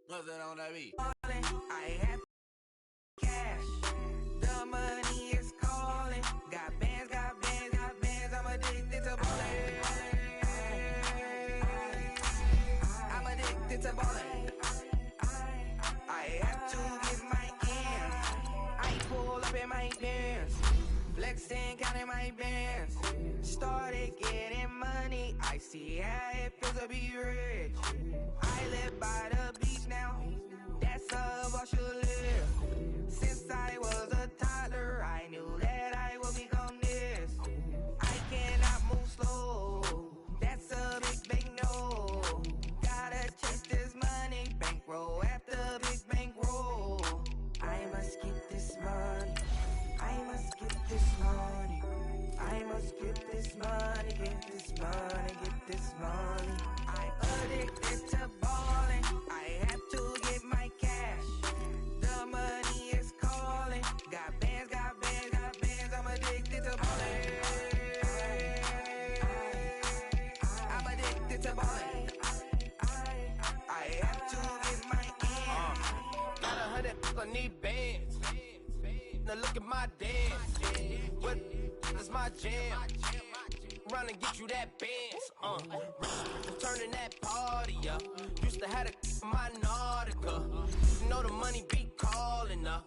What's that on that beat? I have cash. The money is calling. Got bands, got bands, got bands. I'm addicted to ballin'. I'm addicted to ballin'. I have to get my ends. I pull up in my pants. Flexing, counting my bands. Started getting money. I see how it feels to be rich. I live by the beach now. That's how I should live. Since I was a toddler, I knew that I would become this. I cannot move slow. That's a big no. Gotta chase this money. Bankroll after big bankroll. I must get this money. I must get this money. I must get this money. Get this money. Get this money. I'm addicted to balling. I have to get my cash. The money is calling. Got bands, got bands, got bands. I'm addicted to balling. I'm addicted to balling. I have to get my ends. Got 100, I need bands. Now look at my dance. What is my jam? Run and get you that bands. Turning that party up. Used to have a my Nautica. You know the money be calling up.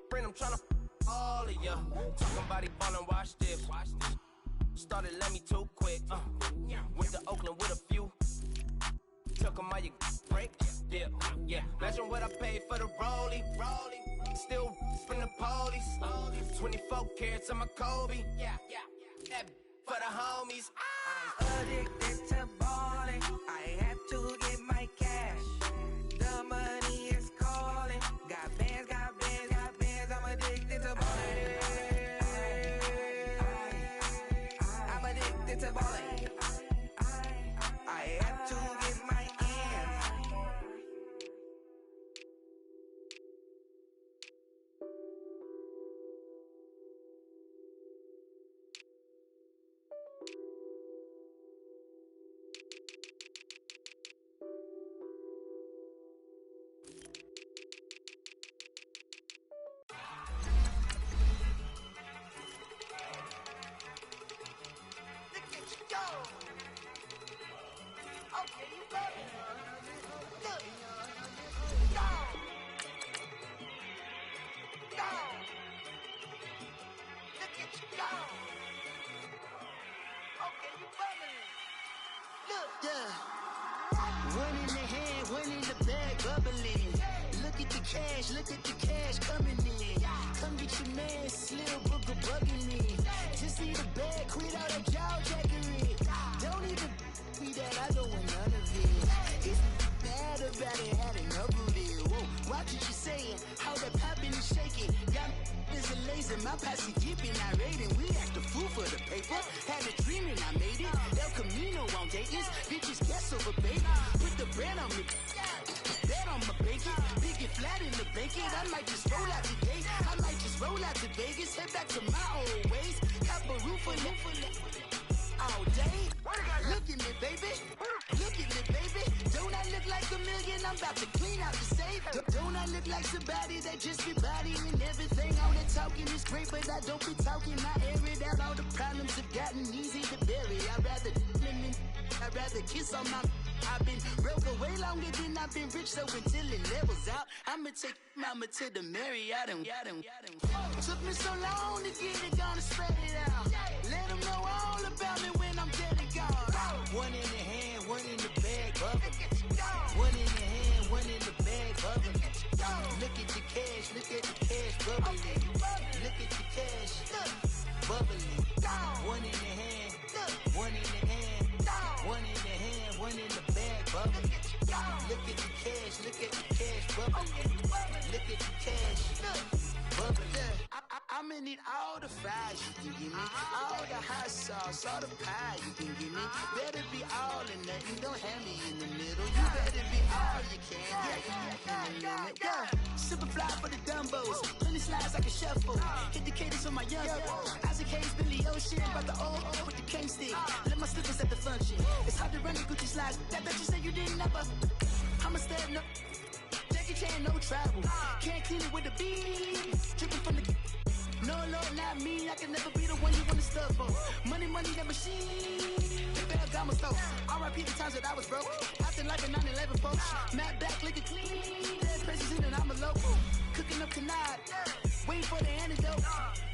Friend, I'm tryna all of ya. Talking about he ballin', watch this. Started let me too quick. Went to Oakland with a few. Took 'em all you break. Dip. Yeah. Imagine what I paid for the rollie. Still from the police. 24 carats on my Kobe. Yeah. That for the homies. I'm addicted to balling. I have to get my cash. The money is calling. Got bands, got bands, got bands. I'm addicted to balling. I'm addicted to balling. I have to get my ends. One in the hand, one in the bag, bubbling. Look at the cash coming in. Come get your man, Slim Booker bugging me. Just see the bag, quit all that jaw jackery. Don't even me that, I don't want none of it. It's bad about it, had enough of it. Whoa, watch what you saying, how that poppin' and shaking. Got is a laser, my posse dipping, I raiding. We act a fool for the paper. Had a dream and I made it. El Camino on Dayton's, bitches guess over baby. Put the brand on me, bet on my bacon. Big it flat in the bacon. I might just roll out today. I might just roll out to Vegas. Head back to my old ways. Cop a roof for all day. Look at me, baby. Look at me, baby. Don't I look like a million? I'm about to clean out the safe. Don't I look like somebody that just be bodying everything? All that talking is great, but I don't be talking. I air it out. All the problems have gotten easy to bury. I'd rather kiss on my. I've been broke away longer than I've been rich, so until it levels out, I'ma take mama to the Marriott and took me so long to get it, gonna spread it out. Let them know all about me when I'm dead and gone. One in the hand, one in the bag, bubbling. One in the hand, one in the bag, bubbling. Look at the cash, bubbling. Look at the cash, bubbling. One in the hand, one in the hand, one in the hand, one in the bag, bubbling. Look at the cash, bubbling. Look at the cash, bubbling. I'ma need all the fries you can give me, all the hot sauce, all the pie you can give me. Better be all or nothing, don't have me in the middle. You better be all you can, yeah. Super fly for the Dumbos, plenty slides like a shuffle. Hit the cadence on my young Isaac Hayes, Billy Ocean, about the old with the cane stick. Let my slippers at the function. It's hard to run the Gucci slides. That bet you say you didn't never. I'ma stand up. chain, no travel. Can't clean it with the beat. Dripping from the. No, Lord, not me. I can never be the one you wanna stuff for. Money, that machine. The Ferragamo stove. R.I.P. the times that I was broke. Acting like a 9/11 folks. Matt back, looking clean. Dead president and I'm a local. Cooking up tonight. Waiting for the antidote.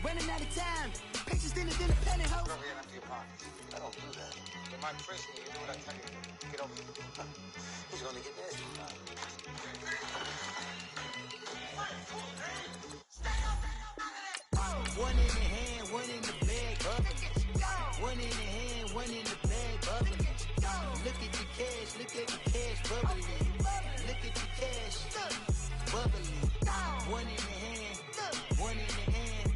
Running out of time. Patience thinner than a penny hoe. Never get empty your pockets. I don't do that. In my prison, you do what I tell you. Get over it. He's gonna get nasty. One in the hand, one in the bag, bubbling. One in the hand, one in the bag, bubbling. Look at the cash, bubbling. Look at the cash, bubbling. One in the hand, one in the hand,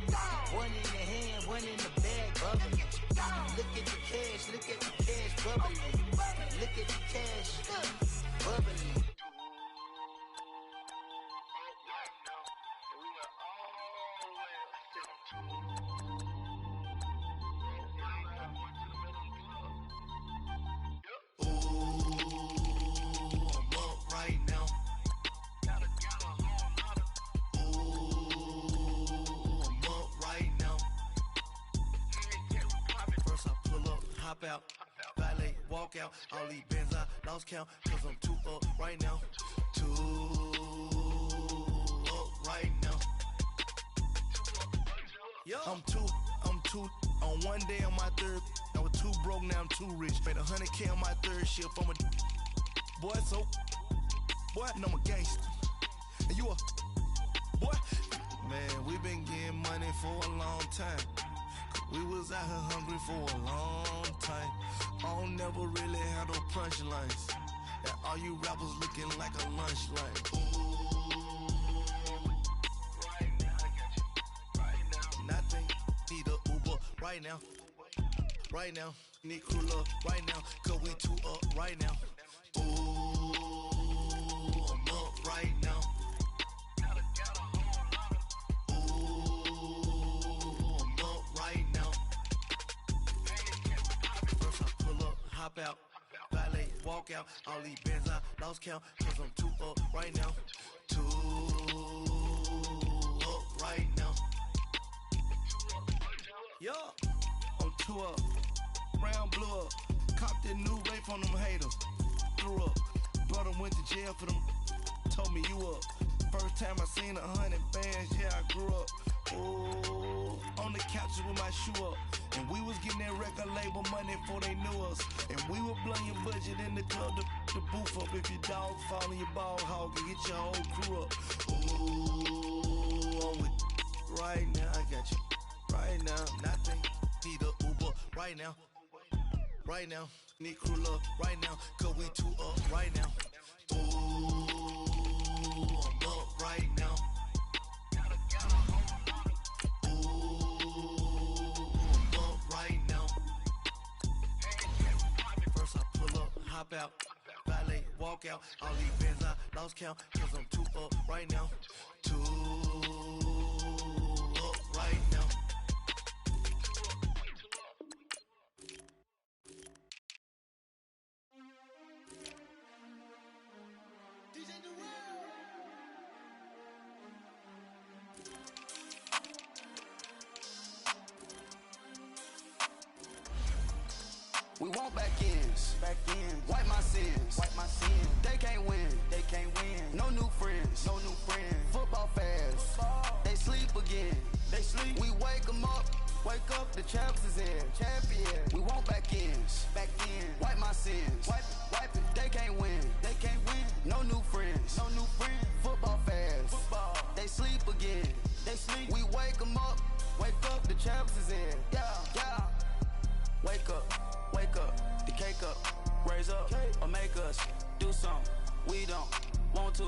one in the hand, one in the bag, bubbling. Look at the cash, bubbling. Look at the cash, bubbling. Out, valet, walk out, all these bands I lost count, cause I'm too up right now, too up right now. Yo. I'm too, on one day on my third, I was too broke, now I'm too rich, made 100K on my third shift, I'm a boy, so, boy, and I'm a gangster, and you a, boy, man, we been getting money for a long time. We was out here hungry for a long time. I don't never really have no punchlines. And all you rappers looking like a lunch line. Ooh, right now, I got you. Right now, nothing. Need a Uber right now. Right now, need crew love right now. Cause we too up right now. Ooh, I'm up right now. Hop out, valet, walk out, all these bands I lost count, cause I'm too up right now, too up right now. Yo, I'm too up, round blew up, copped that new rape on them haters, threw up, brother went to jail for them, told me you up, first time I seen 100 bands, yeah I grew up, ooh, on the couches with my shoe up. And we was getting that record label money before they knew us. And we were blowing your budget in the club to boof up. If your dog fall in your ball hog and get your whole crew up. Ooh, I'm with right now, I got you. Right now, nothing. Need a Uber right now. Right now, need crew love right now. Cause we too up right now. Ooh, I'm up right now. Hop out, valet, walk out, all these bands I lost count, cause I'm too up right now, too up right now. We want back ends, wipe my sins, They can't win, No new friends, Football fast, they sleep again, We wake them up, the champs is here, We want back ends, wipe my sins, wipe it. They can't win, No new friends, Football fast, they sleep again, We wake them up, the champs is here, yeah. Wake up, the cake up, raise up, or make us do something we don't want to.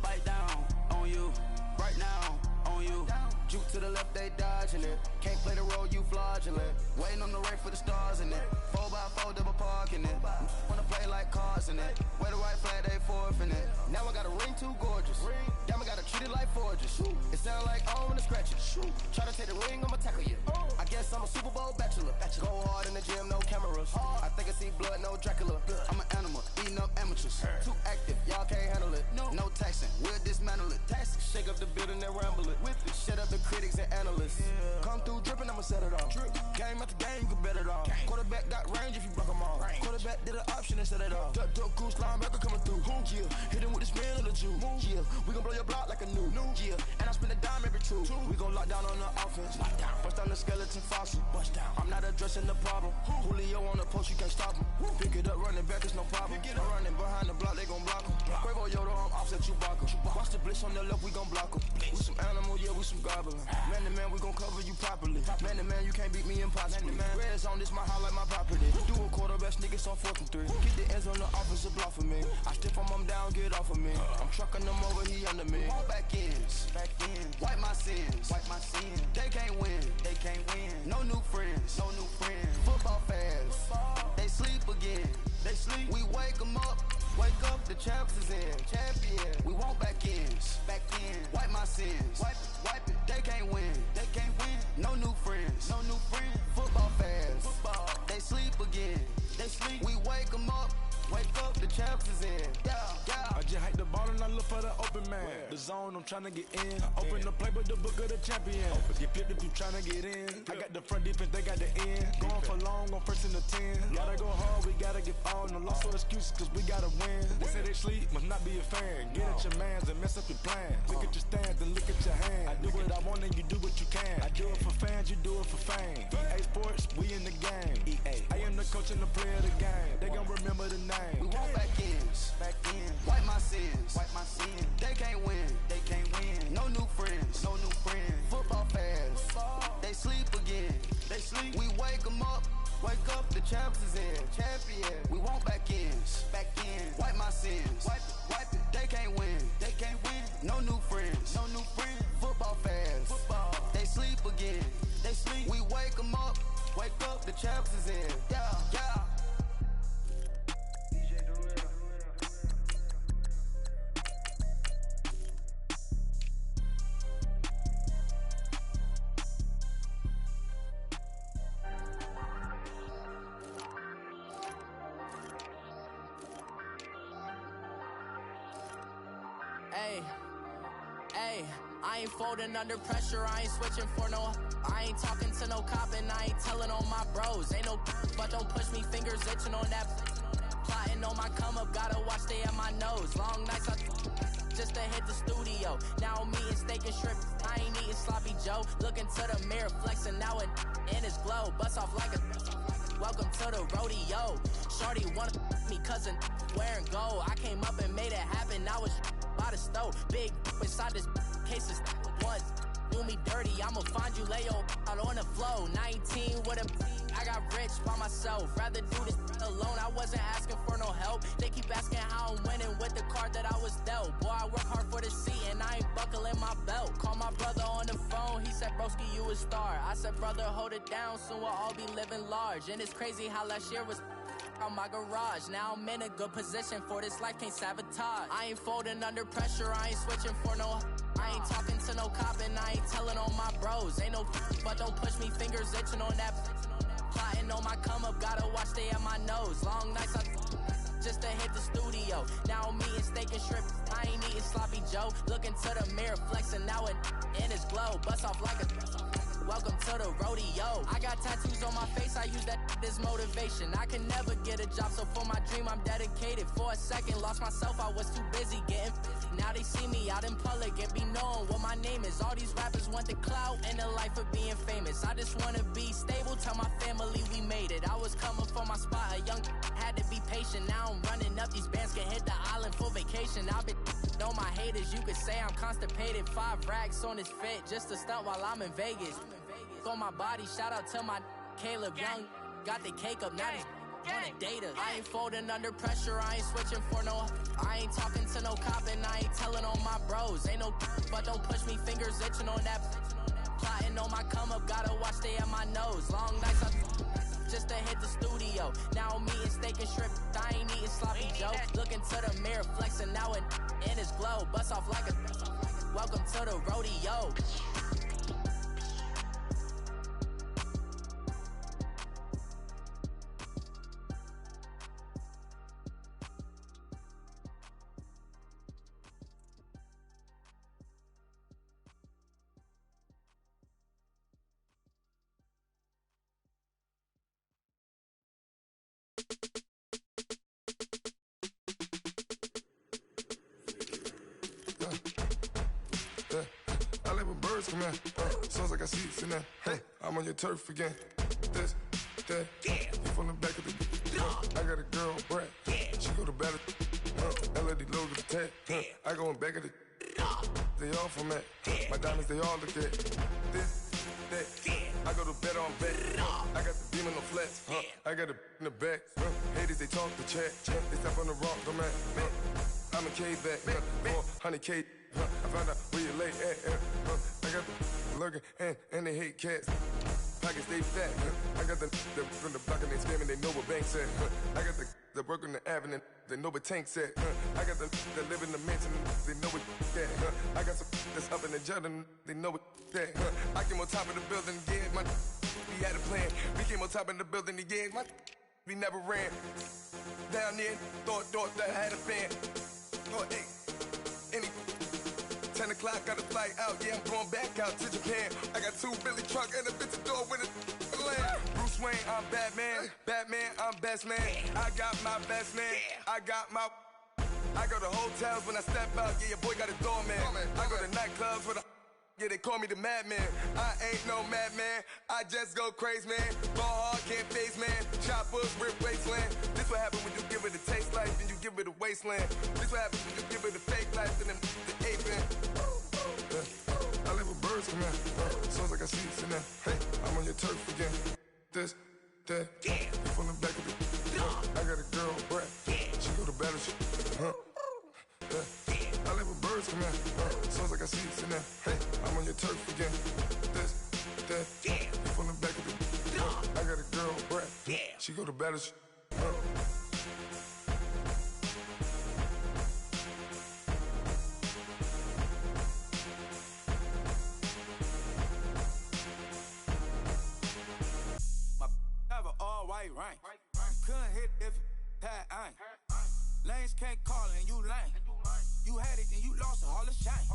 Bite down on you, right now on you. Juke to the left, they dodging it. Can't play the role, you fraudulent. Waiting on the race for the stars in it. 4x4 double parking it. Wanna play like cars in it. Wear the right flag, they forfeit it. Now I got a ring too gorgeous. Damn, I gotta treat it like forges. It sound like oh when I scratch it. Try to take the ring, I'ma tackle you. I guess I'm a Super Bowl bachelor. Go hard in the gym, no cameras. I think I see blood, no Dracula. I'm an animal, eating up amateurs. Too active, y'all can't handle it. No taxing, we'll dismantle it. Shake up the building and ramble it. Whip it, shut up the critics and analysts. Come through dripping, I'ma set it off. Game after game, you can bet it off. Quarterback got range if you block them off. Quarterback did an option and set it off. Duck goose linebacker coming through. Yeah, hit him with the spin of the Jew. Yeah, we gon' blow your block like a new. Yeah, and I spend a dime every two. We gon' lock down on the offense. Bust down the skeleton fossil. I'm not addressing the problem. Julio on the post, you can't stop him. Pick it up, running back, it's no problem. I'm running behind the block, they gon' block him. Quavo Yoda, I'm offset Chewbacca. Watch the blitz on the left, we gon' block him. We some animal, yeah, we some goblin. Man to man, we gon' cover you properly. Man to man, you can't beat me impossibly. Red zone, this my highlight, my property. Do a quarterback, niggas on 4th and 3. Get the ends on the offensive block for me. I stiff him, I'm down, get off of me. I'm trucking them over, he under me. Back ends, wipe my sins, They can't win, No new friends, Football fans, they sleep again. We wake them up. Wake up, the champs is in. Champion. We want back ends. Wipe my sins. Wipe it. They can't win. No new friends. Football fans. They sleep again. We wake them up. Wake up, the champs is in. Yeah. I just hike the ball and I look for the open man. The zone, I'm tryna get in. Open the playbook, the book of the champion. Get flipped if you tryna get in. I got the front defense, they got the end. Going for long, on 1st and the 10. Gotta go hard, we gotta get all. No loss or excuses, cause we gotta win. They say they sleep, must not be a fan. Get at your mans and mess up your plans. Look at your stands and look at your hands. I do what I want and you do what you can. I do it for fans, you do it for fame. EA Sports, we in the game. I am the coach and the player of the game. They gon' remember the name. We want back ends. Wipe my sins. They can't win. No new friends. Football fans. They sleep again. We wake them up. Wake up, the champs is in. Champion. We want back ends. Wipe my sins. Wipe it. They can't win. No new friends. Football fans. They sleep again. We wake them up. Wake up, the champs is in. Yeah. Hey, I ain't folding under pressure, I ain't switching for no. I ain't talking to no cop and I ain't telling on my bros. Ain't no but don't push me, fingers itching on that. Plotting on my come up, gotta watch stay at my nose. Long nights just to hit the studio. Now I'm eating steak and shrimp, I ain't eating sloppy Joe. Looking to the mirror, flexing now it in his glow. Bust off like a welcome to the rodeo. Shorty wanna me cousin wearing gold. I came up and made it happen, I was by the stove. Big inside this case is one. Do me dirty, I'ma find you, lay your out on the floor. 19 with a I got rich by myself. Rather do this alone, I wasn't asking for no help. They keep asking how I'm winning with the card that I was dealt. Boy, I work hard for the seat and I ain't buckling my belt. Call my brother on the phone, he said, broski, you a star. I said, brother, hold it down, soon we'll all be living large. And it's crazy how last year was on my garage. Now I'm in a good position for this life, can't sabotage. I ain't folding under pressure, I ain't switching for no. I ain't talking to no cop and I ain't telling on my bros. Ain't no but don't push me, fingers itching on that. Plotting on my come up, gotta watch stay at my nose. Long nights just to hit the studio. Now I'm eating steak and shrimp, I ain't eating sloppy Joe. Looking to the mirror, flexing now it in his glow. Bust off like a welcome to the rodeo. I got tattoos on my face, I use that as motivation. I can never get a job, so for my dream I'm dedicated. For a second, lost myself, I was too busy getting. Now they see me out in public and be knowing what my name is. All these rappers want the clout and the life of being famous. I just wanna be stable, tell my family we made it. I was coming for my spot, a young had to be patient. Now I'm running up, these bands can hit the island for vacation. I've been on my haters, you could say I'm constipated. 5 racks on his fit, just to stunt while I'm in Vegas. On my body, shout out to my Caleb Young. Got the cake up, now he's on a data. I ain't folding under pressure, I ain't switching for no. I ain't talking to no cop and I ain't telling on my bros. Ain't no but don't push me, fingers itching on that. Plotting on my come up, gotta watch stay at my nose. Long nights just to hit the studio. Now I'm eating steak and shrimp, I ain't eating sloppy Joe. Looking to the mirror, flexing now it in his glow. Bust off like a welcome to the rodeo. birds come in. Sounds like I see seats in there. Hey, I'm on your turf again. This, that, you from the back of the. I got a girl, Brad. She go to battle. LED logo the tag. I go in back of the. They all from that. My diamonds, they all look at. This, that. I go to bed on bed. I got the beam in the flats. I got it in the back. Haters, they talk the chat. They step on the rock, don't matter. I'm a K-back. 400K. I found out where you lay at. I got the lurking and they hate cats. Pockets stay fat. I got the from the block and they scamming, they know what banks at. I got the work on the avenue, they know what tanks at. I got the live in the mansion, they know what that. I got some that's up in the Jordan, they know what that. I came on top of the building, yeah, my we had a plan. We came on top of the building, yeah, my we never ran. Down there, thought that I had a fan. Thought, hey, any 10 o'clock, got a flight out, yeah, I'm going back out to Japan. I got 2 Billy truck and a bitch door with a land. Bruce Wayne, I'm Batman. Batman, I'm best man. I got my best man. I go to hotels when I step out, yeah, your boy got a doorman. I go to nightclubs with a yeah, they call me the madman. I ain't no madman, I just go crazy, man. Ball hard, can't face, man. Choppers, rip wasteland. This what happen when you give it a taste life, then you give it a wasteland. This what happen when you give it a fake life, then the ape in. I live with birds come in. Sounds like I see seats in there. Hey, I'm on your turf again. This, that, you from the back of the. I got a girl, Brad. She go to battle shit. I live with birds come in. Sounds like I see seats in there. Hey, I'm on your turf again. This, that, you from the back of the. I got a girl, Brad. She go to battle shit. Right. Couldn't hit if had ain't. Lanes can't call and you lame. You had it and you lost all the shine.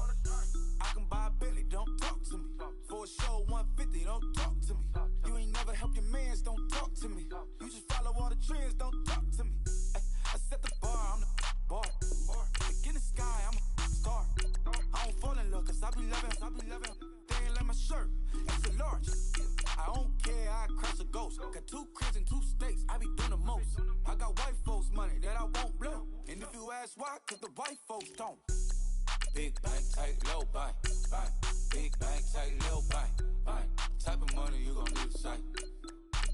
I can buy a Billy, don't talk to me. For a show 150, don't talk to me. You ain't never helped your mans, don't talk to me. You just follow all the trends, don't talk to me. I set the bar, I'm the bar. Look in the sky, I'm a star. I don't fall in love cause I be loving. They ain't like my shirt, it's a large. I don't care, I crush a ghost. Got 2 cribs and 2 states, I be doing the most. I got white folks money that I won't blow. And if you ask why, cause the white folks don't. Big bank, tight, low buy. Big bank, tight, low buy. Type of money you gon' need to sight.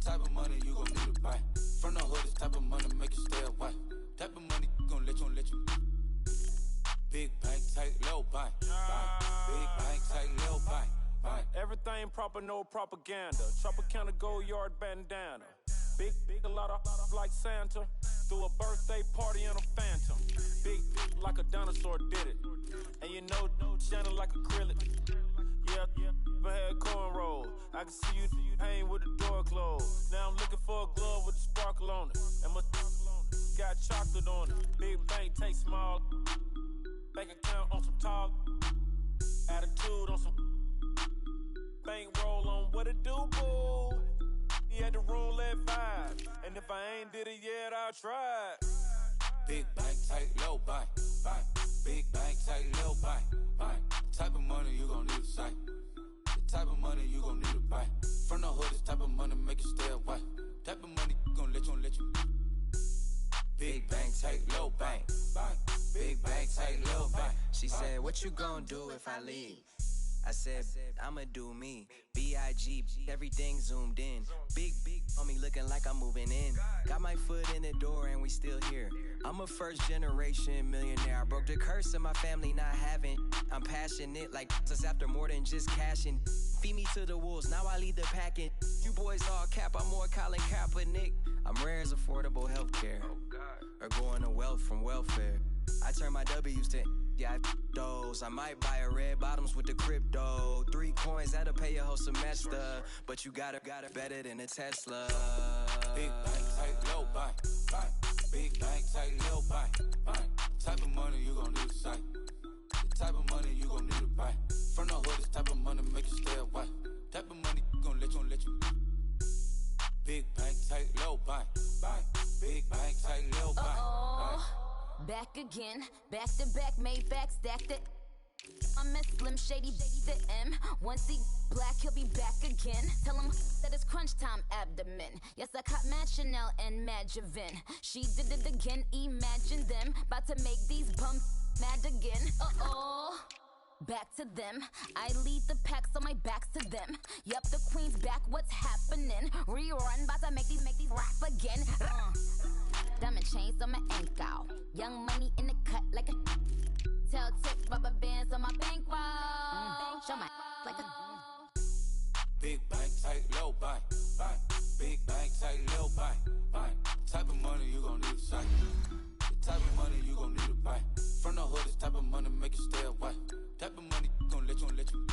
Type of money you gon' need to buy. From the hood, this type of money make you stay away. Type of money gon' let you. Big bank, tight, low buy. Big bank, tight, low buy. Everything proper, no propaganda. Tropicana gold yard bandana. Big, a lot of like Santa. Threw a birthday party in a phantom. Big like a dinosaur did it. And you know, shining like acrylic. Yeah, I had cornrow. I can see you hang with the door closed. Now I'm looking for a glove with a sparkle on it. And my got chocolate on it. Big bank, take small. Bank account on some talk. Attitude on some. Bankroll on what it do, boo. He had the roulette vibe. And if I ain't did it yet, I'll try. Big bank, tight, low buy. Big bank, tight, low buy. Type of money you gon' need to sight. The type of money you gon' need to buy. From the hood, this type of money make you stay away. Type of money gon' let you. Big bank, tight, low buy. Big bank, tight, low buy. She said, what you gon' do if I leave? I said, I'ma do me. B.I.G. Everything zoomed in. Big on me looking like I'm moving in. Got my foot in the door and we still here. I'm a first generation millionaire. I broke the curse of my family not having. I'm passionate like us after more than just cashing. Feed me to the wolves, now I lead the packing. You boys all cap, I'm more Colin Kaepernick. I'm rare as affordable healthcare. Or going to wealth from welfare. I turn my W's to those. I might buy a red bottoms with the crypto. 3 coins, that'll pay your whole semester. But you gotta better than a Tesla. Big bank, tight, low buy. Big bank, tight, low buy. Type of money you gon' need to sight. The type of money you gon' need to buy. From the hood, this type of money make you stay away. Type of money gon' let you. Big bank, tight, low buy. Big bank, tight, low buy. Back again, back to back, made back, stacked it. I'm missing Slim Shady, the M. Once he black, he'll be back again. Tell him that it's crunch time abdomen. Yes, I caught Mad Chanel and Mad Javin. She did it again, imagine them. About to make these bums mad again. Uh-oh. Back to them. I lead the pack, so my back's to them. Yup, the queen's back, what's happening? Rerun, about to make these rap again. Diamond chains on my ankle. Young money in the cut like a tell tip, rubber bands on my bankroll. Show my like a big bank, tight, low bank, bank. Big bank, tight, low bank, bank. Type of money you gon' need to sight. The type of money you gon' need to buy. From the hood, this type of money make you stay away. Type of money gon' let you.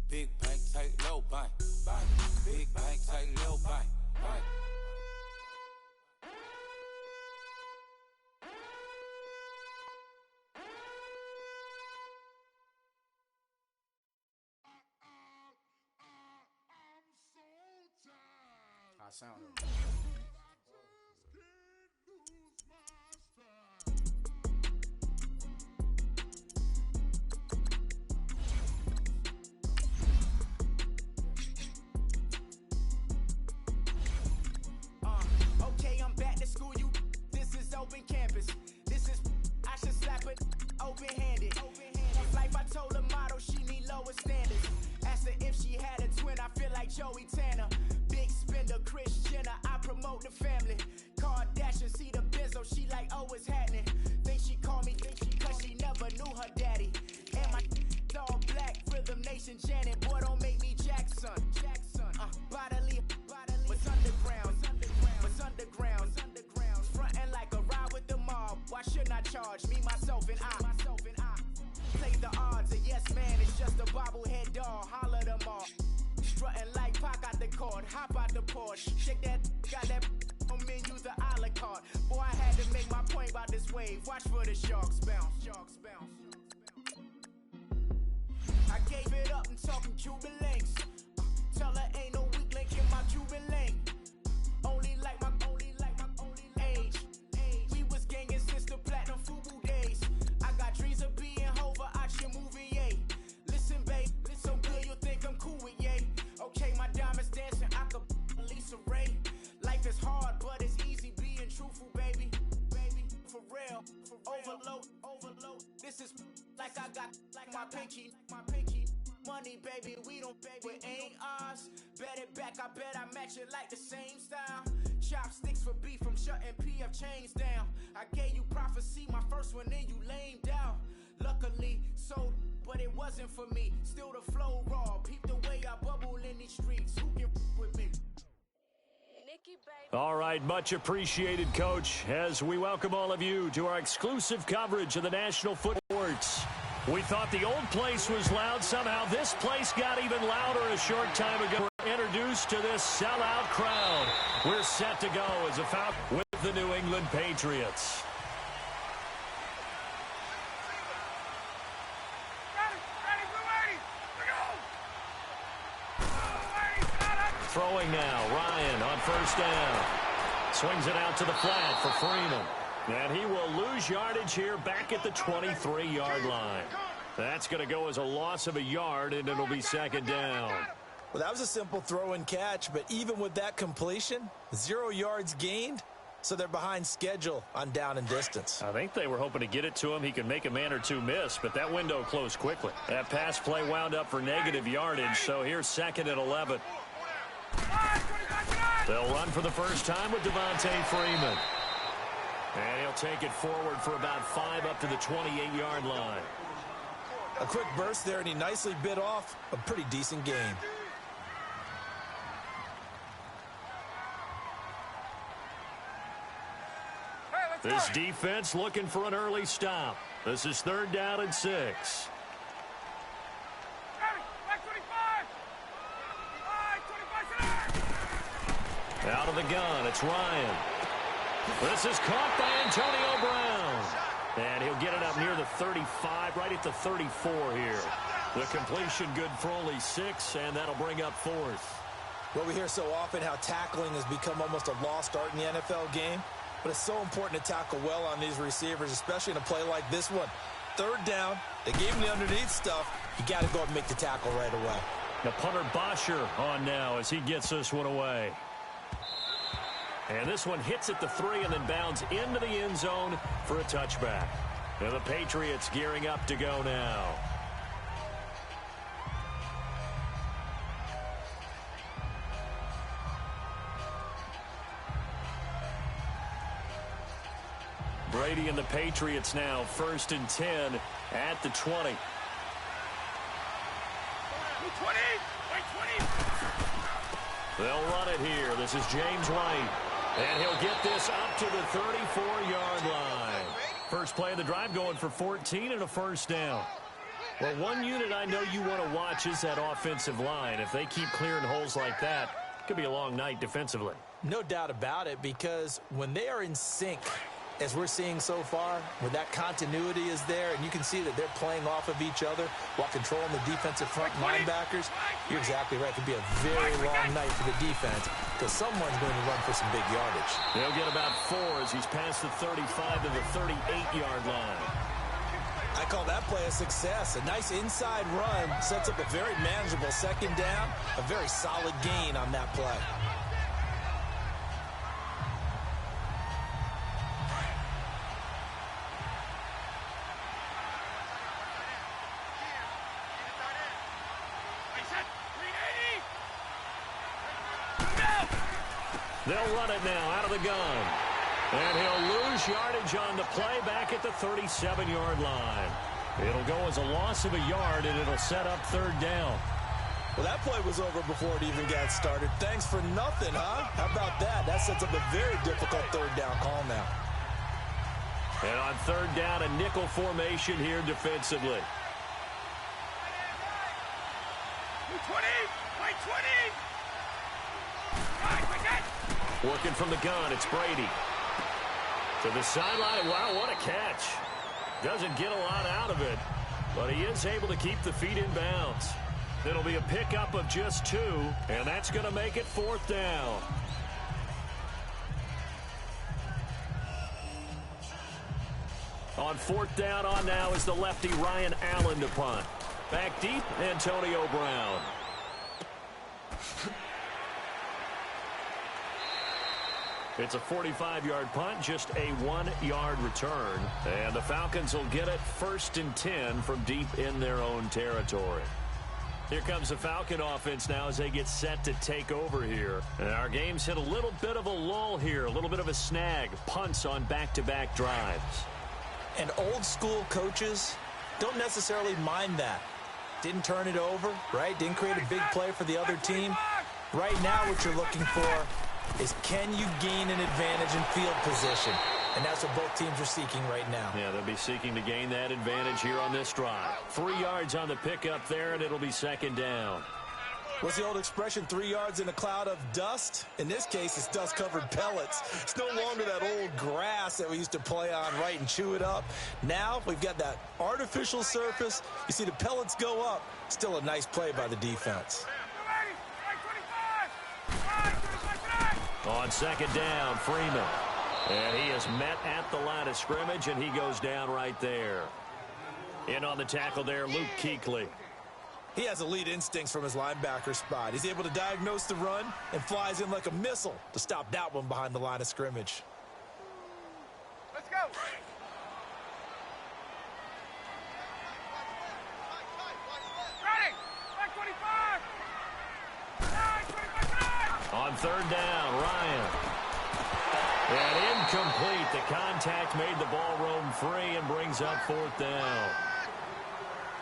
Big bank, tight, low bank, bank. Big bank, tight, low bank, bank. I sound okay, I'm back to school, you. This is open campus. This is, I should slap it open-handed. If life I told her motto, she need lower standards. Asked her if she had a twin, I feel like Joey Tanner. Big spender, Kris Jenner, I promote the family. Kardashian, see the Benzo, she like, oh, it's happening. Think she called me, cause she never knew her daddy. And my all black, Rhythm Nation Janet, boy, don't make me Jackson. Bodily, what's underground, what's underground. Frontin' like a ride with the mob, why shouldn't I charge me, myself, and I? Play the odds, a yes man, it's just a bobblehead doll, holler them all. Strutting like Pac out the cord, hop out the Porsche. Shake that, got that on menu, the a la carte. Boy, I had to make my point about this wave. Watch for the sharks bounce, sharks bounce. I gave it up and talking Cuban links. Tell her ain't no weak link in my Cuban link. Only like my age. We was gangin' since the platinum FUBU days. I got dreams of being Hova out your movie, yay. Listen, babe, so good you'll think I'm cool with yay. Okay, my diamonds dancing, I could Lisa Ray. Life is hard, but it's easy being truthful, baby. For real, overload. This is like I got like my pinky. Money, baby, we don't baby, it ain't ours. Bet it back, I bet I match it like the same style. Chopsticks for beef from shutting PF chains down. I gave you prophecy, my first one, then you lamed out. Luckily, sold, but it wasn't for me. Still the flow raw, peep the way I bubble in these streets. Who can with me? All right, much appreciated, Coach, as we welcome all of you to our exclusive coverage of the National Football Awards. We thought the old place was loud. Somehow this place got even louder a short time ago. We're introduced to this sellout crowd. We're set to go as a foul with the New England Patriots. Throwing now, Ryan on first down. Swings it out to the flat for Freeman. And he will lose yardage here back at the 23-yard line. That's going to go as a loss of a yard, and it'll be second down. Well, that was a simple throw and catch, but even with that completion, 0 yards gained, so they're behind schedule on down and distance. I think they were hoping to get it to him. He could make a man or two miss, but that window closed quickly. That pass play wound up for negative yardage, so here's second and 11. They'll run for the first time with Devontae Freeman. And he'll take it forward for about 5 up to the 28-yard line. A quick burst there, and he nicely bit off a pretty decent game. This defense looking for an early stop. This is 3rd down and 6. Out of the gun, it's Ryan. This is caught by Antonio Brown. And he'll get it up near the 35, right at the 34 here. The completion good for only 6, and that'll bring up 4th. Well, we hear so often how tackling has become almost a lost art in the NFL game. But it's so important to tackle well on these receivers, especially in a play like this one. 3rd down, They gave him the underneath stuff. You got to go and make the tackle right away. The punter Bosher on now as he gets this one away. And this one hits at the 3 and then bounds into the end zone for a touchback. And the Patriots gearing up to go now. Brady and the Patriots now 1st and 10 at the 20. They'll run it here. This is James White. And he'll get this up to the 34-yard line. First play of the drive going for 14 and a first down. Well, one unit I know you want to watch is that offensive line. If they keep clearing holes like that, it could be a long night defensively. No doubt about it, because when they are in sync, as we're seeing so far, where that continuity is there, and you can see that they're playing off of each other while controlling the defensive front linebackers, you're exactly right. It could be a very long night for the defense because someone's going to run for some big yardage. They'll get about 4 as he's past the 35 to the 38-yard line. I call that play a success. A nice inside run sets up a very manageable second down, a very solid gain on that play. They'll run it now out of the gun. And he'll lose yardage on the play back at the 37-yard line. It'll go as a loss of a yard, and it'll set up 3rd down. Well, that play was over before it even got started. Thanks for nothing, huh? How about that? That sets up a very difficult 3rd down call now. And on 3rd down, a nickel formation here defensively. 20! 20! Working from the gun, it's Brady. To the sideline. Wow, what a catch. Doesn't get a lot out of it, but he is able to keep the feet in bounds. It'll be a pickup of just 2, and that's going to make it 4th down. On 4th down on now is the lefty Ryan Allen to punt. Back deep, Antonio Brown. It's a 45-yard punt, just a 1-yard return. And the Falcons will get it 1st and 10 from deep in their own territory. Here comes the Falcon offense now as they get set to take over here. And our game's hit a little bit of a lull here, a little bit of a snag. Punts on back-to-back drives. And old-school coaches don't necessarily mind that. Didn't turn it over, right? Didn't create a big play for the other team. Right now what you're looking for is can you gain an advantage in field position? And that's what both teams are seeking right now. Yeah, they'll be seeking to gain that advantage here on this drive. 3 yards on the pickup there, and it'll be 2nd down. What's the old expression, 3 yards in a cloud of dust? In this case, it's dust-covered pellets. It's no longer that old grass that we used to play on, right, and chew it up. Now we've got that artificial surface. You see the pellets go up. Still a nice play by the defense. On 2nd down, Freeman. And he is met at the line of scrimmage, and he goes down right there. In on the tackle there, Luke Kuechly. He has elite instincts from his linebacker spot. He's able to diagnose the run and flies in like a missile to stop that one behind the line of scrimmage. Let's go! Ready! 25! On 3rd down, Ryan. And incomplete. The contact made the ball roam free and brings up 4th down.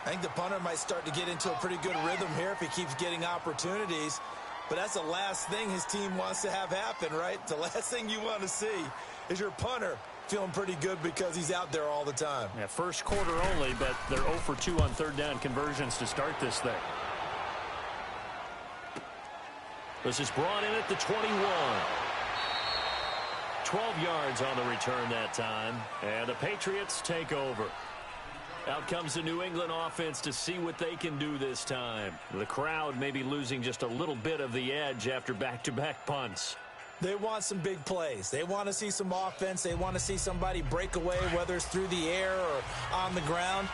I think the punter might start to get into a pretty good rhythm here if he keeps getting opportunities. But that's the last thing his team wants to have happen, right? The last thing you want to see is your punter feeling pretty good because he's out there all the time. Yeah, first quarter only, but they're 0 for 2 on 3rd down conversions to start this thing. This is brought in at the 21. 12 yards on the return that time. And the Patriots take over. Out comes the New England offense to see what they can do this time. The crowd may be losing just a little bit of the edge after back-to-back punts. They want some big plays. They want to see some offense. They want to see somebody break away, whether it's through the air or on the ground.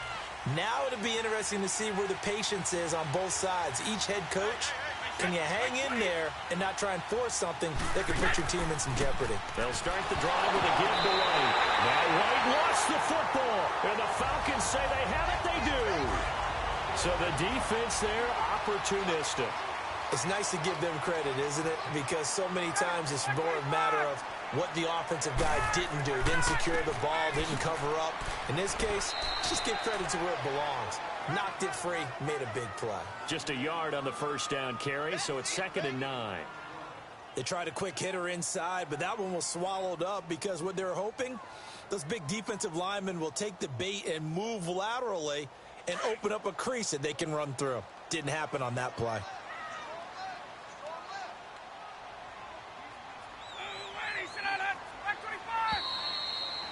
Now it'll be interesting to see where the patience is on both sides. Each head coach, can you hang in there and not try and force something that could put your team in some jeopardy? They'll start the drive with a give to White. Now White lost the football, and the Falcons say they have it. They do. So the defense there, opportunistic. It's nice to give them credit, isn't it? Because so many times it's more a matter of what the offensive guy didn't do. Didn't secure the ball, didn't cover up. In this case, just give credit to where it belongs. Knocked it free, made a big play. Just a yard on the first down carry, so it's 2nd and 9. They tried a quick hitter inside, but that one was swallowed up because what they're hoping, those big defensive linemen will take the bait and move laterally and open up a crease that they can run through. Didn't happen on that play.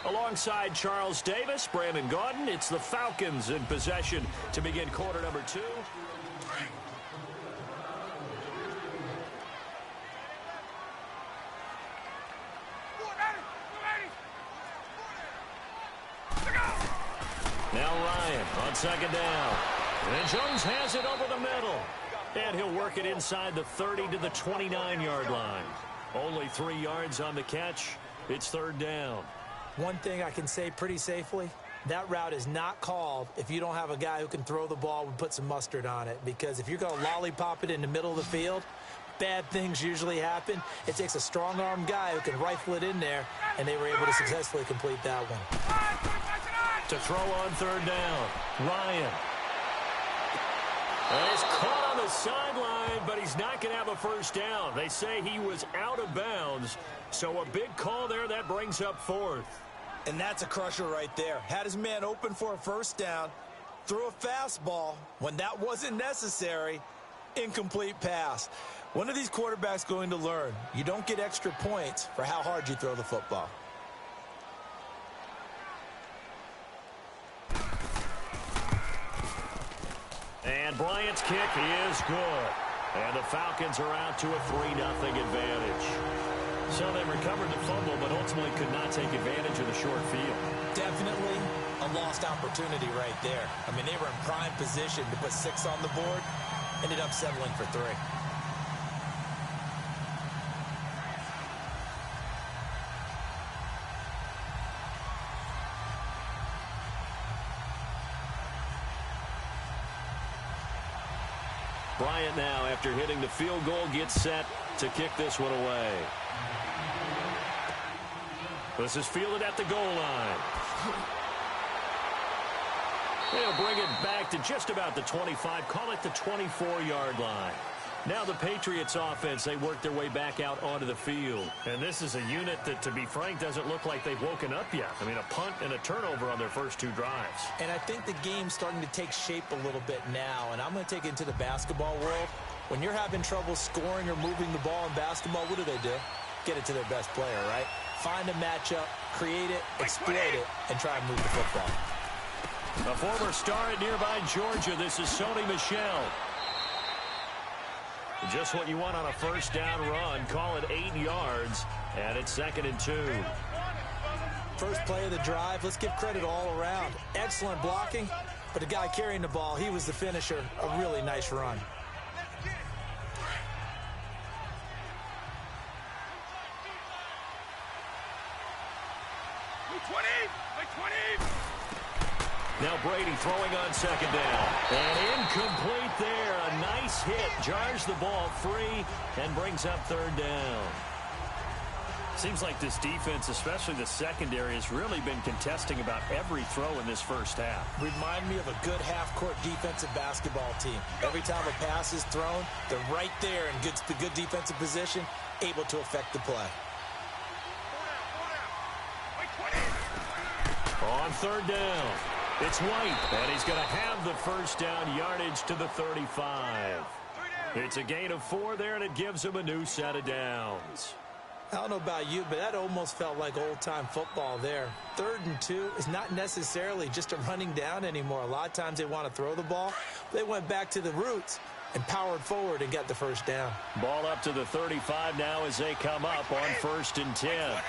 Alongside Charles Davis, Brandon Gaudin, it's the Falcons in possession to begin quarter number 2. Now Ryan on 2nd down. And Jones has it over the middle. And he'll work it inside the 30 to the 29-yard line. Only 3 yards on the catch. It's 3rd down. One thing I can say pretty safely, that route is not called if you don't have a guy who can throw the ball and put some mustard on it. Because if you're going to lollipop it in the middle of the field, bad things usually happen. It takes a strong-arm guy who can rifle it in there, and they were able to successfully complete that one. To throw on 3rd down, Ryan. And he's caught on the sideline, but he's not going to have a first down. They say he was out of bounds, so a big call there that brings up 4th. And that's a crusher right there. Had his man open for a first down, threw a fastball when that wasn't necessary, incomplete pass. One of these quarterbacks going to learn, you don't get extra points for how hard you throw the football. And Bryant's kick is good. And the Falcons are out to a 3-0 advantage. So they recovered the fumble, but ultimately could not take advantage of the short field. Definitely a lost opportunity right there. I mean, they were in prime position to put 6 on the board. Ended up settling for 3. Bryant now, after hitting the field goal, gets set to kick this one away. This is fielded at the goal line. They'll bring it back to just about the 25, call it the 24-yard line. Now the Patriots offense, they work their way back out onto the field. And this is a unit that, to be frank, doesn't look like they've woken up yet. I mean, a punt and a turnover on their first 2 drives. And I think the game's starting to take shape a little bit now. And I'm going to take it into the basketball world. When you're having trouble scoring or moving the ball in basketball, what do? Get it to their best player, right? Find a matchup, create it, exploit it, and try and move the football. A former star at nearby Georgia, this is Sony Michel. Just what you want on a first down run. Call it 8 yards, and it's 2nd and 2. First play of the drive, let's give credit all around. Excellent blocking, but the guy carrying the ball, he was the finisher. A really nice run. Now Brady throwing on 2nd down. And incomplete there. A nice hit. Jars the ball free and brings up 3rd down. Seems like this defense, especially the secondary, has really been contesting about every throw in this first half. Remind me of a good half-court defensive basketball team. Every time a pass is thrown, they're right there in good defensive position, able to affect the play. On 3rd down, it's White, and he's going to have the first down yardage to the 35. It's a gain of 4 there, and it gives him a new set of downs. I don't know about you, but that almost felt like old-time football there. 3rd and 2 is not necessarily just a running down anymore. A lot of times they want to throw the ball. They went back to the roots and powered forward and got the first down. Ball up to the 35 now as they come up on 1st and 10.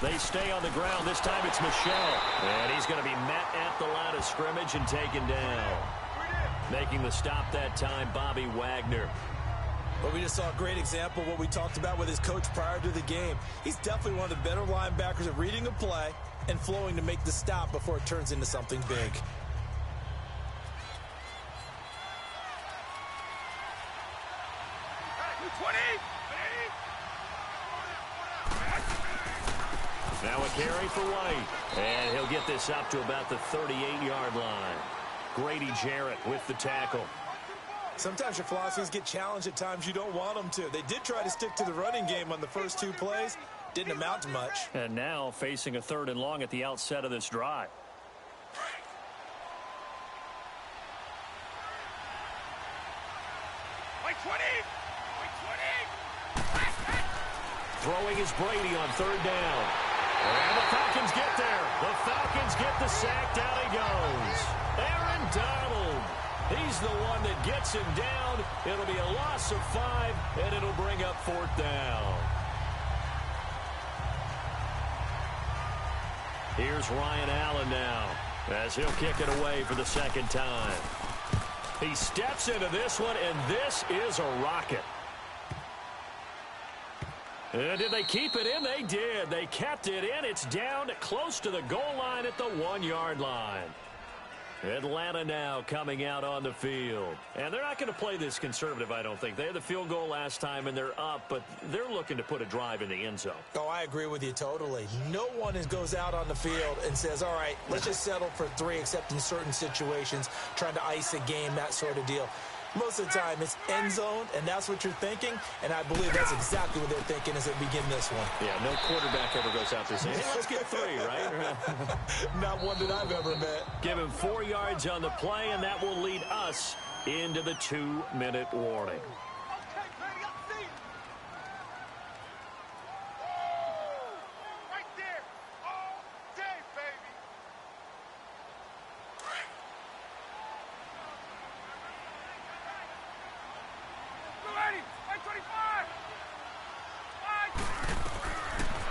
They stay on the ground. This time it's Michelle. And he's going to be met at the line of scrimmage and taken down. Making the stop that time, Bobby Wagner. But we just saw a great example of what we talked about with his coach prior to the game. He's definitely one of the better linebackers at reading a play and flowing to make the stop before it turns into something big. Now a carry for White. And he'll get this up to about the 38-yard line. Grady Jarrett with the tackle. Sometimes your philosophies get challenged at times you don't want them to. They did try to stick to the running game on the first 2 plays. Didn't amount to much. And now facing a 3rd and long at the outset of this drive. Throwing is Brady on 3rd down. And the Falcons get there. The Falcons get the sack. Down he goes. Aaron Donald. He's the one that gets him down. It'll be a loss of 5, and it'll bring up 4th down. Here's Ryan Allen now as he'll kick it away for the 2nd time. He steps into this one, and this is a rocket. And did they keep it in? They did. They kept it in. It's down close to the goal line at the 1-yard line. Atlanta now coming out on the field. And they're not going to play this conservative, I don't think. They had the field goal last time, and they're up, but they're looking to put a drive in the end zone. Oh, I agree with you totally. No one goes out on the field and says, all right, let's just settle for 3, except in certain situations, trying to ice a game, that sort of deal. Most of the time, it's end zone, and that's what you're thinking, and I believe that's exactly what they're thinking as they begin this one. Yeah, no quarterback ever goes out there saying, hey, let's get 3, right? Not one that I've ever met. Give him 4 yards on the play, and that will lead us into the 2-minute warning.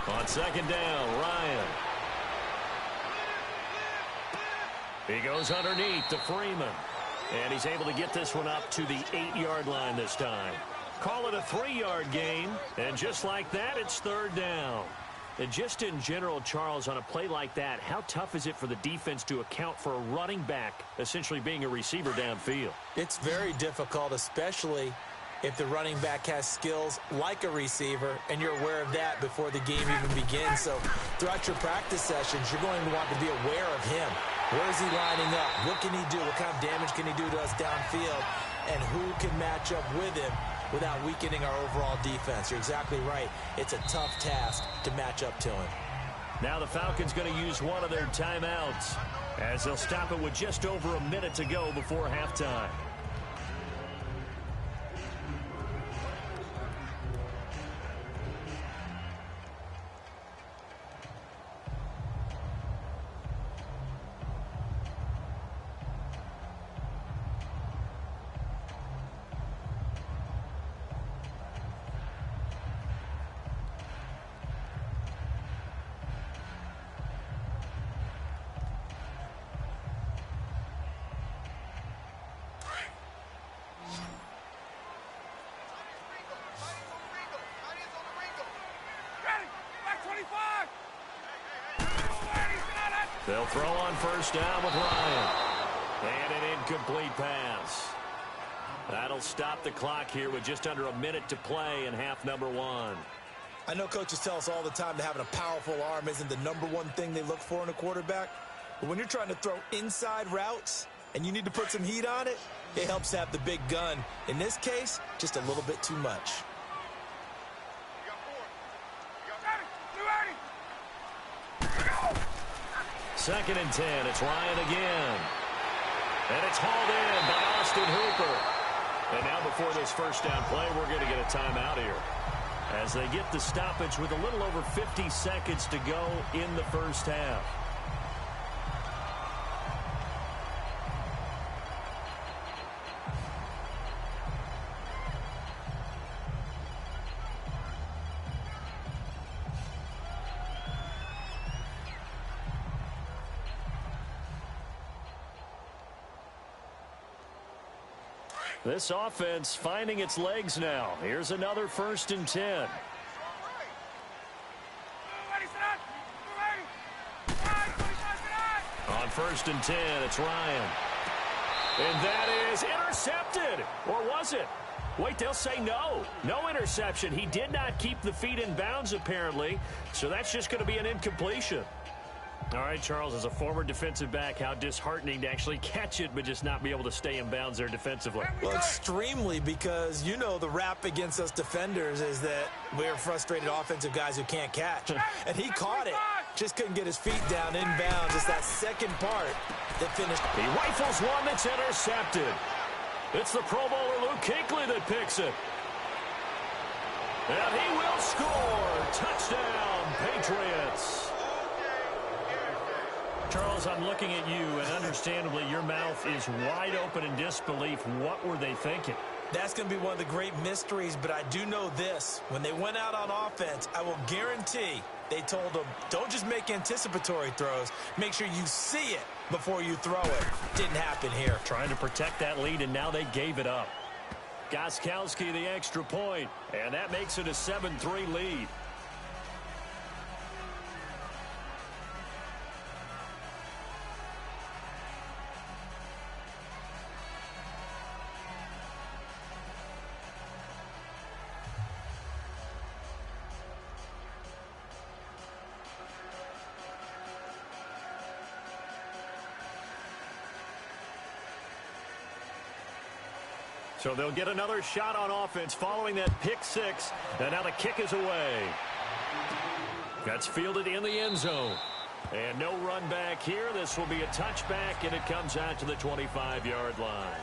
On 2nd down, Ryan. He goes underneath to Freeman. And he's able to get this one up to the 8-yard line this time. Call it a 3-yard gain. And just like that, it's 3rd down. And just in general, Charles, on a play like that, how tough is it for the defense to account for a running back essentially being a receiver downfield? It's very difficult, especially if the running back has skills like a receiver, and you're aware of that before the game even begins. So throughout your practice sessions, you're going to want to be aware of him. Where is he lining up? What can he do? What kind of damage can he do to us downfield? And who can match up with him without weakening our overall defense? You're exactly right. It's a tough task to match up to him. Now the Falcons going to use one of their timeouts as they'll stop it with just over a minute to go before halftime. They'll throw on 1st down with Ryan. And an incomplete pass. That'll stop the clock here with just under a minute to play in half number 1. I know coaches tell us all the time that having a powerful arm isn't the #1 thing they look for in a quarterback. But when you're trying to throw inside routes and you need to put some heat on it, it helps to have the big gun. In this case, just a little bit too much. 2nd and 10. It's Ryan again. And it's hauled in by Austin Hooper. And now before this 1st down play, we're going to get a timeout here. As they get the stoppage with a little over 50 seconds to go in the 1st half. This offense finding its legs now. Here's another 1st and 10. On 1st and 10, it's Ryan. And that is intercepted. Or was it? Wait, they'll say no. No interception. He did not keep the feet in bounds, apparently. So that's just going to be an incompletion. All right, Charles, as a former defensive back, how disheartening to actually catch it but just not be able to stay in bounds there defensively. Well, extremely, because you know the rap against us defenders is that we're frustrated offensive guys who can't catch. And he caught it. Just couldn't get his feet down in bounds. It's that second part that finished. He rifles one that's intercepted. It's the Pro Bowler Luke Kuechly that picks it. And he will score. Touchdown, Patriots. Charles, I'm looking at you, and understandably, your mouth is wide open in disbelief. What were they thinking? That's going to be one of the great mysteries, but I do know this. When they went out on offense, I will guarantee they told them, don't just make anticipatory throws. Make sure you see it before you throw it. Didn't happen here. Trying to protect that lead, and now they gave it up. Gostkowski the extra point, and that makes it a 7-3 lead. So they'll get another shot on offense following that pick six. And now the kick is away. That's fielded in the end zone. And no run back here. This will be a touchback, and it comes out to the 25-yard line.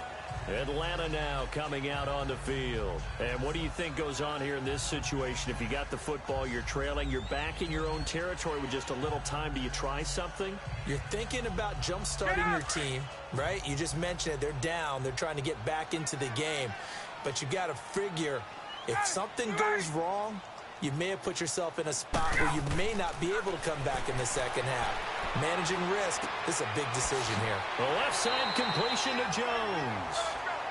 Atlanta now coming out on the field. And what do you think goes on here in this situation? If you got the football, you're trailing, you're back in your own territory with just a little time. Do you try something? You're thinking about jump-starting your team, right? You just mentioned it. They're down. They're trying to get back into the game. But you got to figure if something goes wrong, you may have put yourself in a spot where you may not be able to come back in the second half. Managing risk, this is a big decision here. The left side completion to Jones.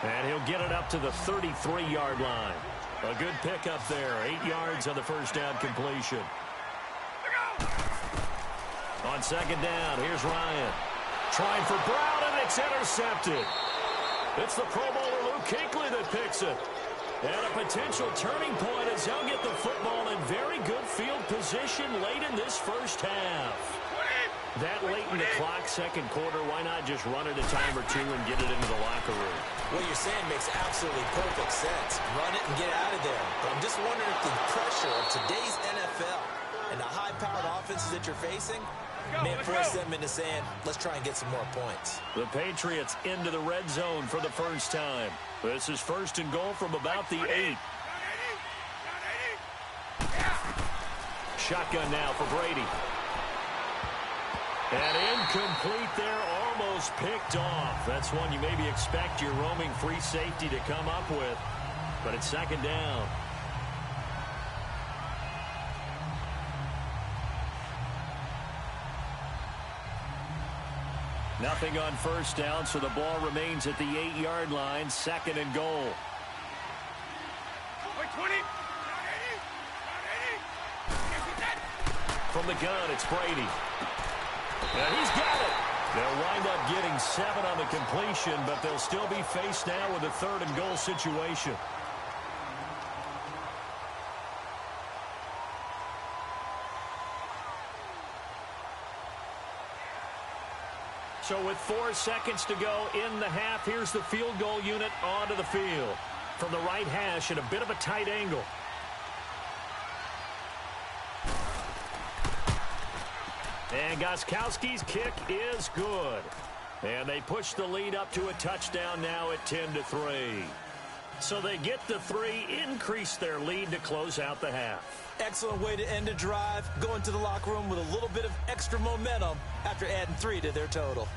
And he'll get it up to the 33-yard line. A good pickup there. 8 yards on the first down completion. On second down, here's Ryan. Trying for Brown, and it's intercepted. It's the Pro Bowler Luke Kuechly that picks it. And a potential turning point as they'll get the football in very good field position late in this first half. That late in the clock, second quarter, why not just run it a time or two and get it into the locker room? What you're saying makes absolutely perfect sense. Run it and get out of there. But I'm just wondering if the pressure of today's NFL and the high-powered offenses that you're facing may force them into saying, let's try and get some more points. The Patriots into the red zone for the first time. This is first and goal from about the 8. Shotgun now for Brady. And incomplete there, almost picked off. That's one you maybe expect your roaming free safety to come up with. But it's second down. Nothing on first down, so the ball remains at the 8-yard line. Second and goal. From the gun, it's Brady. And he's got it. They'll wind up getting 7 on the completion, but they'll still be faced now with a third and goal situation. So with 4 seconds to go in the half, here's the field goal unit onto the field. From the right hash at a bit of a tight angle. And Gostkowski's kick is good. And they push the lead up to a touchdown now at 10-3. So they get the 3, increase their lead to close out the half. Excellent way to end a drive. Go into the locker room with a little bit of extra momentum after adding 3 to their total.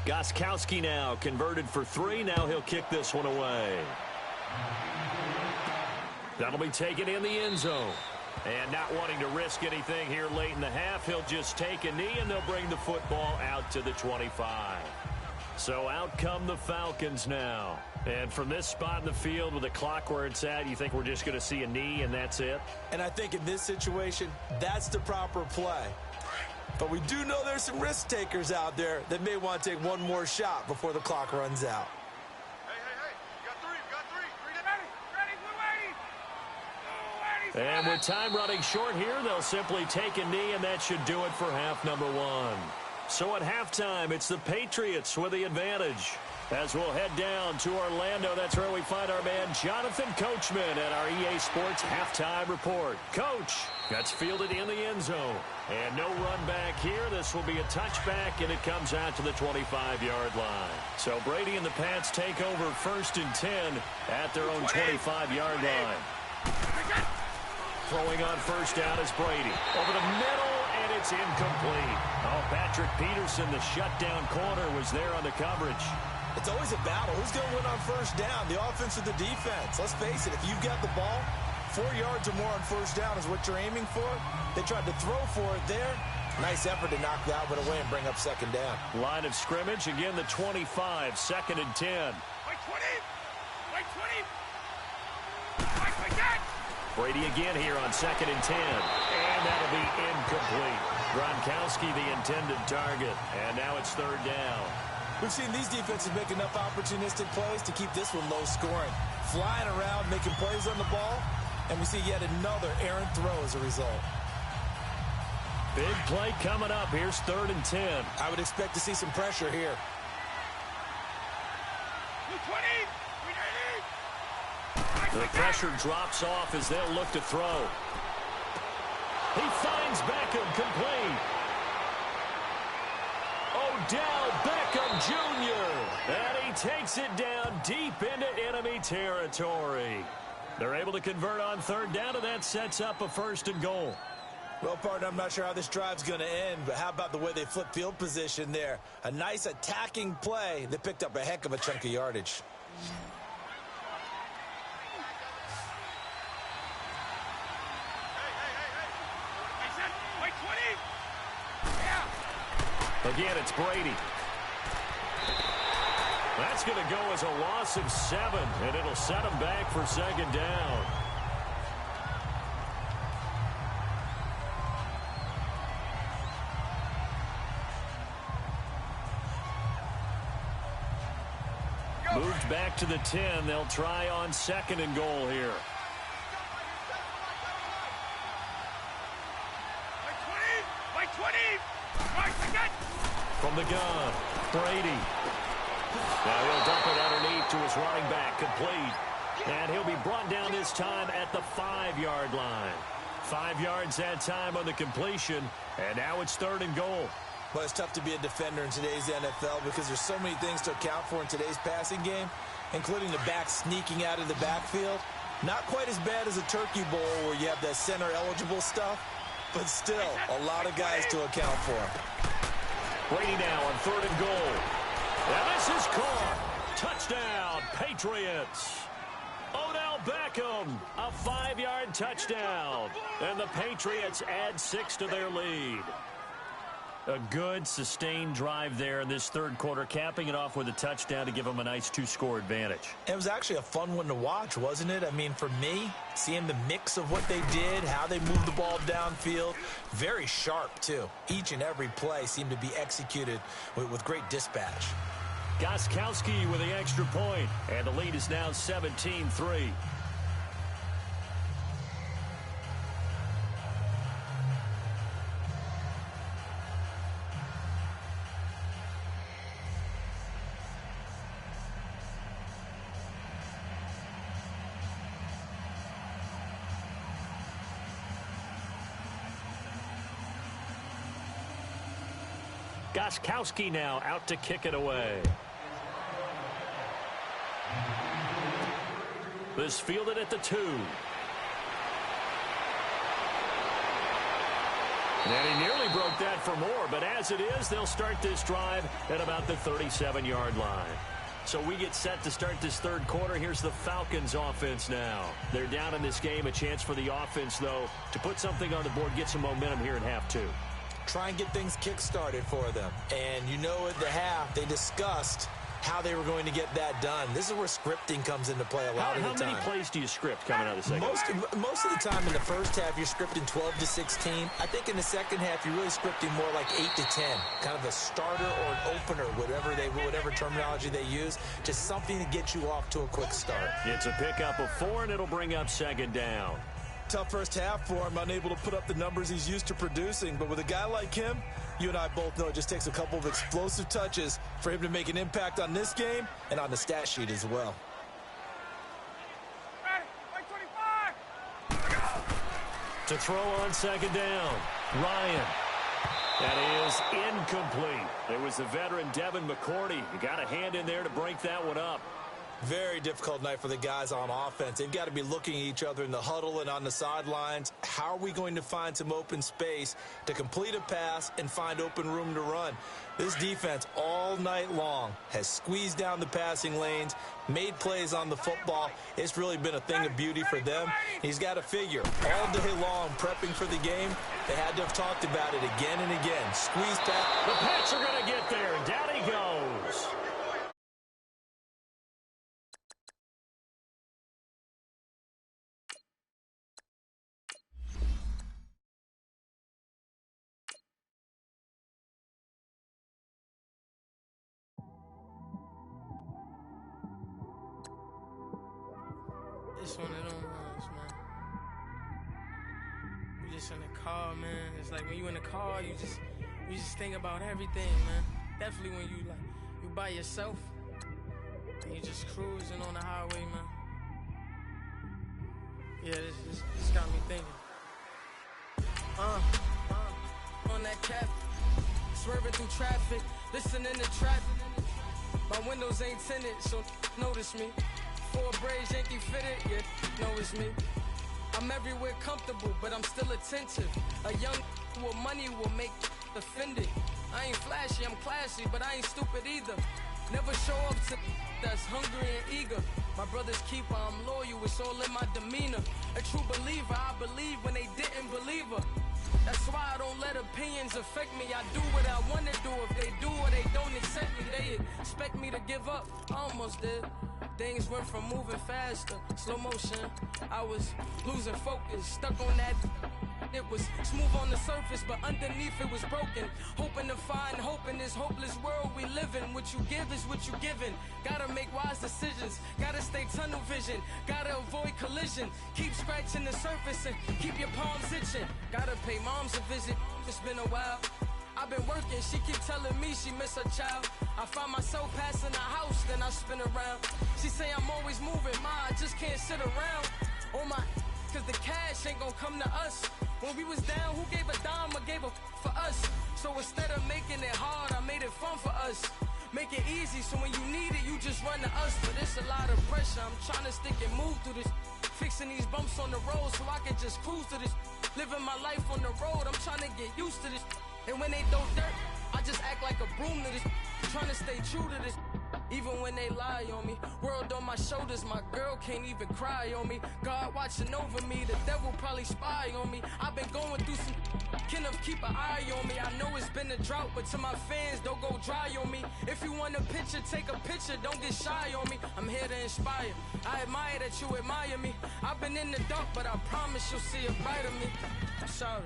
Gostkowski now converted for 3. Now he'll kick this one away. That'll be taken in the end zone. And not wanting to risk anything here late in the half, he'll just take a knee, and they'll bring the football out to the 25. So out come the Falcons now. And from this spot in the field with the clock where it's at, you think we're just going to see a knee and that's it? And I think in this situation, that's the proper play. But we do know there's some risk takers out there that may want to take one more shot before the clock runs out. And with time running short here, they'll simply take a knee, and that should do it for half number one. So at halftime, it's the Patriots with the advantage. As we'll head down to Orlando, that's where we find our man Jonathan Coachman at our EA Sports Halftime Report. Coach, that's fielded in the end zone. And no run back here. This will be a touchback, and it comes out to the 25-yard line. So Brady and the Pats take over 1st and 10 at their own 25-yard line. Throwing on first down is Brady. Over the middle, and it's incomplete. Oh, Patrick Peterson, the shutdown corner, was there on the coverage. It's always a battle. Who's going to win on first down, the offense or the defense? Let's face it, if you've got the ball, 4 yards or more on first down is what you're aiming for. They tried to throw for it there. Nice effort to knock that one away and bring up second down. Line of scrimmage, again the 25, 2nd and 10. Wait 20! Wait 20! Wait again! Brady again here on 2nd and 10. And that'll be incomplete. Gronkowski the intended target. And now it's 3rd down. We've seen these defenses make enough opportunistic plays to keep this one low scoring. Flying around, making plays on the ball. And we see yet another errant throw as a result. Big play coming up. Here's 3rd and 10. I would expect to see some pressure here. 20! The pressure drops off as they'll look to throw. He finds Beckham complete. Odell Beckham Jr. And he takes it down deep into enemy territory. They're able to convert on 3rd down, and that sets up a 1st and goal. Well, partner, I'm not sure how this drive's going to end, but how about the way they flip field position there? A nice attacking play that picked up a heck of a chunk of yardage. Again, it's Brady. That's going to go as a loss of 7, and it'll set him back for 2nd down. Moved back to the 10. They'll try on 2nd and goal here. From the gun, Brady. Now he'll dump it underneath to his running back, complete. And he'll be brought down this time at the 5-yard line. 5 yards that time on the completion, and now it's 3rd and goal. Well, it's tough to be a defender in today's NFL because there's so many things to account for in today's passing game, including the back sneaking out of the backfield. Not quite as bad as a turkey bowl where you have that center-eligible stuff, but still a lot of guys to account for. Brady now on 3rd and goal. And this is caught. Touchdown, Patriots. Odell Beckham, a 5-yard touchdown. And the Patriots add 6 to their lead. A good, sustained drive there in this 3rd quarter, capping it off with a touchdown to give them a nice 2-score advantage. It was actually a fun one to watch, wasn't it? I mean, for me, seeing the mix of what they did, how they moved the ball downfield, very sharp, too. Each and every play seemed to be executed with great dispatch. Gostkowski with the extra point, and the lead is now 17-3. Gostkowski now out to kick it away. This fielded at the 2. And he nearly broke that for more, but as it is, they'll start this drive at about the 37-yard line. So we get set to start this third quarter. Here's the Falcons offense now. They're down in this game. A chance for the offense, though, to put something on the board, get some momentum here in half two. Try and get things kick-started for them. And you know at the half, they discussed how they were going to get that done. This is where scripting comes into play a lot of the time. How many plays do you script coming out of the second half? Most of the time in the first half, you're scripting 12 to 16. I think in the second half, you're really scripting more like 8 to 10. Kind of a starter or an opener, whatever terminology they use. Just something to get you off to a quick start. It's a pickup of 4, and it'll bring up second down. Tough first half for him, unable to put up the numbers he's used to producing. But with a guy like him, you and I both know it just takes a couple of explosive touches for him to make an impact on this game and on the stat sheet as well. To throw on second down, Ryan. That is incomplete. It was the veteran Devin McCourty. You got a hand in there to break that one up. Very difficult night for the guys on offense. They've got to be looking at each other in the huddle and on the sidelines. How are we going to find some open space to complete a pass and find open room to run? This defense all night long has squeezed down the passing lanes, made plays on the football. It's really been a thing of beauty for them. He's got to figure all day long prepping for the game. They had to have talked about it again and again. Squeeze pass. The Pats are going to get there, and down he goes. It's one of them ones, man. You just in the car, man. It's like when you in the car, you just think about everything, man. Definitely when you by yourself and you just cruising on the highway, man. Yeah, this got me thinking. On that cap, swerving through traffic, listening to traffic. My windows ain't tinted, so notice me. 4 braids, Yankee fitted, yeah, know it's me. I'm everywhere comfortable, but I'm still attentive. A young with money will make offended. I ain't flashy, I'm classy, but I ain't stupid either. Never show up to that's hungry and eager. My brother's keeper, I'm loyal, it's all in my demeanor. A true believer, I believe when they didn't believe her. That's why I don't let opinions affect me. I do what I want to do. If they do or they don't accept me, they expect me to give up. I almost did. Things went from moving faster, slow motion. I was losing focus, stuck on that. It was smooth on the surface, but underneath it was broken. Hoping to find hope in this hopeless world we live in. What you give is what you given. Gotta make wise decisions. Gotta stay tunnel vision. Gotta avoid collision. Keep scratching the surface and keep your palms itching. Gotta pay moms a visit. It's been a while. I've been working, she keep telling me she miss her child. I find myself passing the house, then I spin around. She say I'm always moving, ma, I just can't sit around. Oh my, cause the cash ain't gonna come to us. When we was down, who gave a dime or gave a for us? So instead of making it hard, I made it fun for us. Make it easy, so when you need it, you just run to us. But it's a lot of pressure, I'm trying to stick and move through this. Fixing these bumps on the road so I can just cruise to this. Living my life on the road, I'm trying to get used to this. And when they throw dirt, I just act like a broom to this. Trying to stay true to this. Even when they lie on me. World on my shoulders, my girl can't even cry on me. God watching over me, the devil probably spy on me. I've been going through some, can of keep an eye on me. I know it's been a drought, but to my fans, don't go dry on me. If you want a picture, take a picture, don't get shy on me. I'm here to inspire, I admire that you admire me. I've been in the dark, but I promise you'll see a bright of me. I'm sorry.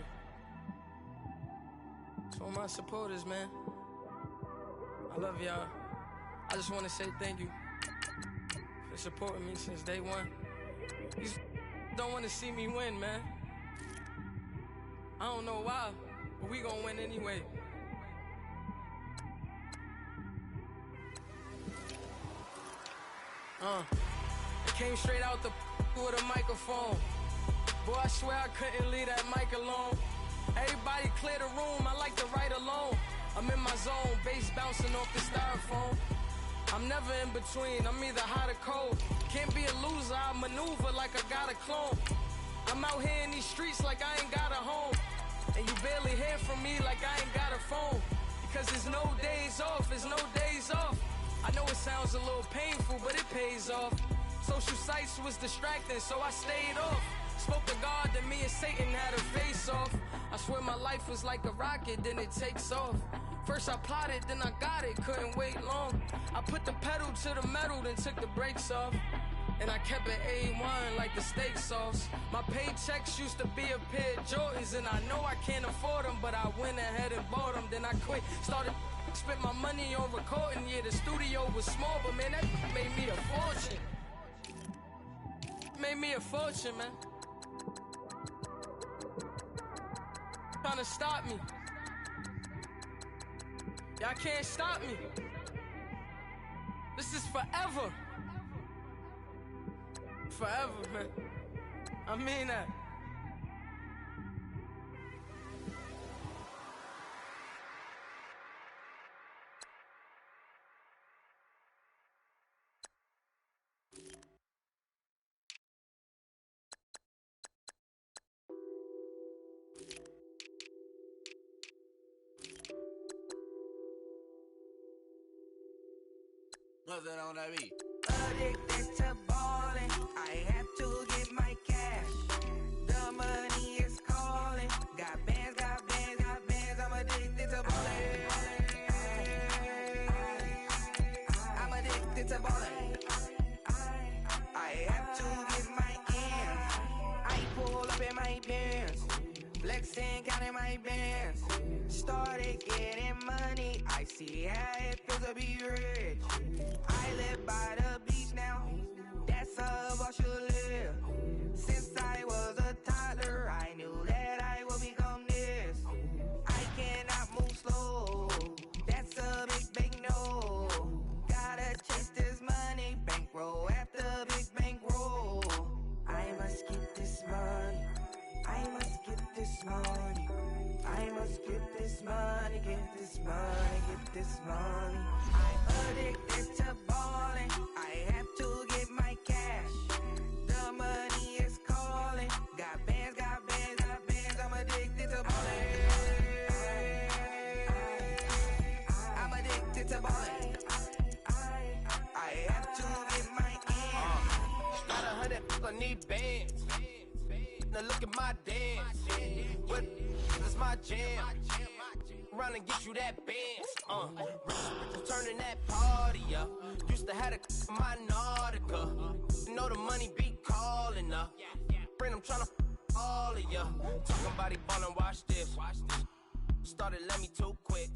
To all my supporters, man, I love y'all. I just want to say thank you for supporting me since day one. These don't want to see me win, man. I don't know why, but we gonna win anyway. I came straight out the with a microphone. Boy, I swear I couldn't leave that mic alone. Everybody clear the room, I like to write alone. I'm in my zone, bass bouncing off the styrofoam. I'm never in between, I'm either hot or cold. Can't be a loser, I maneuver like I got a clone. I'm out here in these streets like I ain't got a home. And you barely hear from me like I ain't got a phone. Because there's no days off, there's no days off. I know it sounds a little painful, but it pays off. Social sites was distracting, so I stayed off. Spoke to God that me and Satan had a face off. I swear my life was like a rocket, then it takes off. First I plotted, then I got it, couldn't wait long. I put the pedal to the metal, then took the brakes off. And I kept it A1 like the steak sauce. My paychecks used to be a pair of Jordans, and I know I can't afford them, but I went ahead and bought them. Then I quit, spent my money on recording. Yeah, the studio was small, but man, that made me a fortune. Made me a fortune, man. Trying to stop me. Y'all can't stop me. This is forever. Forever, man. I mean that. What's that on that beat? Addicted to ballin', I have to get my cash. The money is calling. Got bands, got bands, got bands. I'm addicted to ballin'. I'm addicted to ballin'. I have to get my ends. I pull up in my pants, flexing, counting my bands. Started getting money. I see how it feels to be rich. I live by the beach now. That's how I should live. Since I was a toddler, I knew that I would become this. I cannot move slow. That's a big no. Gotta chase this money, bankroll after big bankroll. I must get this money. I must get this money. I must get this money, get this money, get this money. I'm addicted to ballin'. I have to get my cash. The money is calling. Got bands, got bands, got bands. I'm addicted to ballin'. I'm addicted to ballin'. I have to get my ends. Got 100, I need bands. Now look at my dance. What is my jam? Run and get you that bands. Turning that party up. Used to have a my Nautica. You know the money be calling up. Friend, I'm tryna all of ya. Talking about he ballin', watch this. Started let me too quick.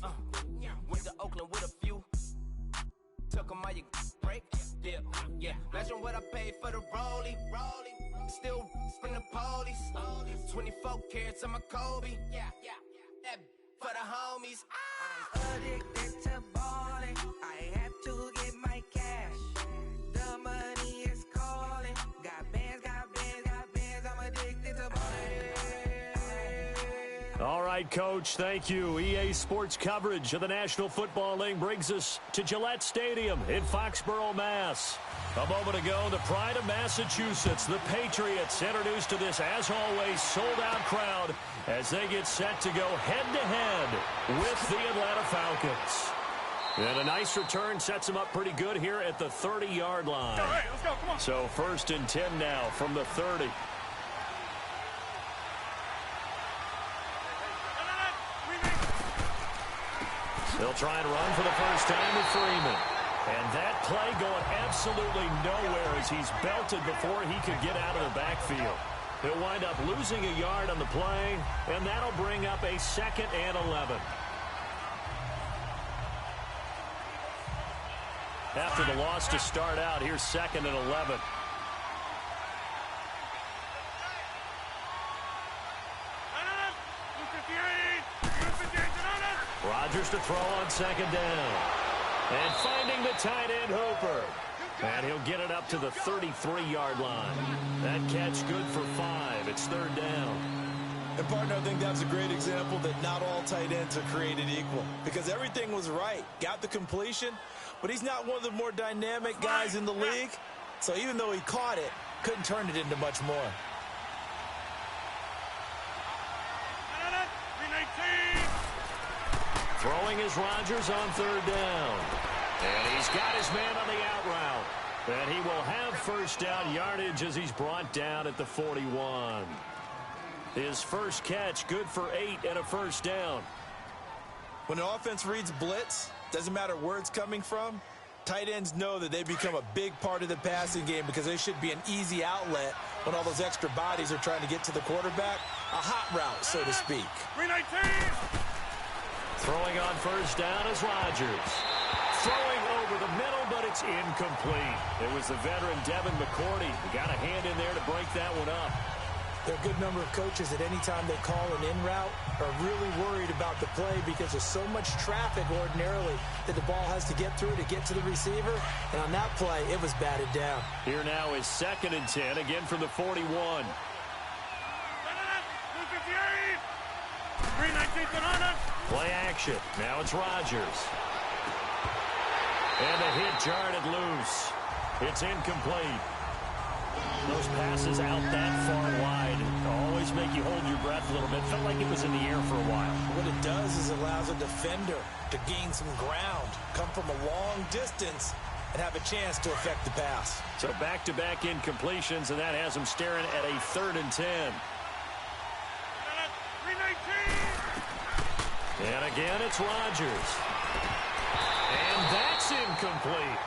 Went to Oakland with a few. Took 'em all you break. Dip. Yeah. Imagine what I paid for the rollie. Still from the police. 24 carats on my Kobe. Yeah. That for the homies. I'm addicted to ballin'. I have to get my cash. The money is calling. Got bands, got bands, got bands. I'm addicted to ballin'. All right, Coach, thank you. EA Sports coverage of the National Football League brings us to Gillette Stadium in Foxborough, Mass. A moment ago, the pride of Massachusetts, the Patriots, introduced to this, as always, sold-out crowd as they get set to go head-to-head with the Atlanta Falcons. And a nice return sets them up pretty good here at the 30-yard line. All right, let's go, come on. So 1st and 10 now from the 30. They'll try and run for the first time with Freeman. And that play going absolutely nowhere as he's belted before he could get out of the backfield. He'll wind up losing a yard on the play, and that'll bring up a 2nd and 11. After the loss to start out, here's 2nd and 11. Rodgers to throw on 2nd down. And finding the tight end, Hooper. And he'll get it up to the 33-yard line. That catch good for 5. It's 3rd down. And, partner, I think that's a great example that not all tight ends are created equal. Because everything was right. Got the completion, but he's not one of the more dynamic guys in the league. So even though he caught it, couldn't turn it into much more. Throwing is Rodgers on 3rd down. And he's got his man on the out route. And he will have first down yardage as he's brought down at the 41. His first catch, good for 8 and a first down. When an offense reads blitz, doesn't matter where it's coming from, tight ends know that they become a big part of the passing game because they should be an easy outlet when all those extra bodies are trying to get to the quarterback. A hot route, so to speak. 319. Throwing on first down is Rodgers. Throwing over the middle, but it's incomplete. It was the veteran Devin McCourty. He got a hand in there to break that one up. There are a good number of coaches that any time they call an in route are really worried about the play because there's so much traffic ordinarily that the ball has to get through to get to the receiver. And on that play, it was batted down. Here now is 2nd and 10, again from the 41. 319. Play action. Now it's Rodgers. And the hit jarred loose. It's incomplete. Those passes out that far wide always make you hold your breath a little bit. Felt like it was in the air for a while. What it does is it allows a defender to gain some ground, come from a long distance, and have a chance to affect the pass. So back-to-back incompletions, and that has him staring at a 3rd and 10. 319. And again, it's Rodgers. And that's incomplete.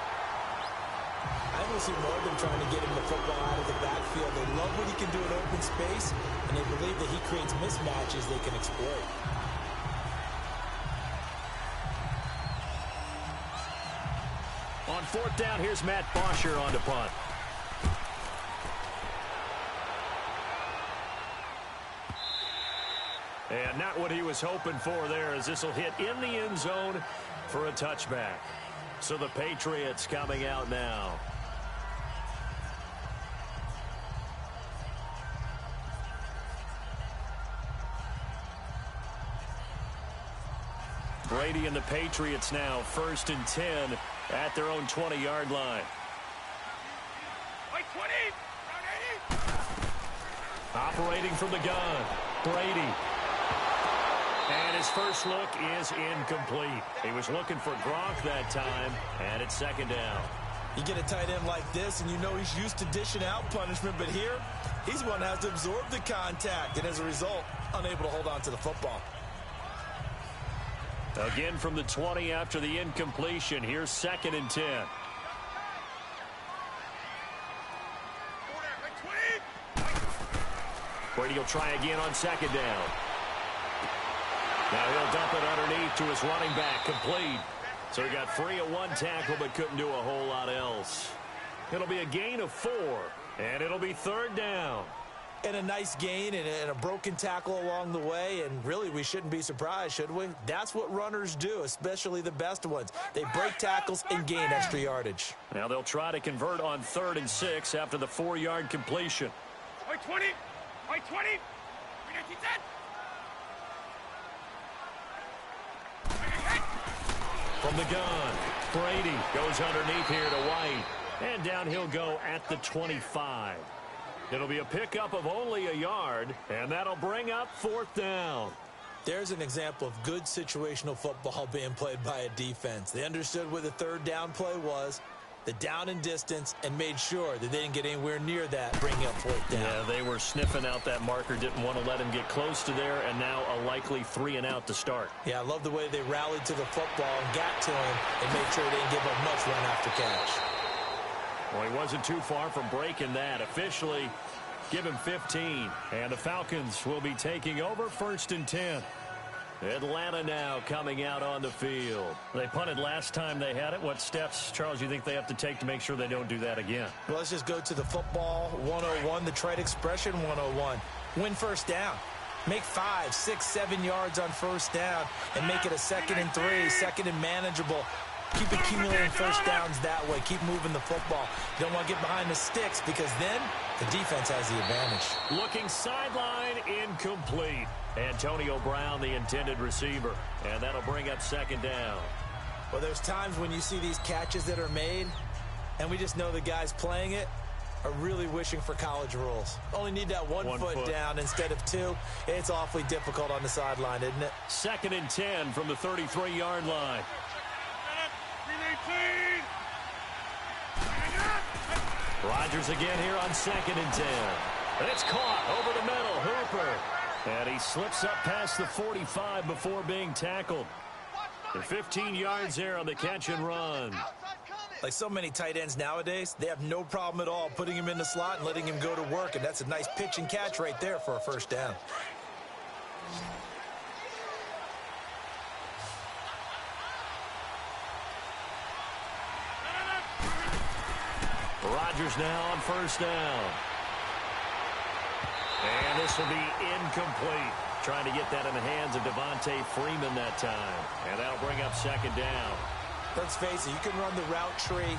I want to see more of them trying to get him the football out of the backfield. They love what he can do in open space, and they believe that he creates mismatches they can exploit. On 4th down, here's Matt Bosher on to punt. And not what he was hoping for there, as this will hit in the end zone for a touchback. So the Patriots coming out now. Brady and the Patriots now 1st and 10 at their own 20-yard line. 20. Operating from the gun, Brady. And his first look is incomplete. He was looking for Gronk that time, and it's 2nd down. You get a tight end like this, and you know he's used to dishing out punishment, but here, he's one that has to absorb the contact, and as a result, unable to hold on to the football. Again from the 20 after the incompletion. Here's 2nd and 10. Brady will try again on 2nd down. Now he'll dump it underneath to his running back, complete. So he got free of 1 tackle but couldn't do a whole lot else. It'll be a gain of 4, and it'll be 3rd down. And a nice gain and a broken tackle along the way, and really we shouldn't be surprised, should we? That's what runners do, especially the best ones. They break tackles and gain extra yardage. Now they'll try to convert on 3rd and 6 after the 4-yard completion. 20. 20. From the gun, Brady goes underneath here to White. And down he'll go at the 25. It'll be a pickup of only a yard, and that'll bring up 4th down. There's an example of good situational football being played by a defense. They understood where the 3rd down play was, the down and distance, and made sure that they didn't get anywhere near that, bringing up 4th down. Yeah, they were sniffing out that marker, didn't want to let him get close to there, and now a likely 3 and out to start. Yeah, I love the way they rallied to the football and got to him and made sure they didn't give up much run after catch. Well, he wasn't too far from breaking that. Officially, give him 15. And the Falcons will be taking over 1st and 10. Atlanta now coming out on the field. They punted last time they had it. What steps, Charles, do you think they have to take to make sure they don't do that again? Well, let's just go to the football 101, the trite expression 101. Win 1st down. Make 5, 6, 7 yards on 1st down and make it a 2nd and 3, 2nd and manageable. Keep accumulating 1st downs that way. Keep moving the football. You don't want to get behind the sticks because then the defense has the advantage. Looking sideline, incomplete. Antonio Brown, the intended receiver. And that'll bring up 2nd down. Well, there's times when you see these catches that are made, and we just know the guys playing it are really wishing for college rules. Only need that one foot down instead of 2. It's awfully difficult on the sideline, isn't it? 2nd and 10 from the 33-yard line. Rodgers again here on 2nd and 10. It's caught over the middle. Hooper. And he slips up past the 45 before being tackled. The 15 yards there on the catch and run. Like so many tight ends nowadays, they have no problem at all putting him in the slot and letting him go to work. And that's a nice pitch and catch right there for a first down. Rodgers now on 1st down. And this will be incomplete. Trying to get that in the hands of Devontae Freeman that time. And that'll bring up 2nd down. Let's face it, you can run the route tree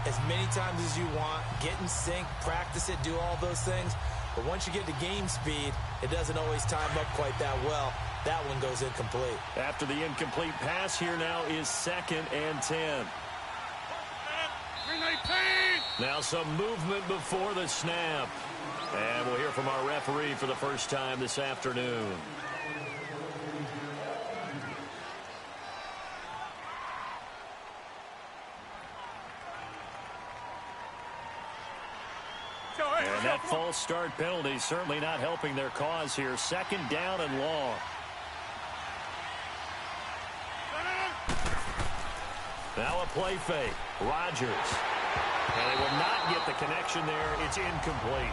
as many times as you want, get in sync, practice it, do all those things. But once you get to game speed, it doesn't always time up quite that well. That one goes incomplete. After the incomplete pass, here now is 2nd and 10. Now some movement before the snap. And we'll hear from our referee for the first time this afternoon. And that false start penalty certainly not helping their cause here. 2nd down and long. Now a play fake. Rodgers. And they will not get the connection there. It's incomplete.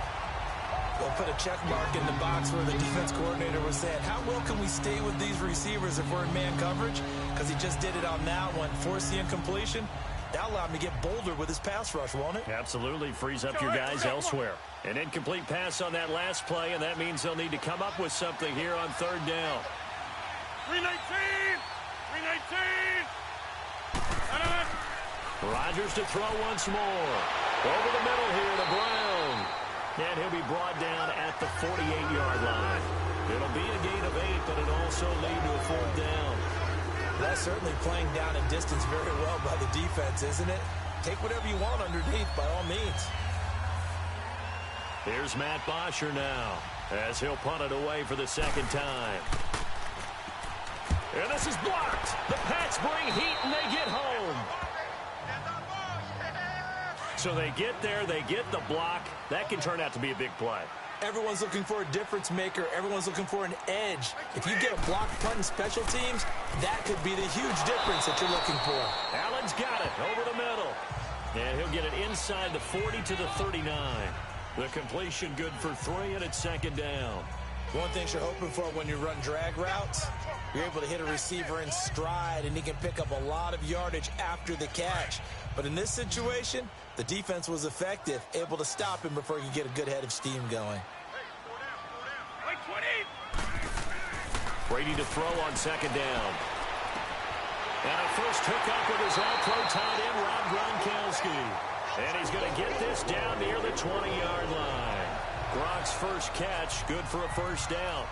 They'll put a check mark in the box where the defense coordinator was saying, how well can we stay with these receivers if we're in man coverage? Because he just did it on that one. Force the incompletion. That'll allow him to get bolder with his pass rush, won't it? Absolutely. Frees up your guys elsewhere. An incomplete pass on that last play, and that means they'll need to come up with something here on 3rd down. 319! 319! Rodgers to throw once more. Over the middle here to Brown. And he'll be brought down at the 48-yard line. It'll be a gain of 8, but it'll also lead to a 4th down. That's certainly playing down in distance very well by the defense, isn't it? Take whatever you want underneath, by all means. Here's Matt Bosher now, as he'll punt it away for the 2nd time. And this is blocked. The Pats bring heat, and they get home. So they get there, they get the block. That can turn out to be a big play. Everyone's looking for a difference maker. Everyone's looking for an edge. If you get a block punt in special teams, that could be the huge difference that you're looking for. Allen's got it over the middle. And he'll get it inside the 40 to the 39. The completion good for 3, and it's 2nd down. One thing you're hoping for when you run drag routes, you're able to hit a receiver in stride, and he can pick up a lot of yardage after the catch. But in this situation, the defense was effective, able to stop him before he could get a good head of steam going. Brady to throw on 2nd down. And a first hookup with his all-pro tight end, Rob Gronkowski. And he's going to get this down near the 20-yard line. Gronk's first catch, good for a 1st down.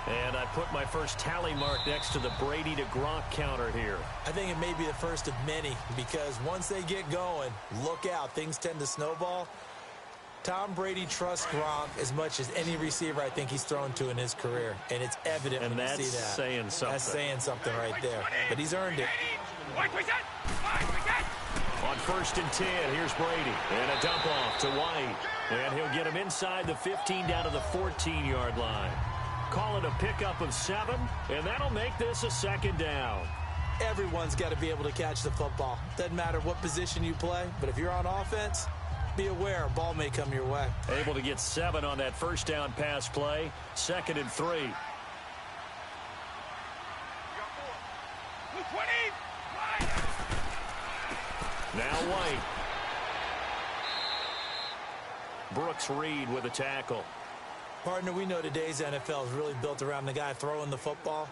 And I put my first tally mark next to the Brady to Gronk counter here. I think it may be the first of many, because once they get going, look out, things tend to snowball. Tom Brady trusts Gronk as much as any receiver I think he's thrown to in his career, and it's evident when you see that. And that's saying something. That's saying something right there, but he's earned it. On 1st and 10, here's Brady. And a dump off to White. And he'll get him inside the 15 down to the 14-yard line. Call it a pickup of 7, and that'll make this a 2nd down. Everyone's got to be able to catch the football. Doesn't matter what position you play, but if you're on offense, be aware a ball may come your way. Able to get 7 on that 1st down pass play. 2nd and 3. Now White. Brooks Reed with a tackle. Partner, we know today's NFL is really built around the guy throwing the football.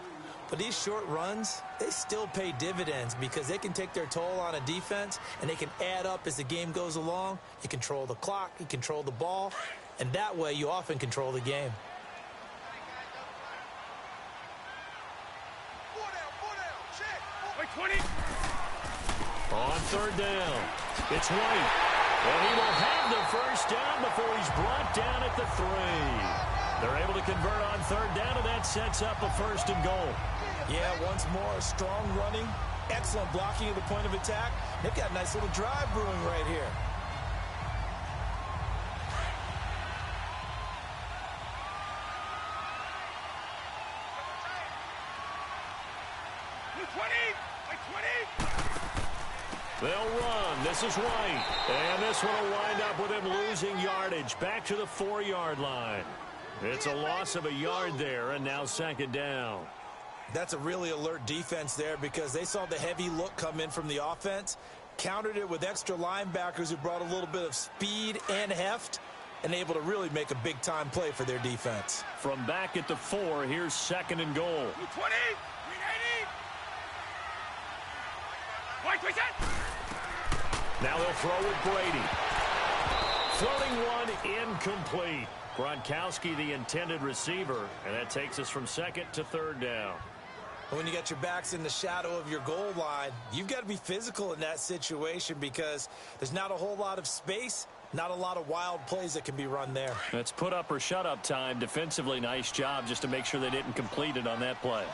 But these short runs, they still pay dividends because they can take their toll on a defense, and they can add up as the game goes along. You control the clock, you control the ball, and that way you often control the game. On 3rd down, it's White. And he will have the 1st down before he's brought down at the 3. They're able to convert on 3rd down, and that sets up a 1st and goal. Yeah, once more, strong running, Excellent blocking at the point of attack. They've got a nice little drive brewing right here. They'll run. This is White. And this one will wind up with him losing yardage. Back to the 4-yard line. It's a loss of a yard there, and now second down. That's a really alert defense there because they saw the heavy look come in from the offense, countered it with extra linebackers who brought a little bit of speed and heft, and able to really make a big-time play for their defense. From back at the 4, here's second and goal. 20, 380. Now they'll throw with Brady. Floating one, incomplete. Gronkowski, the intended receiver, and that takes us from second to third down. When you got your backs in the shadow of your goal line, you've got to be physical in that situation because there's not a whole lot of space, not a lot of wild plays that can be run there. That's put up or shut up time. Defensively, nice job just to make sure they didn't complete it on that play.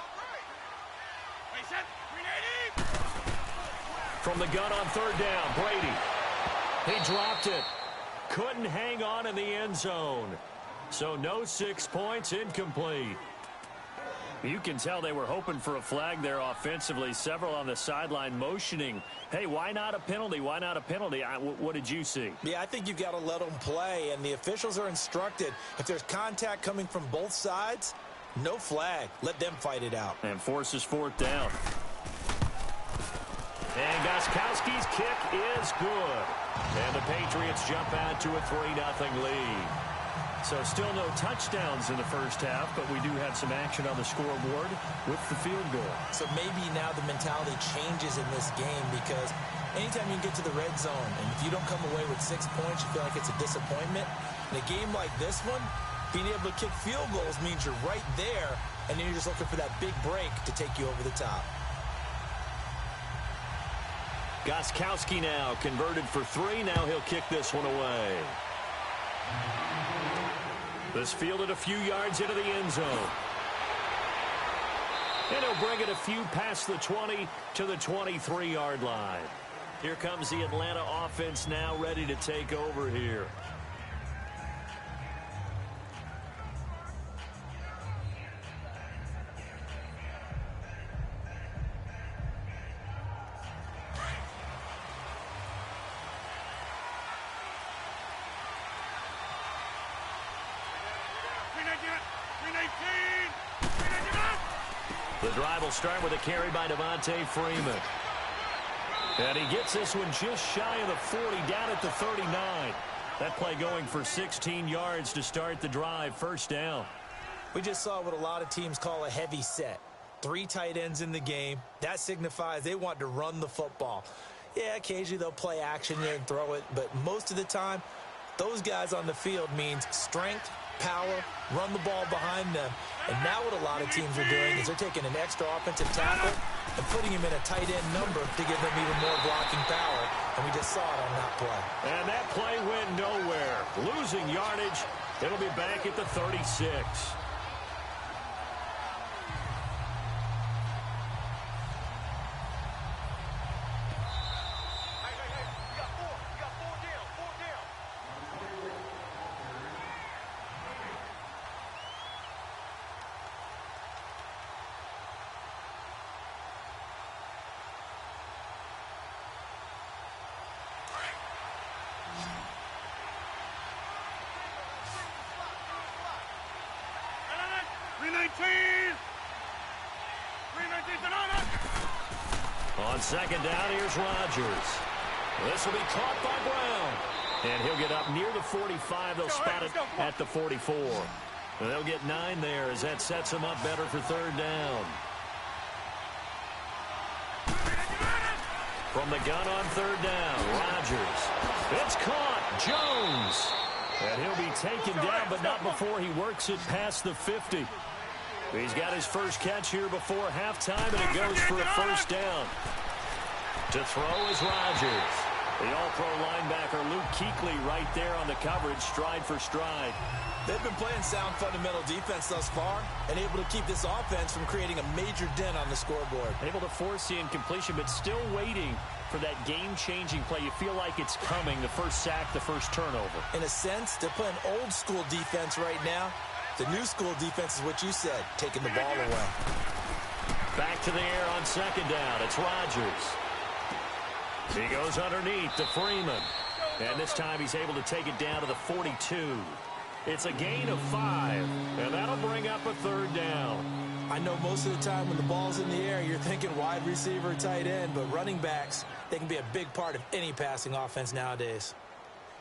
From the gun on third down, Brady. He dropped it. Couldn't hang on in the end zone. So no 6 points, incomplete. You can tell they were hoping for a flag there offensively. Several on the sideline motioning. Hey, why not a penalty? Why not a penalty? What did you see? Yeah, I think you've got to let them play, and the officials are instructed. If there's contact coming from both sides, no flag. Let them fight it out. And forces fourth down. And Gostkowski's kick is good. And the Patriots jump out to a 3-0 lead. So still no touchdowns in the first half, but we do have some action on the scoreboard with the field goal. So maybe now the mentality changes in this game because anytime you can get to the red zone, and if you don't come away with 6 points, you feel like it's a disappointment. In a game like this one, being able to kick field goals means you're right there, and then you're just looking for that big break to take you over the top. Gostkowski now converted for 3. Now he'll kick this one away. This fielded a few yards into the end zone. And he'll bring it a few past the 20 to the 23-yard line. Here comes the Atlanta offense now ready to take over here. The drive will start with a carry by Devontae Freeman. And he gets this one just shy of the 40, down at the 39. That play going for 16 yards to start the drive, first down. We just saw what a lot of teams call a heavy set. 3 tight ends in the game. That signifies they want to run the football. Yeah, occasionally they'll play action there and throw it, but most of the time, those guys on the field means strength, power, run the ball behind them. And now what a lot of teams are doing is they're taking an extra offensive tackle and putting him in a tight end number to give them even more blocking power. And we just saw it on that play. And that play went nowhere. Losing yardage. It'll be back at the 36. On second down, here's Rodgers. This will be caught by Brown. And he'll get up near the 45. They'll spot it at the 44. And they'll get 9 there as that sets them up better for third down. From the gun on third down, Rodgers. It's caught. Jones. And he'll be taken down, but not before he works it past the 50. He's got his first catch here before halftime, and it goes for a first down. To throw is Rodgers. The all-pro linebacker Luke Kuechly right there on the coverage, stride for stride. They've been playing sound fundamental defense thus far and able to keep this offense from creating a major dent on the scoreboard. Able to force the incompletion, but still waiting for that game-changing play. You feel like it's coming, the first sack, the first turnover. In a sense, they're playing old-school defense right now. The new school defense is what you said, taking the ball away. Back to the air on second down. It's Rodgers. He goes underneath to Freeman. And this time he's able to take it down to the 42. It's a gain of 5, and that'll bring up a third down. I know most of the time when the ball's in the air, you're thinking wide receiver, tight end, but running backs, they can be a big part of any passing offense nowadays.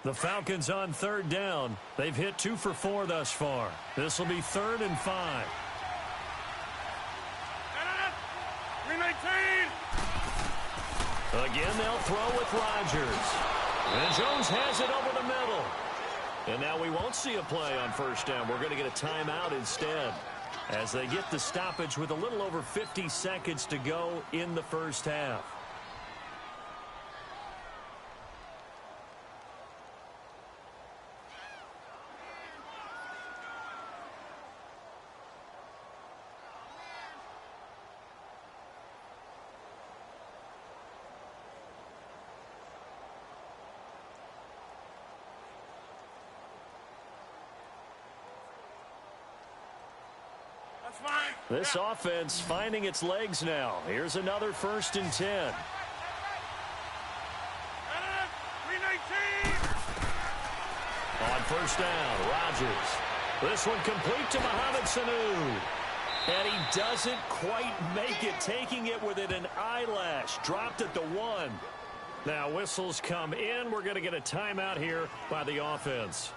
The Falcons on third down. They've hit 2 for 4 thus far. This will be 3rd and 5. 319. Again, they'll throw with Rodgers. And Jones has it over the middle. And now we won't see a play on first down. We're going to get a timeout instead as they get the stoppage with a little over 50 seconds to go in the first half. This offense finding its legs now. Here's another 1st and 10. 319. On first down, Rodgers. This one complete to Mohamed Sanu. And he doesn't quite make it, taking it within an eyelash. Dropped at the 1. Now whistles come in. We're going to get a timeout here by the offense,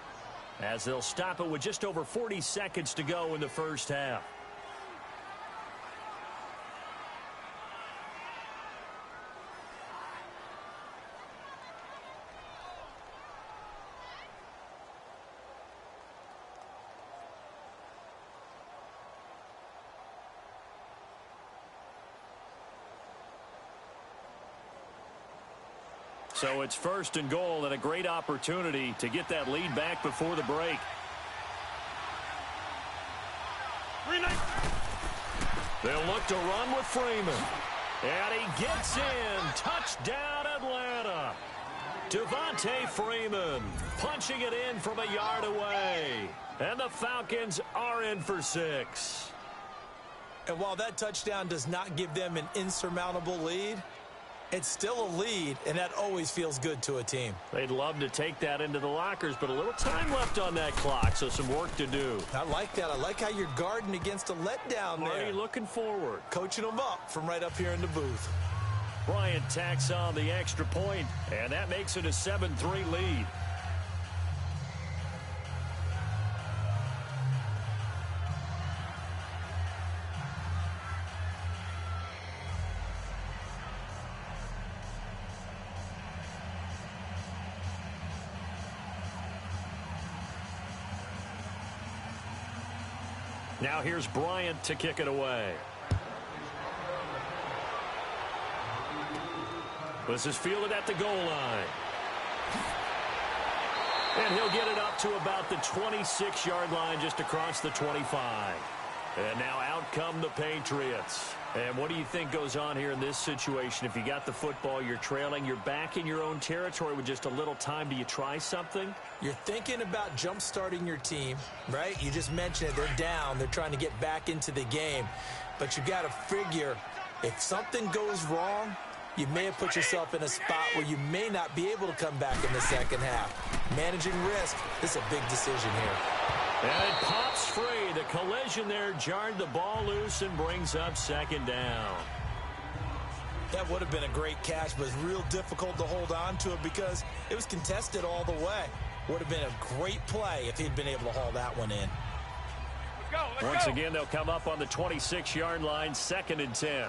as they'll stop it with just over 40 seconds to go in the first half. So it's 1st and goal, and a great opportunity to get that lead back before the break. They'll look to run with Freeman. And he gets in. Touchdown, Atlanta. Devontae Freeman punching it in from a yard away. And the Falcons are in for 6. And while that touchdown does not give them an insurmountable lead, it's still a lead, and that always feels good to a team. They'd love to take that into the lockers, but a little time left on that clock, so some work to do. I like that. I like how you're guarding against a letdown there. Already looking forward. Coaching them up from right up here in the booth. Bryant tacks on the extra point, and that makes it a 7-3 lead. Now here's Bryant to kick it away. This is fielded at the goal line. And he'll get it up to about the 26-yard line, just across the 25. And now out come the Patriots. And what do you think goes on here in this situation? If you got the football, you're trailing, you're back in your own territory with just a little time. Do you try something? You're thinking about jump-starting your team, right? You just mentioned it. They're down. They're trying to get back into the game. But you got to figure, if something goes wrong, you may have put yourself in a spot where you may not be able to come back in the second half. Managing risk is a big decision here. And it pops free. The collision there jarred the ball loose and brings up second down. That would have been a great catch, but it's real difficult to hold on to it because it was contested all the way. Would have been a great play if he'd been able to haul that one in. Let's Once go. again, they'll come up on the 26-yard line, 2nd and 10.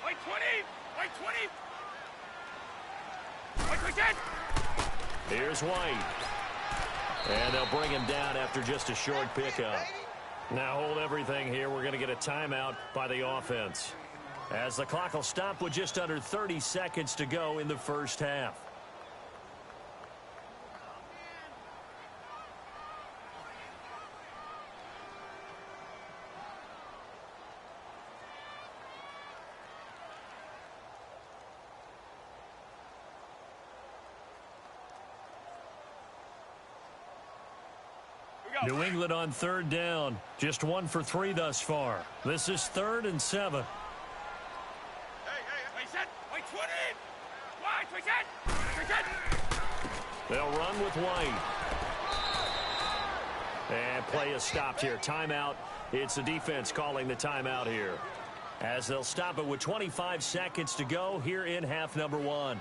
White 20. White 20. White 10. Here's White. And they'll bring him down after just a short pickup. Now hold everything here. We're going to get a timeout by the offense. as the clock will stop with just under 30 seconds to go in the first half. New England on third down. Just 1 for 3 thus far. This is 3rd and 7. Hey, set. Wait, 20. Wide, set. They'll run with White. And play is stopped here. Timeout. It's the defense calling the timeout here, as they'll stop it with 25 seconds to go here in half number 1.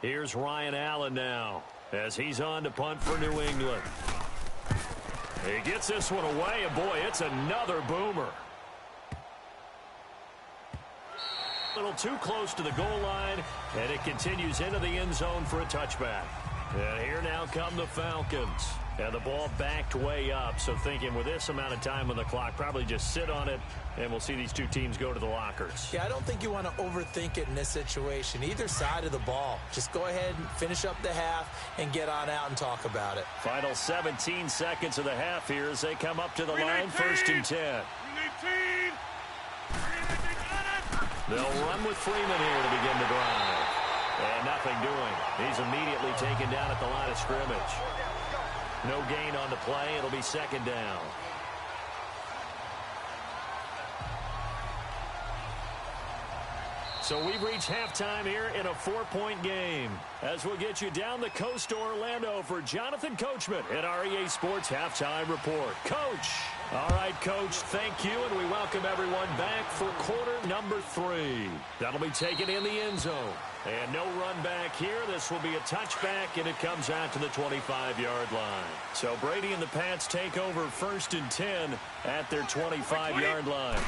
Here's Ryan Allen now, as he's on to punt for New England. He gets this one away, and boy, it's another boomer. A little too close to the goal line, and it continues into the end zone for a touchback. And here now come the Falcons. And the ball backed way up, so thinking with this amount of time on the clock, probably just sit on it, and we'll see these two teams go to the lockers. Yeah, I don't think you want to overthink it in this situation. Either side of the ball. Just go ahead and finish up the half and get on out and talk about it. Final 17 seconds of the half here as they come up to the line, 1st and 10. They'll run with Freeman here to begin the drive. And nothing doing. He's immediately taken down at the line of scrimmage. No gain on the play. It'll be 2nd down. So we've reached halftime here in a 4-point game, as we'll get you down the coast to Orlando for Jonathan Coachman at our EA Sports Halftime Report. Coach. All right, Coach, thank you, and we welcome everyone back for quarter number 3. That'll be taken in the end zone. And no run back here. This will be a touchback, and it comes out to the 25-yard line. So Brady and the Pats take over 1st and 10 at their 25-yard line.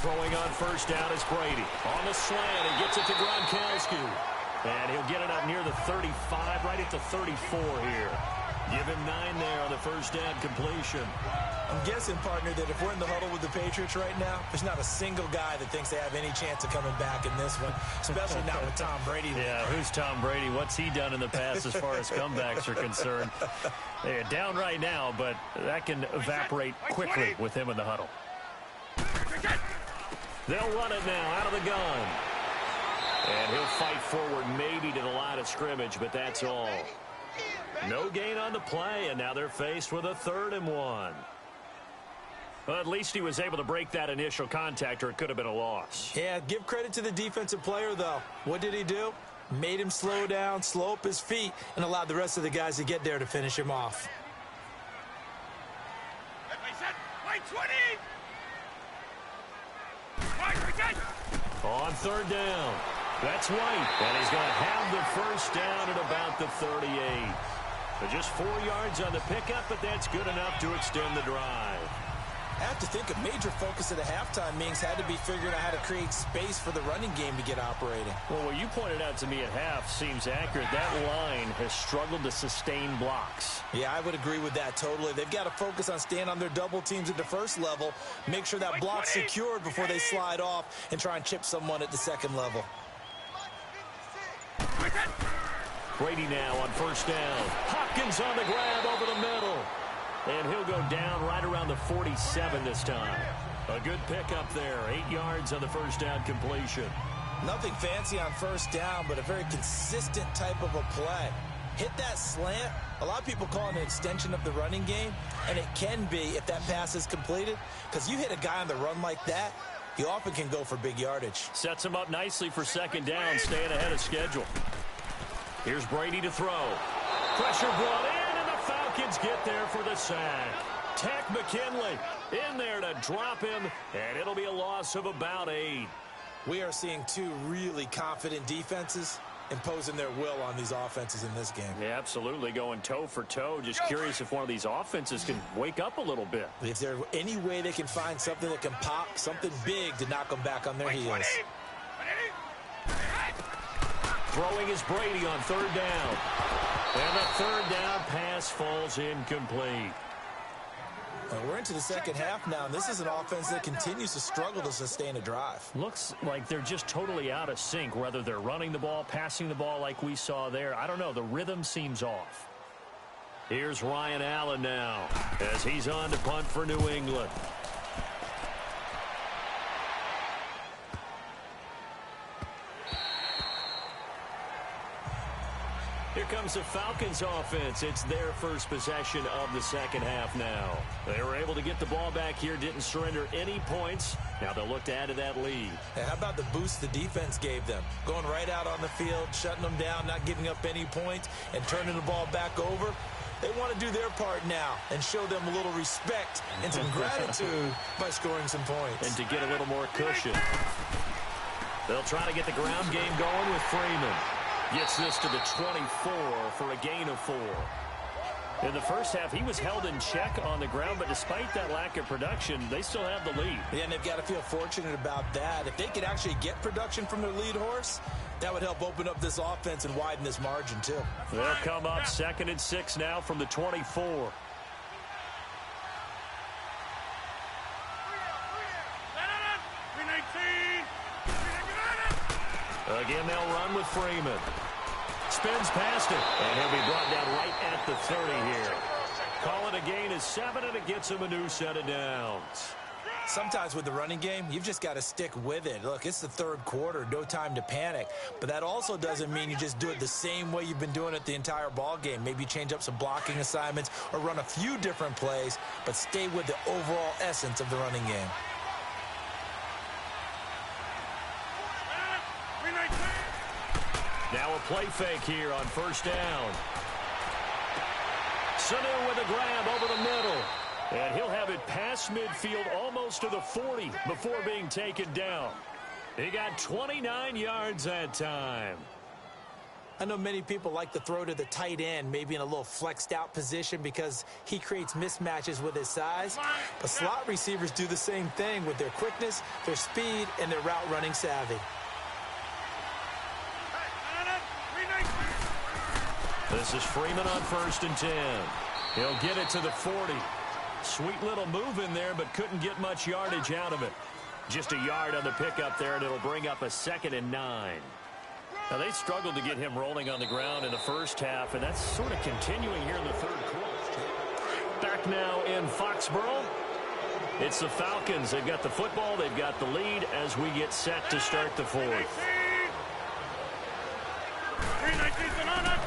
Throwing on 1st down is Brady. On the slant, he gets it to Gronkowski. And he'll get it up near the 35, right at the 34 here. Give him 9 there on the 1st down completion. I'm guessing, partner, that if we're in the huddle with the Patriots right now, there's not a single guy that thinks they have any chance of coming back in this one, especially not with Tom Brady. Yeah, who's Tom Brady? What's he done in the past as far as comebacks are concerned? They're down right now, but that can evaporate quickly with him in the huddle. They'll run it now out of the gun. And he'll fight forward maybe to the line of scrimmage, but that's all. No gain on the play, and now they're faced with a 3rd and 1. Well, at least he was able to break that initial contact, or it could have been a loss. Yeah, give credit to the defensive player, though. What did he do? Made him slow down, slow up his feet, and allowed the rest of the guys to get there to finish him off. On 3rd down, that's White, and he's going to have the 1st down at about the 38. But just 4 yards on the pickup, but that's good enough to extend the drive. I have to think a major focus of the halftime meetings had to be figuring out how to create space for the running game to get operating. Well, what you pointed out to me at half seems accurate. That line has struggled to sustain blocks. Yeah, I would agree with that totally. They've got to focus on staying on their double teams at the 1st level, make sure that block's secured before they slide off, and try and chip someone at the 2nd level. Brady now on 1st down. Hopkins on the grab over the middle. And he'll go down right around the 47 this time. A good pickup there. 8 yards on the 1st down completion. Nothing fancy on 1st down, but a very consistent type of a play. Hit that slant. A lot of people call it an extension of the running game, and it can be if that pass is completed, because you hit a guy on the run like that, he often can go for big yardage. Sets him up nicely for 2nd down, staying ahead of schedule. Here's Brady to throw. Pressure brought in, and the Falcons get there for the sack. Tech McKinley in there to drop him, and it'll be a loss of about 8. We are seeing 2 really confident defenses, imposing their will on these offenses in this game. Yeah, absolutely, going toe for toe. Just curious if one of these offenses can wake up a little bit. If there's any way they can find something that can pop, something big to knock them back on their heels. Throwing is Brady on third down. And the third down pass falls incomplete. Well, we're into the second half now, and this is an offense that continues to struggle to sustain a drive. Looks like they're just totally out of sync, whether they're running the ball, passing the ball like we saw there. I don't know. The rhythm seems off. Here's Ryan Allen now as he's on to punt for New England. Here comes the Falcons offense. It's their first possession of the second half now. They were able to get the ball back here, didn't surrender any points. Now they'll look to add to that lead. And how about the boost the defense gave them? Going right out on the field, shutting them down, not giving up any points, and turning the ball back over. They want to do their part now and show them a little respect and some gratitude by scoring some points. And to get a little more cushion. They'll try to get the ground game going with Freeman. Gets this to the 24 for a gain of 4. In the first half, he was held in check on the ground, but despite that lack of production, they still have the lead. Yeah, and they've got to feel fortunate about that. If they could actually get production from their lead horse, that would help open up this offense and widen this margin, too. They'll come up 2nd and 6 now from the 24. Again, they'll run with Freeman. Spins past it, and he'll be brought down right at the 30 here. Call it a gain of 7, and it gets him a new set of downs. Sometimes with the running game, you've just got to stick with it. Look, it's the third quarter, no time to panic. But that also doesn't mean you just do it the same way you've been doing it the entire ball game. Maybe change up some blocking assignments or run a few different plays, but stay with the overall essence of the running game. Now a play fake here on first down. Sanu with a grab over the middle. And he'll have it past midfield almost to the 40 before being taken down. He got 29 yards that time. I know many people like to throw to the tight end, maybe in a little flexed out position because he creates mismatches with his size. But slot receivers do the same thing with their quickness, their speed, and their route running savvy. This is Freeman on 1st and 10. He'll get it to the 40. Sweet little move in there, but couldn't get much yardage out of it. Just a yard on the pickup there, and it'll bring up a 2nd and 9. Now, they struggled to get him rolling on the ground in the first half, and that's sort of continuing here in the third quarter. Back now in Foxborough. It's the Falcons. They've got the football. They've got the lead as we get set to start the fourth.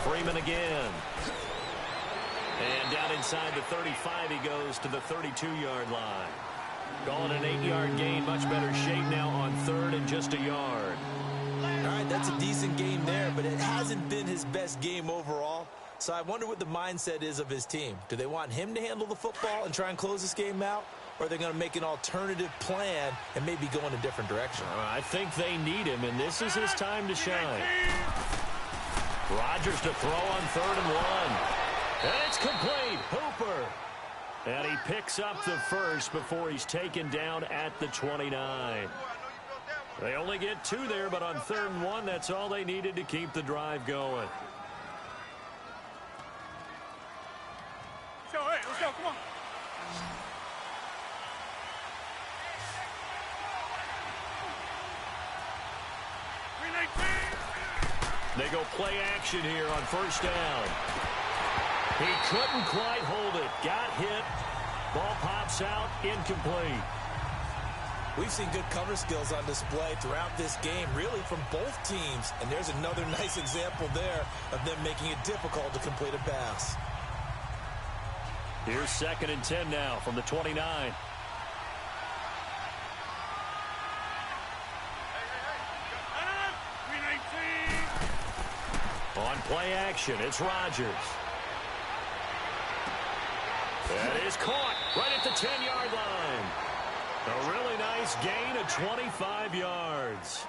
Freeman again. And down inside the 35, he goes to the 32-yard line. Calling an 8-yard gain, much better shape now on 3rd and just a yard. All right, that's a decent game there, but it hasn't been his best game overall. So I wonder what the mindset is of his team. Do they want him to handle the football and try and close this game out? Or are they going to make an alternative plan and maybe go in a different direction? I think they need him, and this is his time to shine. Rodgers to throw on 3rd and 1. And it's complete. Hooper. And he picks up the first before he's taken down at the 29. They only get 2 there, but on 3rd and 1, that's all they needed to keep the drive going. So, hey, let's go. Come on. They go play action here on 1st down. He couldn't quite hold it. Got hit. Ball pops out. Incomplete. We've seen good cover skills on display throughout this game, really from both teams. And there's another nice example there of them making it difficult to complete a pass. Here's 2nd and 10 now from the 29. On play action, it's Rodgers. That is caught right at the 10-yard line. A really nice gain of 25 yards.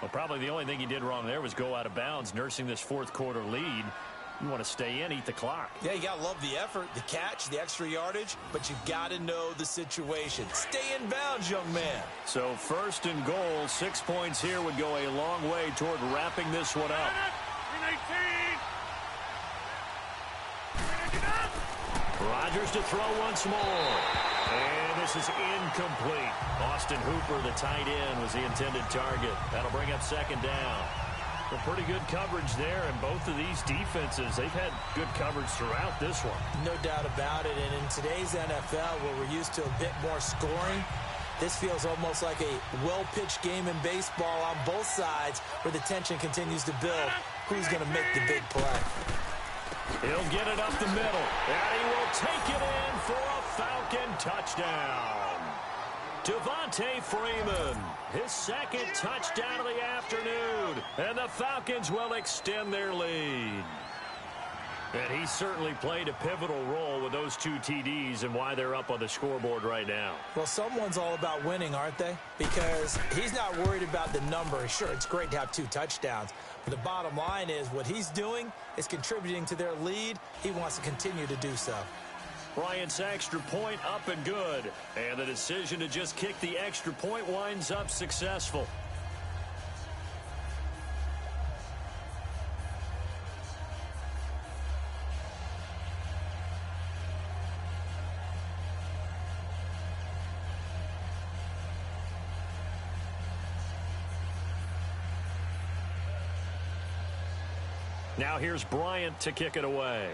Well, probably the only thing he did wrong there was go out of bounds, nursing this fourth quarter lead. You want to stay in, eat the clock. Yeah, you got to love the effort, the catch, the extra yardage, but you got to know the situation. Stay in bounds, young man. So first and goal, 6 points here would go a long way toward wrapping this one up. 319. Rodgers to throw once more. And this is incomplete. Austin Hooper, the tight end, was the intended target. That'll bring up second down. Well, pretty good coverage there, and both of these defenses, they've had good coverage throughout this one. No doubt about it, and in today's NFL, where we're used to a bit more scoring, this feels almost like a well-pitched game in baseball on both sides where the tension continues to build. Who's going to make the big play? He'll get it up the middle, and he will take it in for a Falcon touchdown. Devontae Freeman, his second touchdown of the afternoon, and the Falcons will extend their lead. And he certainly played a pivotal role with those 2 TDs and why they're up on the scoreboard right now. Well, someone's all about winning, aren't they? Because he's not worried about the number. Sure, it's great to have 2 touchdowns, but the bottom line is what he's doing is contributing to their lead. He wants to continue to do so. Bryant's extra point up and good. And the decision to just kick the extra point winds up successful. Now here's Bryant to kick it away.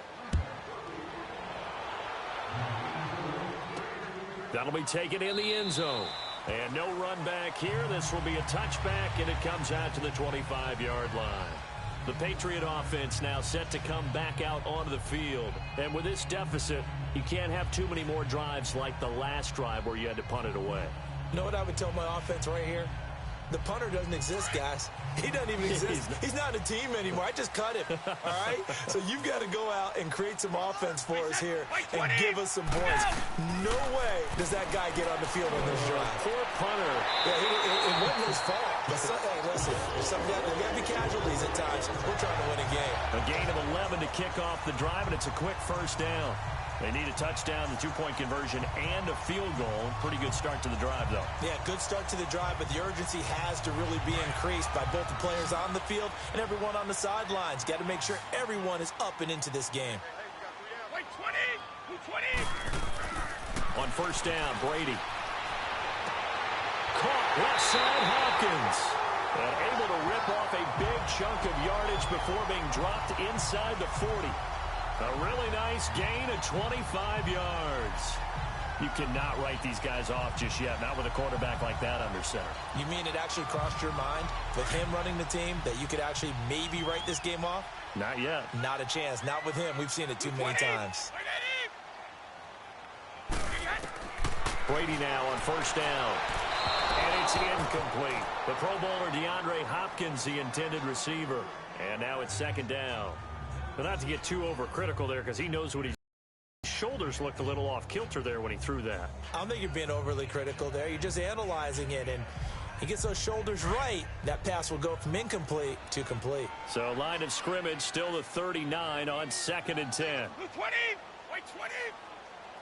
That'll be taken in the end zone. And no run back here. This will be a touchback, and it comes out to the 25-yard line. The Patriot offense now set to come back out onto the field. And with this deficit, you can't have too many more drives like the last drive where you had to punt it away. You know what I would tell my offense right here? The punter doesn't exist, guys. He doesn't even exist. He's not a team anymore. I just cut him, all right? So you've got to go out and create some offense for us here and give us some points. No way does that guy get on the field on this drive. Poor punter. Yeah, it wasn't his fault. But hey, listen, there's got to be casualties at times. We're trying to win a game. A gain of 11 to kick off the drive, and it's a quick first down. They need a touchdown, the 2-point conversion, and a field goal. Pretty good start to the drive, though. Yeah, good start to the drive, but the urgency has to really be increased by both the players on the field and everyone on the sidelines. Got to make sure everyone is up and into this game. Wait, 20! On first down, Brady. Caught left side, Hopkins. And able to rip off a big chunk of yardage before being dropped inside the 40. A really nice gain of 25 yards. You cannot write these guys off just yet, not with a quarterback like that under center. You mean it actually crossed your mind with him running the team that you could actually maybe write this game off? Not yet. Not a chance. Not with him. We've seen it too many times. Brady now on first down. And it's incomplete. The Pro Bowler DeAndre Hopkins, the intended receiver. And now it's second down. But not to get too overcritical there because he knows what he's doing. Shoulders looked a little off kilter there when he threw that. I don't think you're being overly critical there. You're just analyzing it, and he gets those shoulders right. That pass will go from incomplete to complete. So line of scrimmage still the 39 on 2nd and 10. 20! Wait,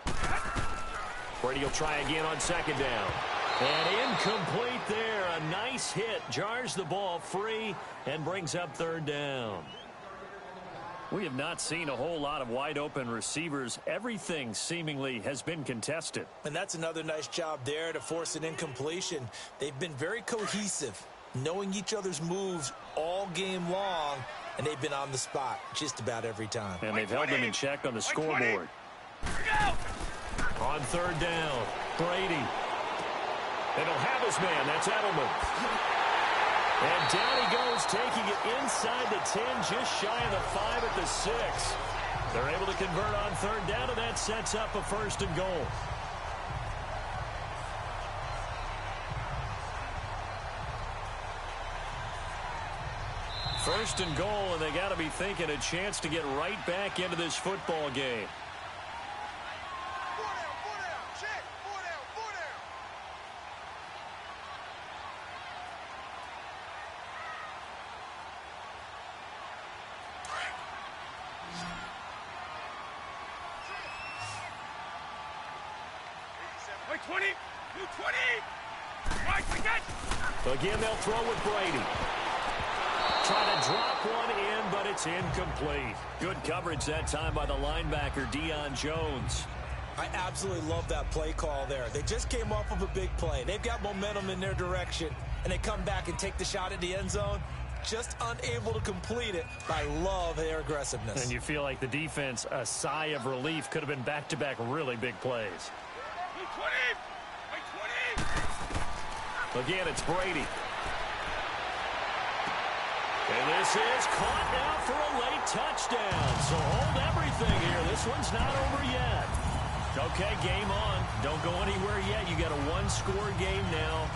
20! Brady will try again on second down. And incomplete there. A nice hit. Jars the ball free and brings up third down. We have not seen a whole lot of wide-open receivers. Everything seemingly has been contested. And that's another nice job there to force an incompletion. They've been very cohesive, knowing each other's moves all game long, and they've been on the spot just about every time. And they've held them in check on the scoreboard. On third down, Brady. And he'll have his man. That's Edelman. And down he goes, taking it inside the 10, just shy of the 5 at the 6. They're able to convert on third down, and that sets up a first and goal. First and goal, and they got to be thinking a chance to get right back into this football game. 20. You 20. Right, forget. Again, they'll throw with Brady. Trying to drop one in, but it's incomplete. Good coverage that time by the linebacker, Deion Jones. I absolutely love that play call there. They just came off of a big play. They've got momentum in their direction, and they come back and take the shot at the end zone. Just unable to complete it. I love their aggressiveness. And you feel like the defense, a sigh of relief, could have been back-to-back really big plays. 20. Again, it's Brady. And this is caught now for a late touchdown. So hold everything here. This one's not over yet. Okay, game on. Don't go anywhere yet. You got a one-score game now.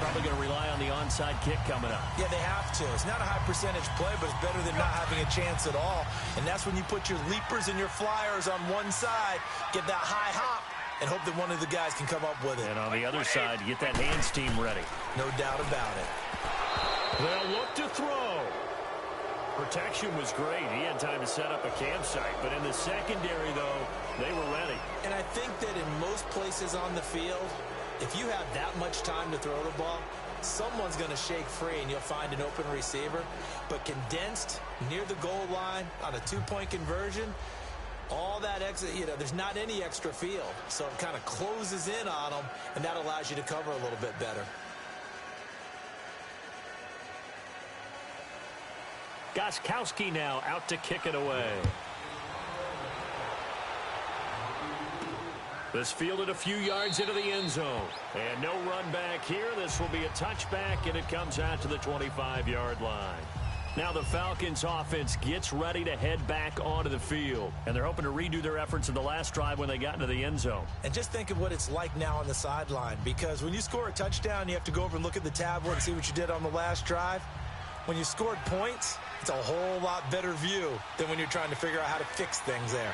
Probably going to rely on the onside kick coming up. Yeah, they have to. It's not a high percentage play, but it's better than not having a chance at all. And that's when you put your leapers and your flyers on one side, get that high hop, and hope that one of the guys can come up with it. And on the other side, get that hands team ready. No doubt about it. They'll look to throw. Protection was great. He had time to set up a campsite. But in the secondary, though, they were ready. And I think that in most places on the field, if you have that much time to throw the ball, someone's going to shake free and you'll find an open receiver. But condensed near the goal line on a two-point conversion, all that extra, there's not any extra field. So it kind of closes in on them, and that allows you to cover a little bit better. Gostkowski now out to kick it away. This fielded a few yards into the end zone. And no run back here. This will be a touchback, and it comes out to the 25-yard line. Now the Falcons offense gets ready to head back onto the field. And they're hoping to redo their efforts in the last drive when they got into the end zone. And just think of what it's like now on the sideline. Because when you score a touchdown, you have to go over and look at the tablet and see what you did on the last drive. When you scored points, it's a whole lot better view than when you're trying to figure out how to fix things there.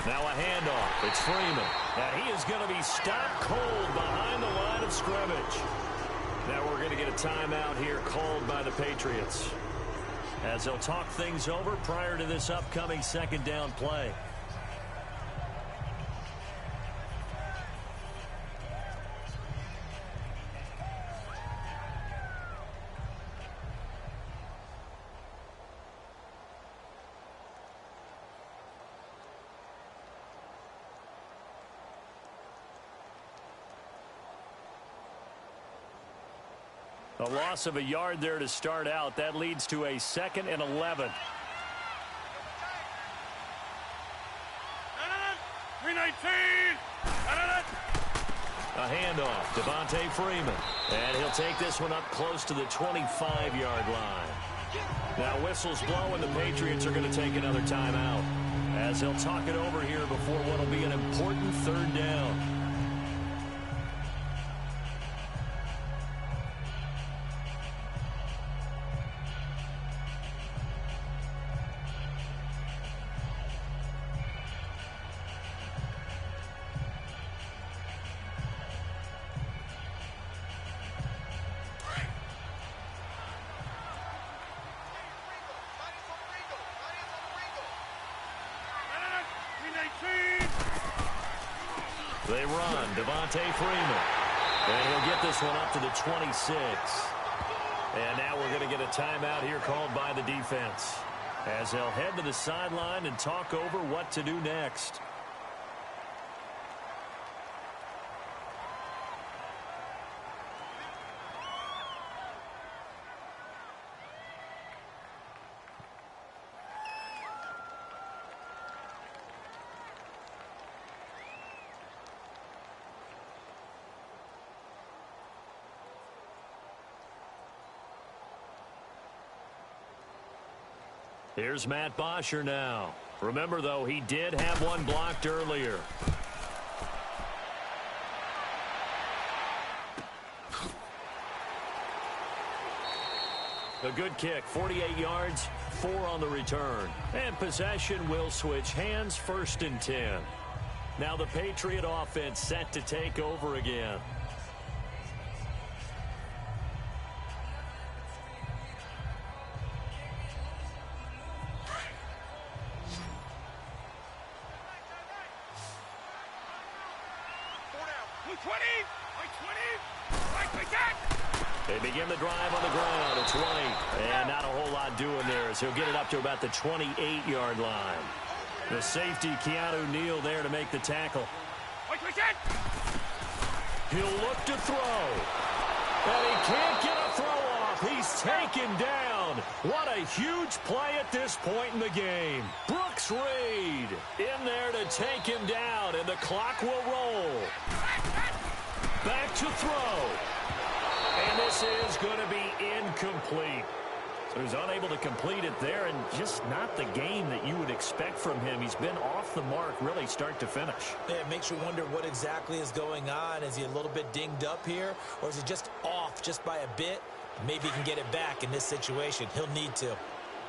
Now a handoff. It's Freeman. And he is going to be stopped cold behind the line of scrimmage. Now we're going to get a timeout here called by the Patriots, as they'll talk things over prior to this upcoming second down play. A loss of a yard there to start out. That leads to a 2nd and 11. 319. A handoff. Devontae Freeman. And he'll take this one up close to the 25-yard line. Now whistles blow, and the Patriots are going to take another timeout, as they'll talk it over here before what will be an important third down. They run. Devontae Freeman. And he'll get this one up to the 26. And now we're going to get a timeout here called by the defense, as they'll head to the sideline and talk over what to do next. Here's Matt Bosher now. Remember, though, he did have one blocked earlier. A good kick, 48 yards, 4 on the return. And possession will switch hands, 1st and 10. Now the Patriot offense set to take over again. They begin the drive on the ground. It's White. And not a whole lot doing there as he'll get it up to about the 28-yard line. The safety, Keanu Neal, there to make the tackle. He'll look to throw. And he can't get a throw off. He's taken down. What a huge play at this point in the game. Brooks Reed in there to take him down, and the clock will roll. Back to throw. And this is going to be incomplete. So he's unable to complete it there, and just not the game that you would expect from him. He's been off the mark really start to finish. Yeah, it makes you wonder what exactly is going on. Is he a little bit dinged up here, or is he just off just by a bit? Maybe he can get it back in this situation. He'll need to.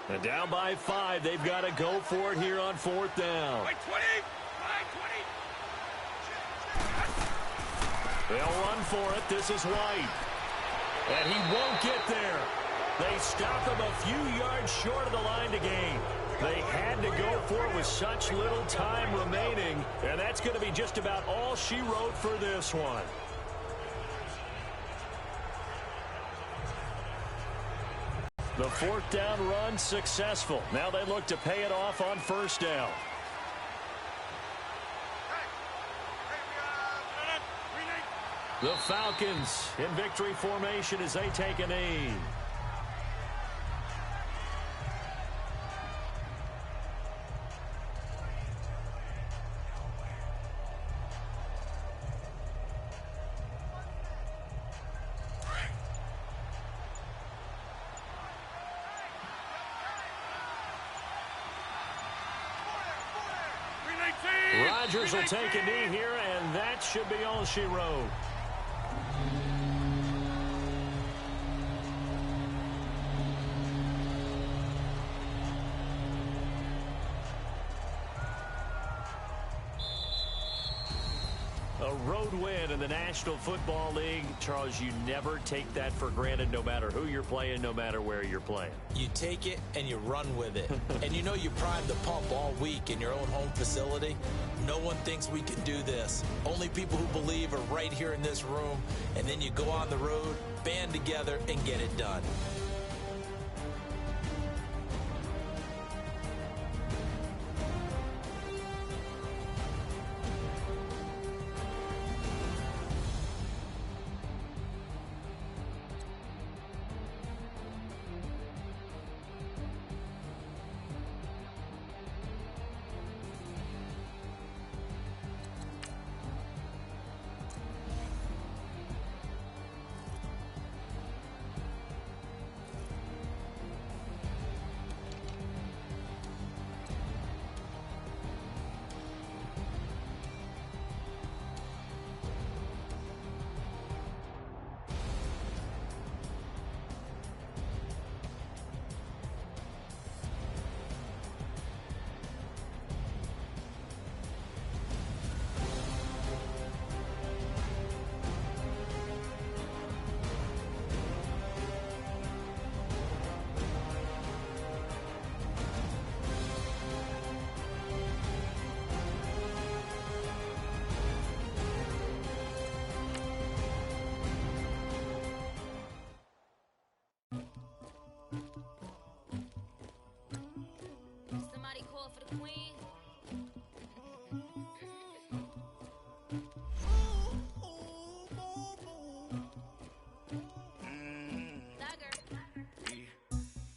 And down by 5. They've got to go for it here on 4th down. They'll run for it. This is White. And he won't get there. They stop him a few yards short of the line to gain. They had to go for it with such little time remaining. And that's going to be just about all she wrote for this one. The 4th down run successful. Now they look to pay it off on 1st down. The Falcons in victory formation as they take a knee. Rodgers will take a knee here, and that should be all she wrote. A road win in the National Football League. Charles, you never take that for granted no matter who you're playing, no matter where you're playing. You take it and you run with it. And you know you primed the pump all week in your own home facility. No one thinks we can do this. Only people who believe are right here in this room. And then you go on the road, band together, and get it done. Somebody call for the queen.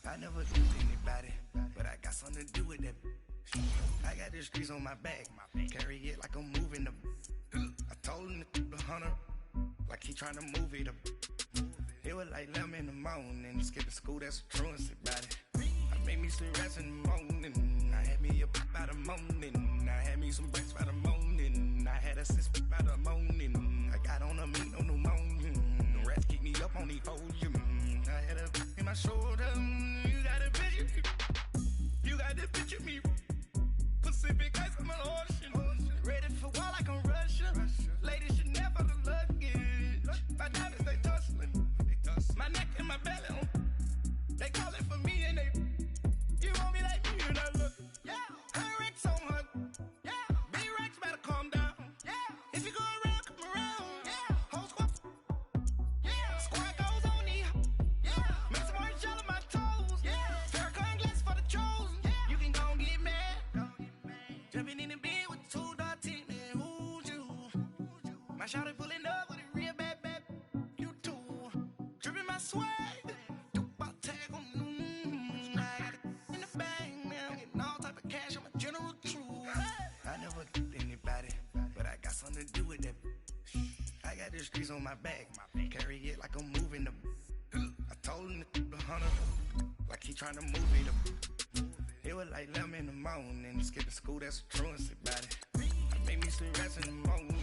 I never kissed anybody, but I got something to do with that. I got the streets on my back, carry it like I'm moving the. I told him to the hunter, like he trying to move it up. It was like 11 in the morning, skipping school, that's a truancy about it. I made me some rest in the morning, I had me up by the morning, I had me some breaks by the morning, I had a sis by the morning, I got on a meat on the morning, the rats keep me up on the podium, I had a in my shoulder, you got a picture, you got the picture me, Pacific ice on my ocean, ready for war like I'm Russian, ladies should never the luggage, my diamonds they tussling, my neck and my belly on, they call it for me and they, you want me like me and I look, yeah, her Rex on her, yeah, B-Rex better calm down, yeah, if you go around My shawty pulling up with a real bad. You too. Dripping my swag. Do about tag on. I got it in the bag. Now I'm getting all type of cash. I'm a general true. I never get anybody, but I got something to do with that. I got the streets on my back. Carry it like I'm moving the. I told him the 100, like he trying to move it up. It was like 11 in the morning. Skipping school, that's a truancy about it. I made me some rest in the morning.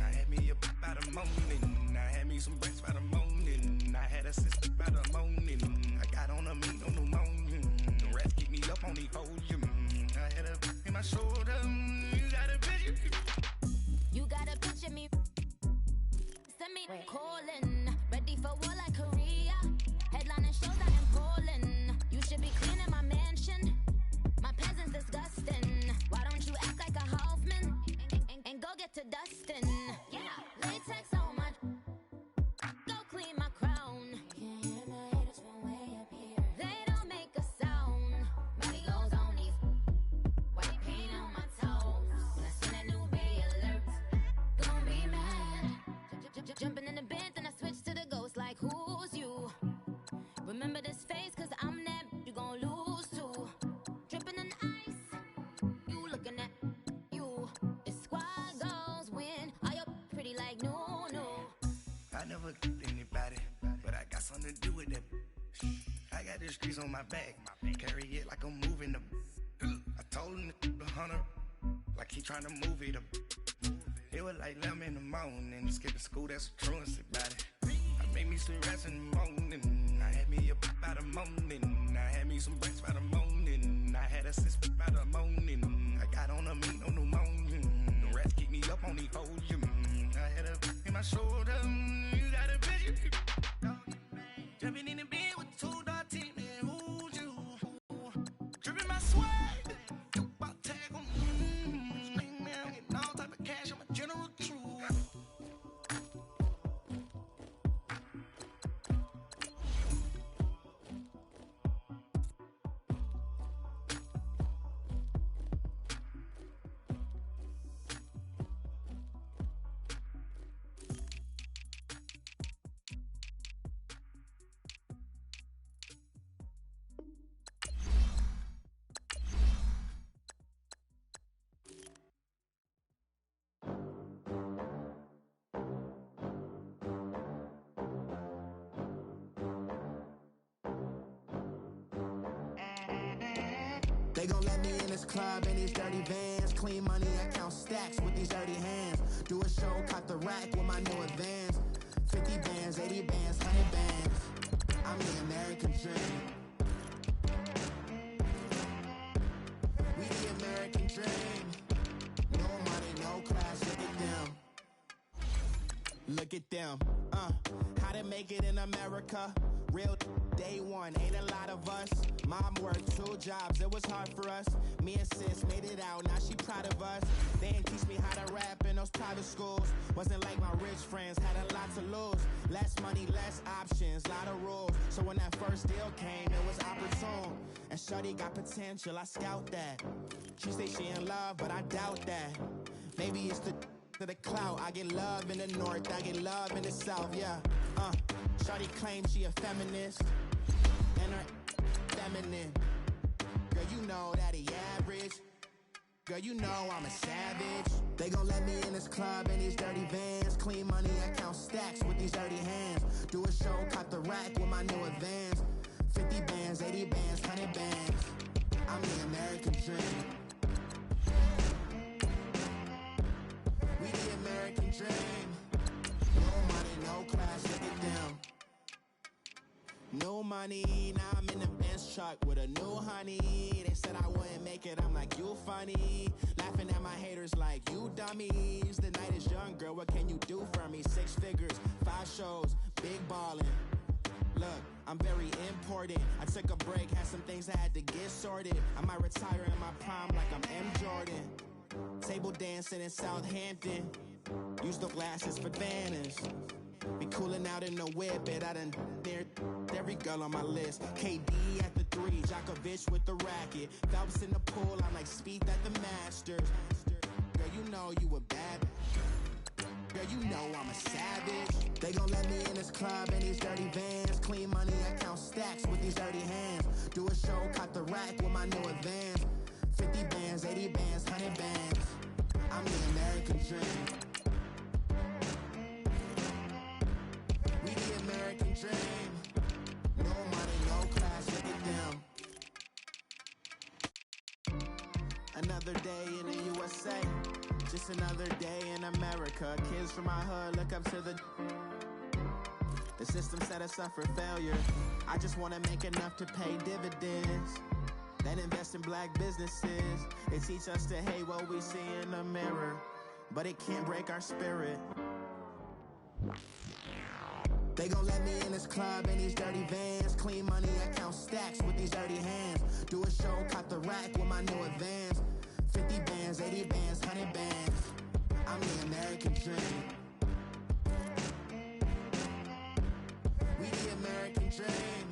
I had me up by the morning. I had me some breaks by the morning. I had a sister by the morning. I got on a meat on the morning. The rest keep me up on the podium. I had a in my shoulder. You got a picture. You got a picture me. Send me calling. Ready for war like Korea. Headlining shows out in Poland. You should be cleaning my mansion. My presence disgusting. Why don't you act like a Hoffman and go get to dustin'? Yeah, latex on my. Go clean my crown. Can't hear my haters from way up here. They don't make a sound. Money goes on these. White paint on my toes. When I seen a new be alert. Don't be mad. Jumping in the bed, then I switch to the ghost like who's you? Remember this face, cause I'm that you gon' lose too. Dripping in ice, you looking at you. The squad goes win. Are you pretty like no? I never get anybody, but I got something to do with that. I got the streets on my back. Carry it like I'm moving the. I told him the 100, like he trying to move it up. It was like 11 in the morning. Skipping school, that's a truancy about it. I made me some rest in the morning. I had me up by the morning. I had me some breaks by the morning. I had a sister by the morning. I got on a meat on the morning. The rest keep me up on the podium. I had a in my shoulder. You got a picture. Jumping in the bed with two dark teeth. Man, who's you? Dripping my swag. Do about tag on. Now I'm getting all type of cash. I'm a general true. They gon' let me in this club in these dirty vans. Clean money, I count stacks with these dirty hands. Do a show, caught the rack with my new advance. 50 bands, 80 bands, 100 bands. I'm the American dream. We the American dream. No money, no class, look at them. Look at them, how to make it in America. Real day one, ain't a lot of us. Mom worked 2 jobs, it was hard for us. Me and sis made it out, now she proud of us. They didn't teach me how to rap in those private schools. Wasn't like my rich friends, had a lot to lose. Less money, less options, lot of rules. So when that first deal came, it was opportune. And shorty got potential, I scout that. She say she in love, but I doubt that. Maybe it's the clout. I get love in the north, I get love in the south, yeah. Shorty claims she a feminist, and her feminine. Girl, you know that he average. Girl, you know I'm a savage. They gon' let me in this club in these dirty vans. Clean money, I count stacks with these dirty hands. Do a show, caught the rack with my new advance. 50 bands, 80 bands, 100 bands. I'm the American dream. We the American dream. No money, no class, look at them. No money, now I'm in the Benz truck with a new honey. They said I wouldn't make it, I'm like, you funny. Laughing at my haters like, you dummies. The night is young, girl, what can you do for me? 6 figures, 5 shows, big ballin'. Look, I'm very important. I took a break, had some things I had to get sorted. I might retire in my prime like I'm M. Jordan. Table dancing in Southampton. Use the glasses for banners. Be cooling out in the whip, but I done there every girl on my list. KD at the 3, Djokovic with the racket. Phelps in the pool, I'm like Speed at the Masters. Girl, you know you a bad. Girl, girl, you know I'm a savage. They gon' let me in this club in these dirty vans. Clean money, I count stacks with these dirty hands. Do a show, caught the rack with my new advance. 50 bands, 80 bands, 100 bands. I'm the American dream. We the American dream. No money, no class, look at them. Another day in the USA. Just another day in America. Kids from my hood look up to the system set us up for failure. I just want to make enough to pay dividends. Then invest in black businesses. It teach us to hate what we see in the mirror, but it can't break our spirit. They gon' let me in this club in these dirty vans. Clean money, I count stacks with these dirty hands. Do a show, caught the rack with my new advance. 50 bands, 80 bands, 100 bands. I'm the American dream. We the American dream.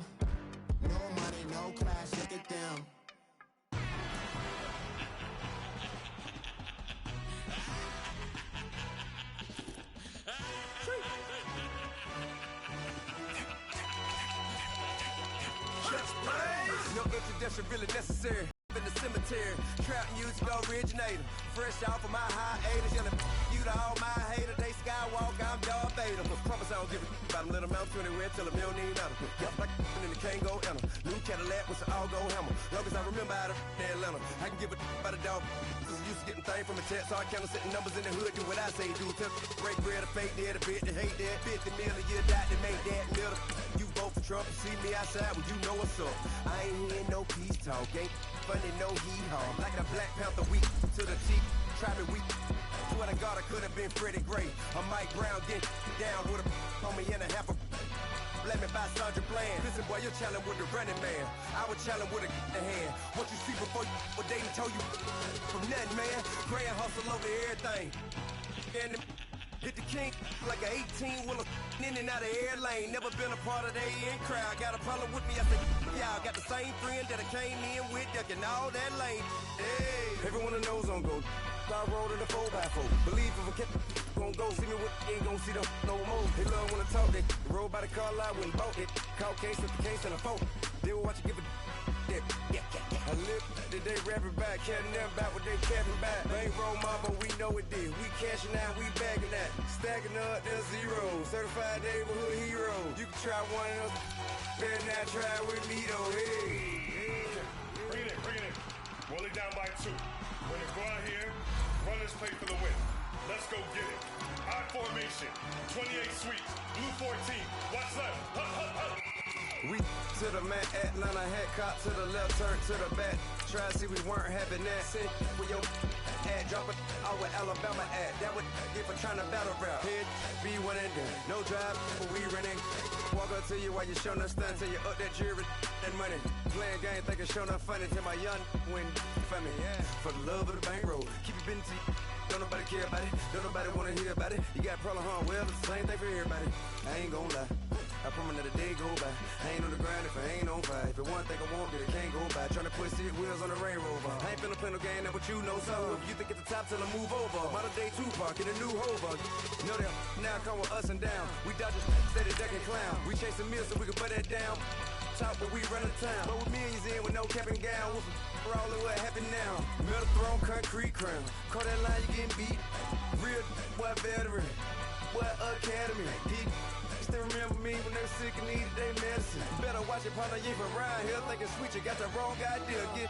No money, no class, look at them. No introduction really necessary. In the cemetery, trap music originator. Fresh off of my hiatus, yelling you to all my haters. They skywalk, I'm Darth Vader. Promise I don't give a about them. Let them out anywhere till them don't need matter. Yup, like and the can't go enter. New Cadillac with an all-go hammer. Long as I remember out of Atlanta, I can give a about a dog. Used to getting things from a text, so I count setting numbers in the hood. Do what I say, do. Tell break bread, a fake dead, a bit, to hate that. 50 million, you die to make that middle. You vote for Trump, you see me outside, well, you know what's up. I ain't hearing no peace talk, ain't funny, no hee-haw. Like a Black Panther weak to the teeth, try me weak. Swear to God, I could have been Freddie Gray. I'm Mike Brown, get down with a on me and a half a. Let me buy Sandra Bland. Listen, boy, you're challenging with the running man. I was challenging with a hand. What you see before you, what they told you from nothing, man. Grand hustle over everything. And hit the king like an 18-wheeler in and out of air lane. Never been a part of the in crowd. Got a problem with me, I said, y'all got the same friend that I came in with, ducking all that lane. Hey, everyone that knows on go. I rolled in a 4x4. Believe if a kid gon' go, see me with ain't gon' see them no more. They love when I talk, they roll by the car lot when bought it. Call case with the case and a phone. They will watch you give a I live today rapping back, caring them back what they capping back. Bankroll mama, we know it did. We cashing out, we bagging that. Stacking up, there's zero. Certified neighborhood hero. You can try one of those. Better not try with me though. Hey. Bring it in. Roll it down by 2. We're gonna go out here, run this play for the win. Let's go get it. I formation, 28 sweeps, blue 14. What's left? We to the man, Atlanta hat cop to the left, turn to the back. Try to see we weren't having that. Sit with your ad, drop it out with Alabama ad. That would get for trying to battle rap. Head, be one and done. No drive, but we running. Walk up to you while you showing us stun till you up that jewelry and money. Playing game, thinking showing up funny till my young win for me. Yeah. For the love of the bankroll, keep it busy. Don't nobody care about it. Don't nobody wanna hear about it. You got a problem, huh? Well, it's the same thing for everybody. I ain't gon' lie. I promise that a day go by. I ain't on the grind if I ain't on fire. If it one thing I want, then it can't go by. Tryna put 6 wheels on the Range Rover. I ain't finna play no game, that what you know. So if you think at the top till I move over. Modern day Tupac in a new Hover. Know that now come with us and down. We dodge a steady duck and clown. We chase a meal so we can put that down. Top but we run the town. But with millions in with no cap and gown. We're all in what happened now. Metal throne, concrete crown. Call that line, you getting beat. Real what veteran. What academy. Still remember me when they were sick and needed their medicine. Better watch it, partner, you from around here thinking sweet, you got the wrong idea. Get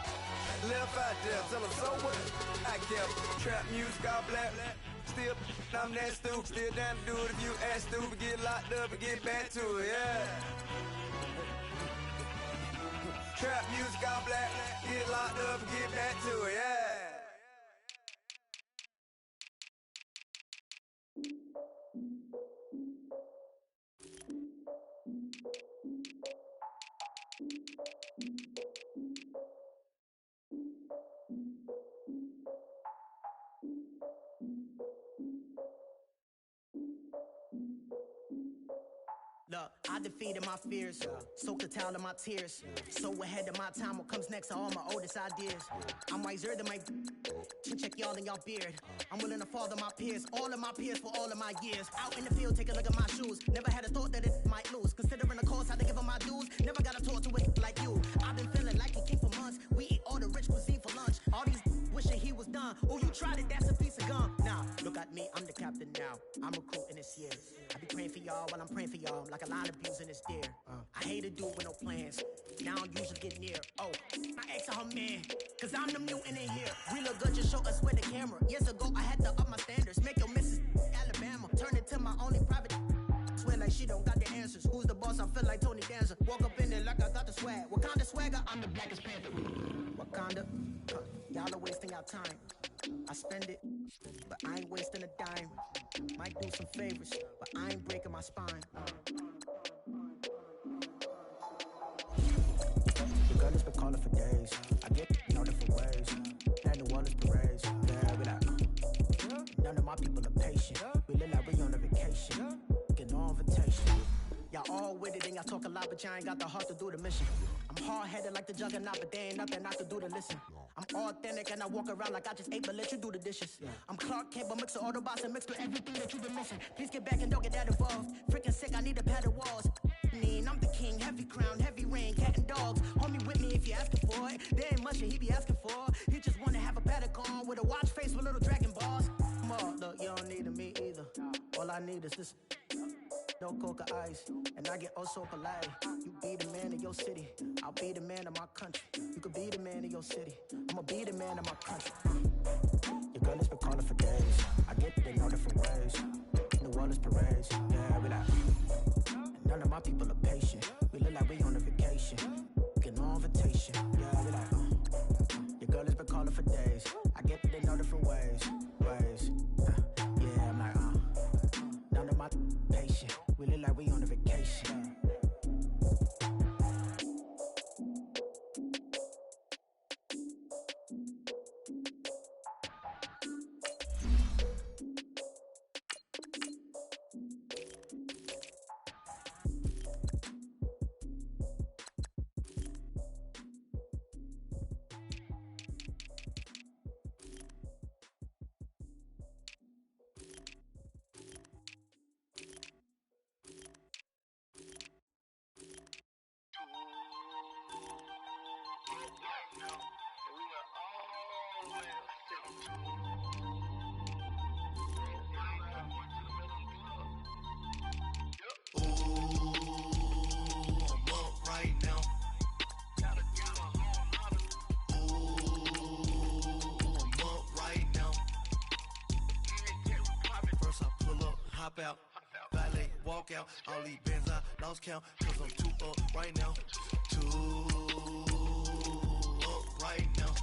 left out there, tell them so what? I kept trap music all black. Still, I'm that stupid. Still down to do it if you ask stupid. Get locked up and get back to it, yeah. Trap music all black. Get locked up and get back to it, yeah. Look, I defeated my fears, soaked a towel in my tears. So ahead of my time, what comes next are all my oldest ideas. I'm wiser than my check y'all in y'all beard. I'm willing to father my peers, all of my peers for all of my years. Out in the field, take a look at my shoes. Never had a thought that it might lose. Considering the cost, I had to give them my dues. Never got to talk to it like you. I've been feeling like a king for months. We eat all the rich cuisine for lunch. All these wishing he was done. Oh, you tried it, that's a piece of gum. Now, look at me, I'm the captain now. I'm recruiting this year. I be praying for y'all while I'm praying for y'all. Like a line of views in this deer. I hate a dude with no plans. Now I don't usually get near. Oh, I asked her man, cause I'm the mutant in here. We look good, just show us with the camera. Years ago, I had to up my standards. Make your missus Alabama. Turn it to my only private. Swear like she don't got the answers. Who's the boss? I feel like Tony Danza. Walk up in there like I got the swag. What kind of swagger? I'm the blackest panther. Wakanda, y'all are wasting our time. I spend it, but I ain't wasting a dime. Might do some favors, but I ain't breaking my spine. The girl has been calling for days. I get no different ways. And the world is parades. Yeah, we like, none of my people are patient. We look like we on a vacation. Get no invitation. Y'all all with it and y'all talk a lot, but y'all ain't got the heart to do the mission. I'm hard-headed like the juggernaut, but there ain't nothing I can do to listen. I'm authentic and I walk around like I just ate, but let you do the dishes. I'm Clark Kent, but mix the Autobots and mix with everything that you've been missing. Please get back and don't get that involved. Freaking sick, I need a padded walls. I'm the king, heavy crown, heavy rain, cat and dogs. Homie with me if you're asking for it. There ain't much that he be asking for. He just wanna have a paddock on with a watch face with little dragon balls. Look, you don't need me either. All I need is this. No coca ice, and I get oh so polite. You be the man of your city, I'll be the man of my country. You could be the man of your city, I'ma be the man of my country. Your girl has been calling for days. I get it in all different ways. The world is parades, yeah, we like. None of my people are patient. We look like we on a vacation. Get no invitation, yeah, we like. Your girl has been calling for days. I get it in all different ways. Yeah, I'm like, none of my patient. We look like we on a vacation. Out, valet, walk out, all these bands I lost count, cause I'm too up right now, too up right now.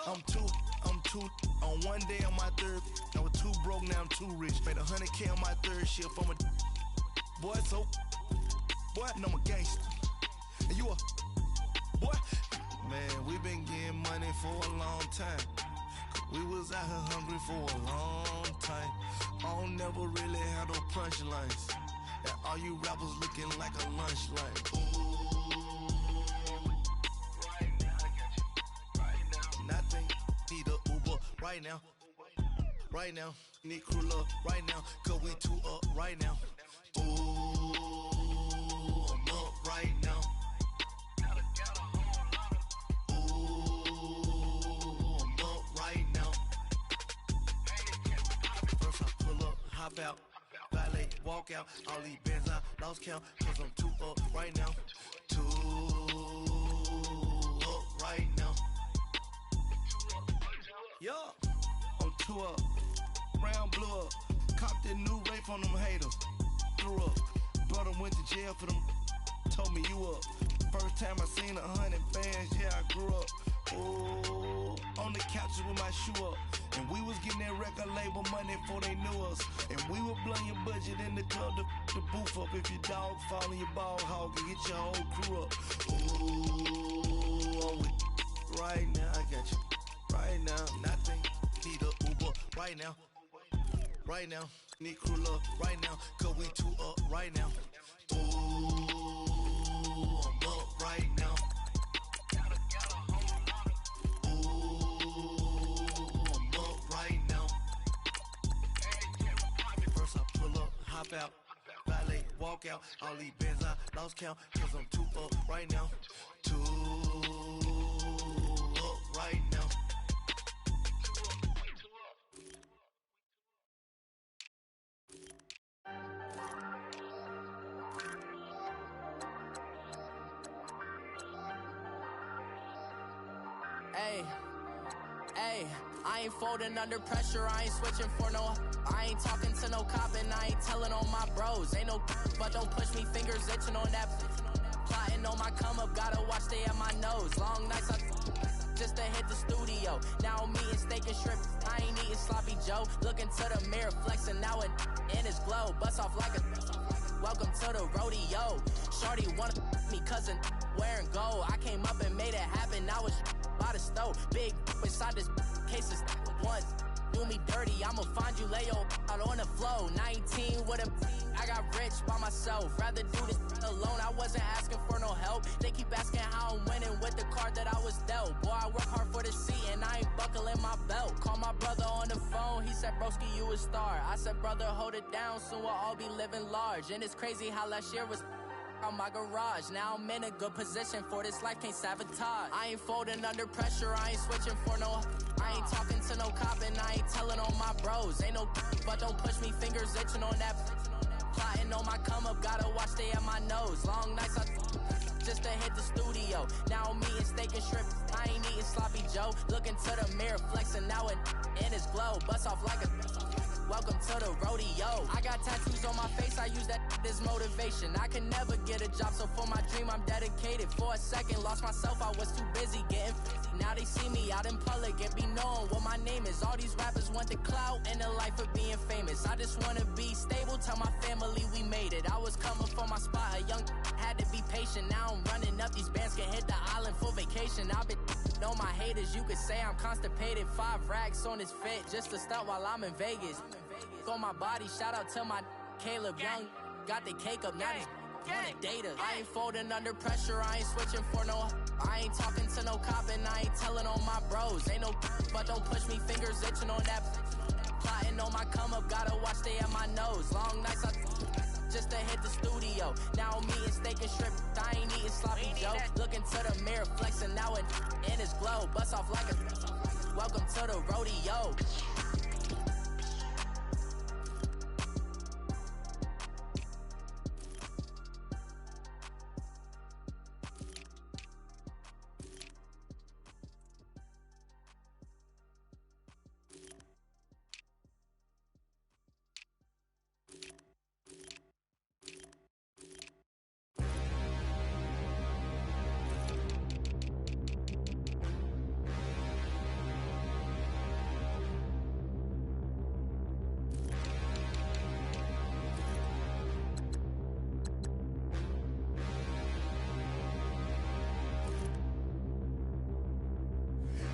I'm too, on one day on my third, I was too broke, now I'm too rich, made 100K on my third shift, I'm a boy, so, boy, and I'm a gangster, and you a, boy, man, we been getting money for a long time. We was out here hungry for a long time. I don't never really have no punchlines. And all you rappers looking like a lunch line. Ooh, right now, I got you. Right now, nothing. Need a Uber right now. Right now, need crew love right now. Cause we too up right now. Ooh, I'm up right now. Hop out, valet, walk out, all these bands I lost count, cause I'm too up right now, too up right now. Yo, I'm too up, round blew up, copped that new rape on them haters, threw up, brother went to jail for them, told me you up, first time I seen 100 bands, yeah I grew up, ooh, on the couches with my shoe up. And we was getting that record label money before they knew us. And we were blowing your budget in the club to boof up. If your dog fall in your ball hog and get your whole crew up. Ooh, I'm with right now, I got you. Right now, nothing. Need a Uber right now. Right now, need crew love right now. Cause we too up right now. Ooh, I'm up right now. out. Valet, walk out. All these bands I lost count. Cause I'm too up right now. Too up right now. Hey, I ain't folding under pressure, I ain't switching for no. I ain't talking to no cop and I ain't telling on my bros. Ain't no but don't push me, fingers itching on that. Plotting on my come up, gotta watch stay at my nose. Long nights just to hit the studio. Now I'm eating steak and shrimp, I ain't eating sloppy Joe. Looking to the mirror, flexing now and in his glow. Bust off like a welcome to the rodeo. Shorty wanna me cousin wearing gold. I came up and made it happen, I was by the stove. Big inside this cases once do me dirty, I'ma find you lay your out on the floor. 19 with a I got rich by myself. Rather do this alone, I wasn't asking for no help. They keep asking how I'm winning with the card that I was dealt. Boy, I work hard for the seat and I ain't buckling my belt. Call my brother on the phone, he said, broski, you a star. I said, brother, hold it down, soon we'll all be living large. And it's crazy how last year was on my garage. Now I'm in a good position for this life, can't sabotage. I ain't folding under pressure, I ain't switching for no. I ain't talking to no cop and I ain't telling on my bros. Ain't no but don't push me, fingers itching on that. Plotting on my come up, gotta watch stay at my nose. Long nights just to hit the studio. Now I'm eating steak and shrimp, I ain't eating sloppy Joe. Looking to the mirror, flexing now and in his glow. Bust off like a welcome to the rodeo. I got tattoos on my face, I use that as motivation. I can never get a job, so for my dream I'm dedicated. For a second, lost myself, I was too busy getting 50. Now they see me out in public and be knowing what my name is. All these rappers want the clout and the life of being famous. I just wanna be stable, tell my family we made it. I was coming for my spot, a young had to be patient. Now I'm running up, these bands can hit the island for vacation. I've been on my haters, you could say I'm constipated. 5 racks on his fit, just to stunt while I'm in Vegas. On my body, shout out to my Caleb Young. Got the cake up, now he's wanna date us. I ain't folding under pressure, I ain't switching for no. I ain't talking to no cop and I ain't telling on my bros. Ain't no but don't push me, fingers itching on that. Plotting on my come up, gotta watch stay at my nose. Long nights just to hit the studio. Now I'm eating steak and shrimp, I ain't eating sloppy Joe. Looking to the mirror, flexing now and in his glow. Bust off like a welcome to the rodeo.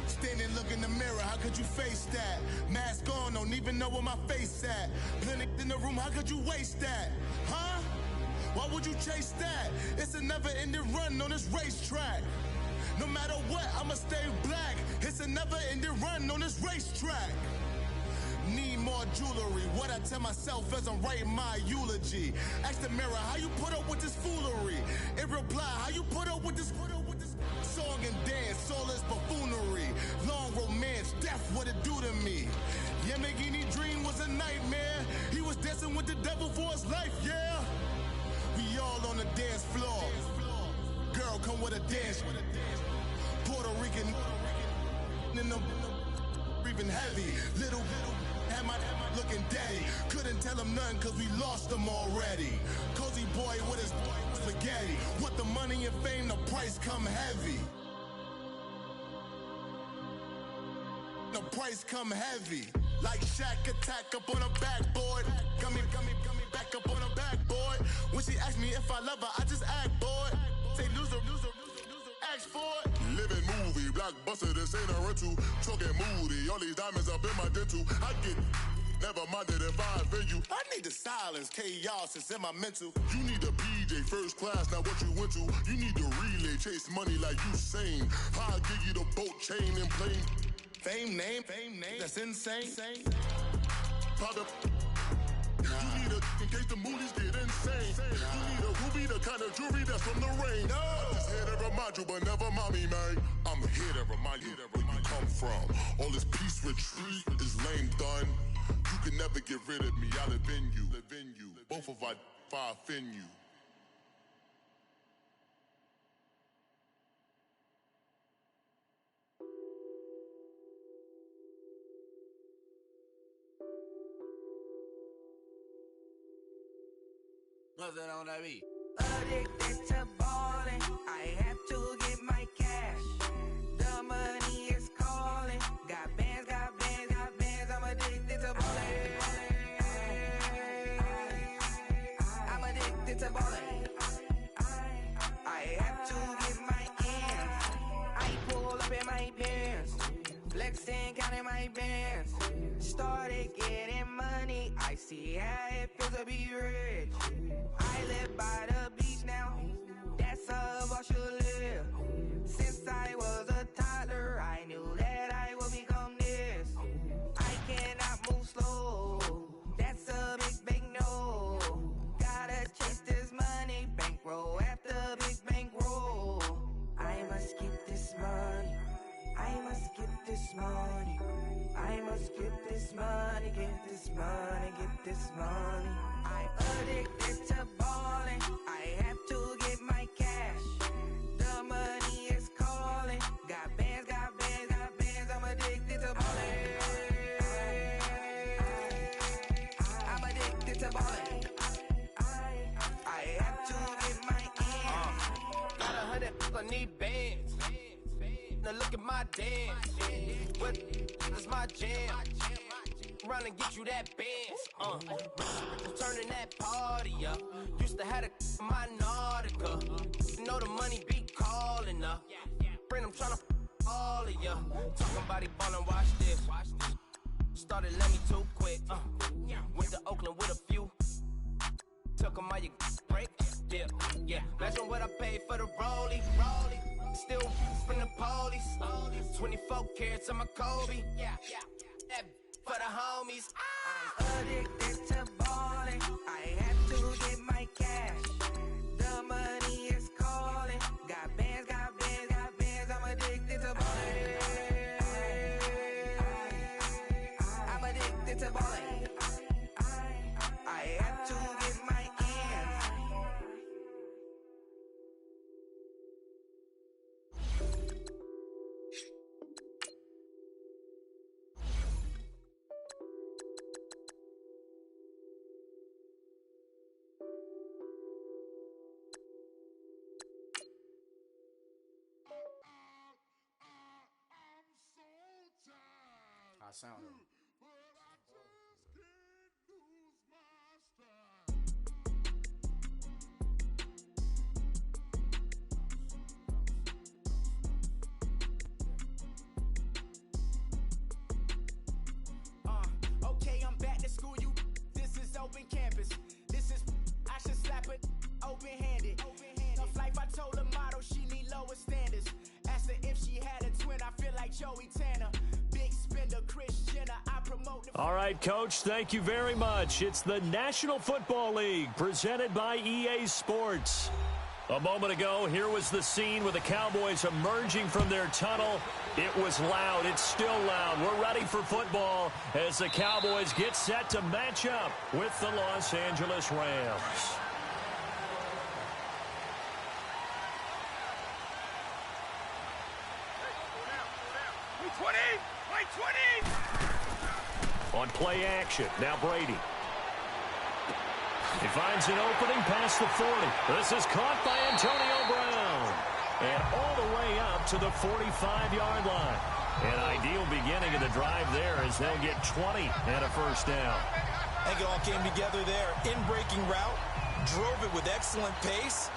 Standing, look in the mirror, how could you face that? Mask on, don't even know where my face at. Clinic in the room, how could you waste that? Huh? Why would you chase that? It's a never-ending run on this racetrack. No matter what, I'ma stay black. It's a never-ending run on this racetrack. Need more jewelry, what I tell myself as I'm writing my eulogy. Ask the mirror, how you put up with this foolery? It reply, how you put up with this song and dance, soulless buffoonery. Long romance, death, what it do to me? Yamagini dream was a nightmare. He was dancing with the devil for his life, yeah. We all on the dance floor. Girl, come with a dance. Puerto Rican in the breathing heavy. Little had my looking daddy. Couldn't tell him nothing cause we lost him already. Cozy boy with his spaghetti. With the money and fame, the price come heavy. The price come heavy. Like Shaq attack up on a backboard. Got me back up on a backboard. When she asked me if I love her, I just act bored. Say loser, ask for it. Living movie, blockbuster, this ain't a rental. Talking moody, all these diamonds up in my dental. I get never minded if I offend you. I need the silence, chaos is in my mental. You need a PJ first class, not what you went to. You need the relay, chase money like you sane. I'll give you the boat chain and plane. Fame name, that's insane. Pop up. You need a in case the moolies get insane. You need a ruby, the kind of jewelry that's from the rain. I'm just here to remind you, but never mommy, man. I'm here to remind you where you come from. All this peace retreat is lame done. You can never get rid of me, I live in you. Both of our fire offend you. Nothing on that beat. Addicted to ballin', I have to get my cash. The money is calling. Got bands, got bands, got bands. I'm addicted to ballin'. I'm addicted to ballin'. I have to get my ends. I pull up in my pants, flexing, counting my bands. Started getting money. I see how it feels to be rich. I live by the beach now. That's how I should live. Since I was a toddler, I knew that I would become this. I cannot move slow. That's a big no. Gotta chase this money, bankroll after big bankroll. I must get this money. I must get this money. I must get this money, get this money, get this money. I'm addicted to ballin'. I have to get my cash. The money is calling. Got bands, got bands, got bands. I'm addicted to ballin'. I'm addicted to ballin'. I have to get my ends. Got 100, I need bands. Now look at my dance. What is my jam? Run and get you that bands. Turning that party up. Used to have a my Nautica. You know the money be calling up. Friend, I'm tryna all of ya. Talking about ballin', watch this. Started let me too quick. Went to Oakland with a few. Took 'em all you break. Yeah. Imagine what I paid for the rollie. Still from the police. 24 carats on my Kobe. That for the homies. I'm addicted to ballin'. I have to get my cash. The money is calling. Got bands, got bands, got bands. I'm addicted to ballin'. I'm addicted to ballin'. I have to get my ends. I sound it. Okay, I'm back to school. This is open campus. This is, I should slap it open-handed. Tough life, I told her motto, she need lower standards. Asked her if she had a twin, I feel like Joey Tanner. Big spender, Chris Jenner, I promote the... All right, Coach, thank you very much. It's the National Football League presented by EA Sports. A moment ago, here was the scene with the Cowboys emerging from their tunnel. It was loud. It's still loud. We're ready for football as the Cowboys get set to match up with the Los Angeles Rams. On play action, now Brady. He finds an opening past the 40. This is caught by Antonio Brown. And all the way up to the 45-yard line. An ideal beginning of the drive there as they'll get 20 and a first down. I think it all came together there. In-breaking route, drove it with excellent pace.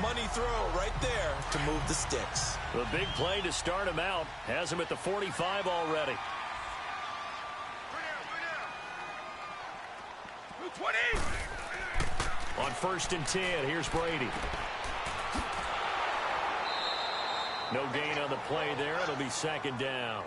Money throw right there to move the sticks. The big play to start him out has him at the 45 already. 20! On 1st and 10, here's Brady. No gain on the play there. It'll be 2nd down.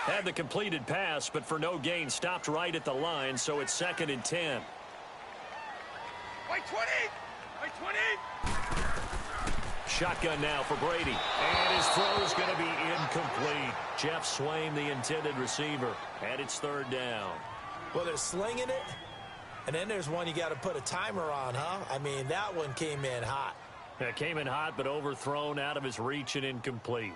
Had the completed pass, but for no gain, stopped right at the line, so it's 2nd and 10. Wait, 20! Wait, 20! Shotgun now for Brady. And his throw is going to be incomplete. Jeff Swain, the intended receiver. And it's 3rd down. Well, they're slinging it. And then there's one you got to put a timer on, huh? I mean, that one came in hot. It came in hot, but overthrown out of his reach and incomplete.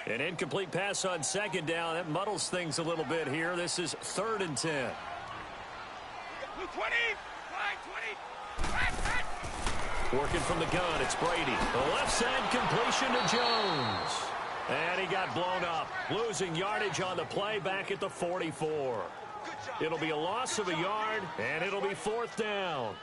An incomplete pass on 2nd down. That muddles things a little bit here. This is 3rd and 10. 20! Working from the gun, it's Brady. The left side completion to Jones. And he got blown up. Losing yardage on the play back at the 44. It'll be a loss of a yard, and it'll be 4th down.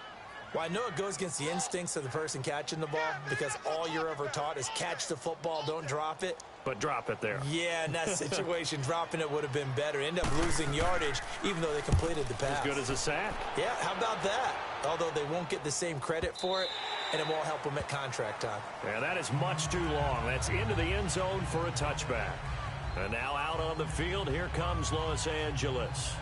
Well, I know it goes against the instincts of the person catching the ball because all you're ever taught is catch the football, don't drop it. But drop it there. Yeah, in that situation, dropping it would have been better. End up losing yardage, even though they completed the pass. As good as a sack. Yeah, how about that? Although they won't get the same credit for it, and it won't help them at contract time. Yeah, that is much too long. That's into the end zone for a touchback. And now out on the field, here comes Los Angeles.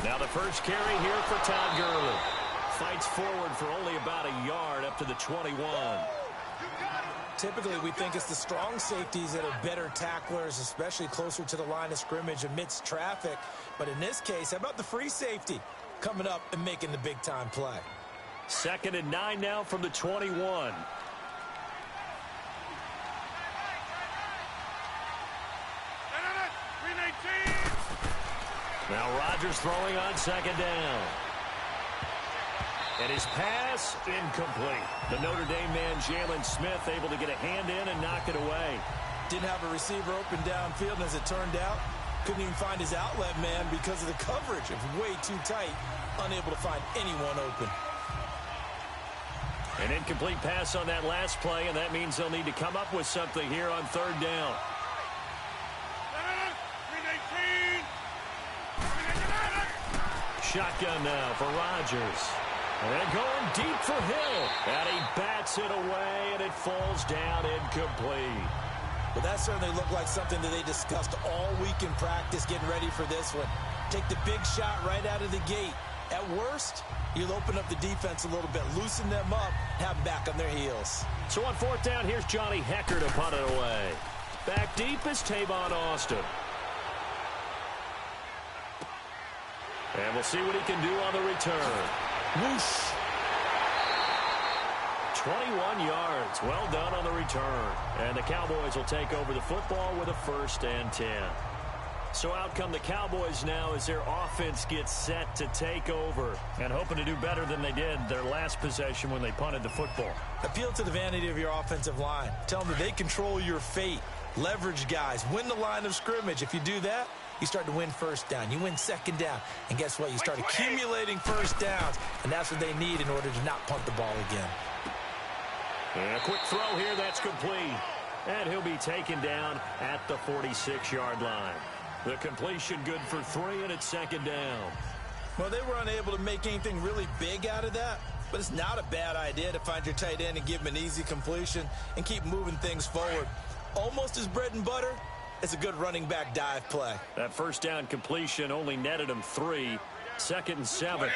Now the first carry here for Todd Gurley. Fights forward for only about a yard up to the 21. Typically, we think it's the strong safeties that are better tacklers, especially closer to the line of scrimmage amidst traffic. But in this case, how about the free safety coming up and making the big-time play? 2nd and 9 now from the 21. Now Rodgers throwing on 2nd down. And his pass incomplete. The Notre Dame man, Jalen Smith, able to get a hand in and knock it away. Didn't have a receiver open downfield, and as it turned out, couldn't even find his outlet man because of the coverage. It was way too tight, unable to find anyone open. An incomplete pass on that last play, and that means they'll need to come up with something here on 3rd down. Shotgun now for Rodgers. And going deep for Hill. And he bats it away, and it falls down incomplete. Well, that certainly looked like something that they discussed all week in practice getting ready for this one. Take the big shot right out of the gate. At worst, you'll open up the defense a little bit, loosen them up, have them back on their heels. So on 4th down, here's Johnny Hecker to punt it away. Back deep is Tavon Austin. And we'll see what he can do on the return. Whoosh. 21 yards. Well done on the return. And the Cowboys will take over the football with a 1st and 10. So out come the Cowboys now as their offense gets set to take over and hoping to do better than they did their last possession when they punted the football. Appeal to the vanity of your offensive line. Tell them that they control your fate. Leverage guys. Win the line of scrimmage. If you do that, you start to win 1st down. You win 2nd down. And guess what? You start accumulating 1st downs. And that's what they need in order to not punt the ball again. And a quick throw here. That's complete. And he'll be taken down at the 46-yard line. The completion good for 3, and it's 2nd down. Well, they were unable to make anything really big out of that. But it's not a bad idea to find your tight end and give him an easy completion and keep moving things forward. Almost his bread and butter. It's a good running back dive play. That 1st down completion only netted him 3. 2nd and 7.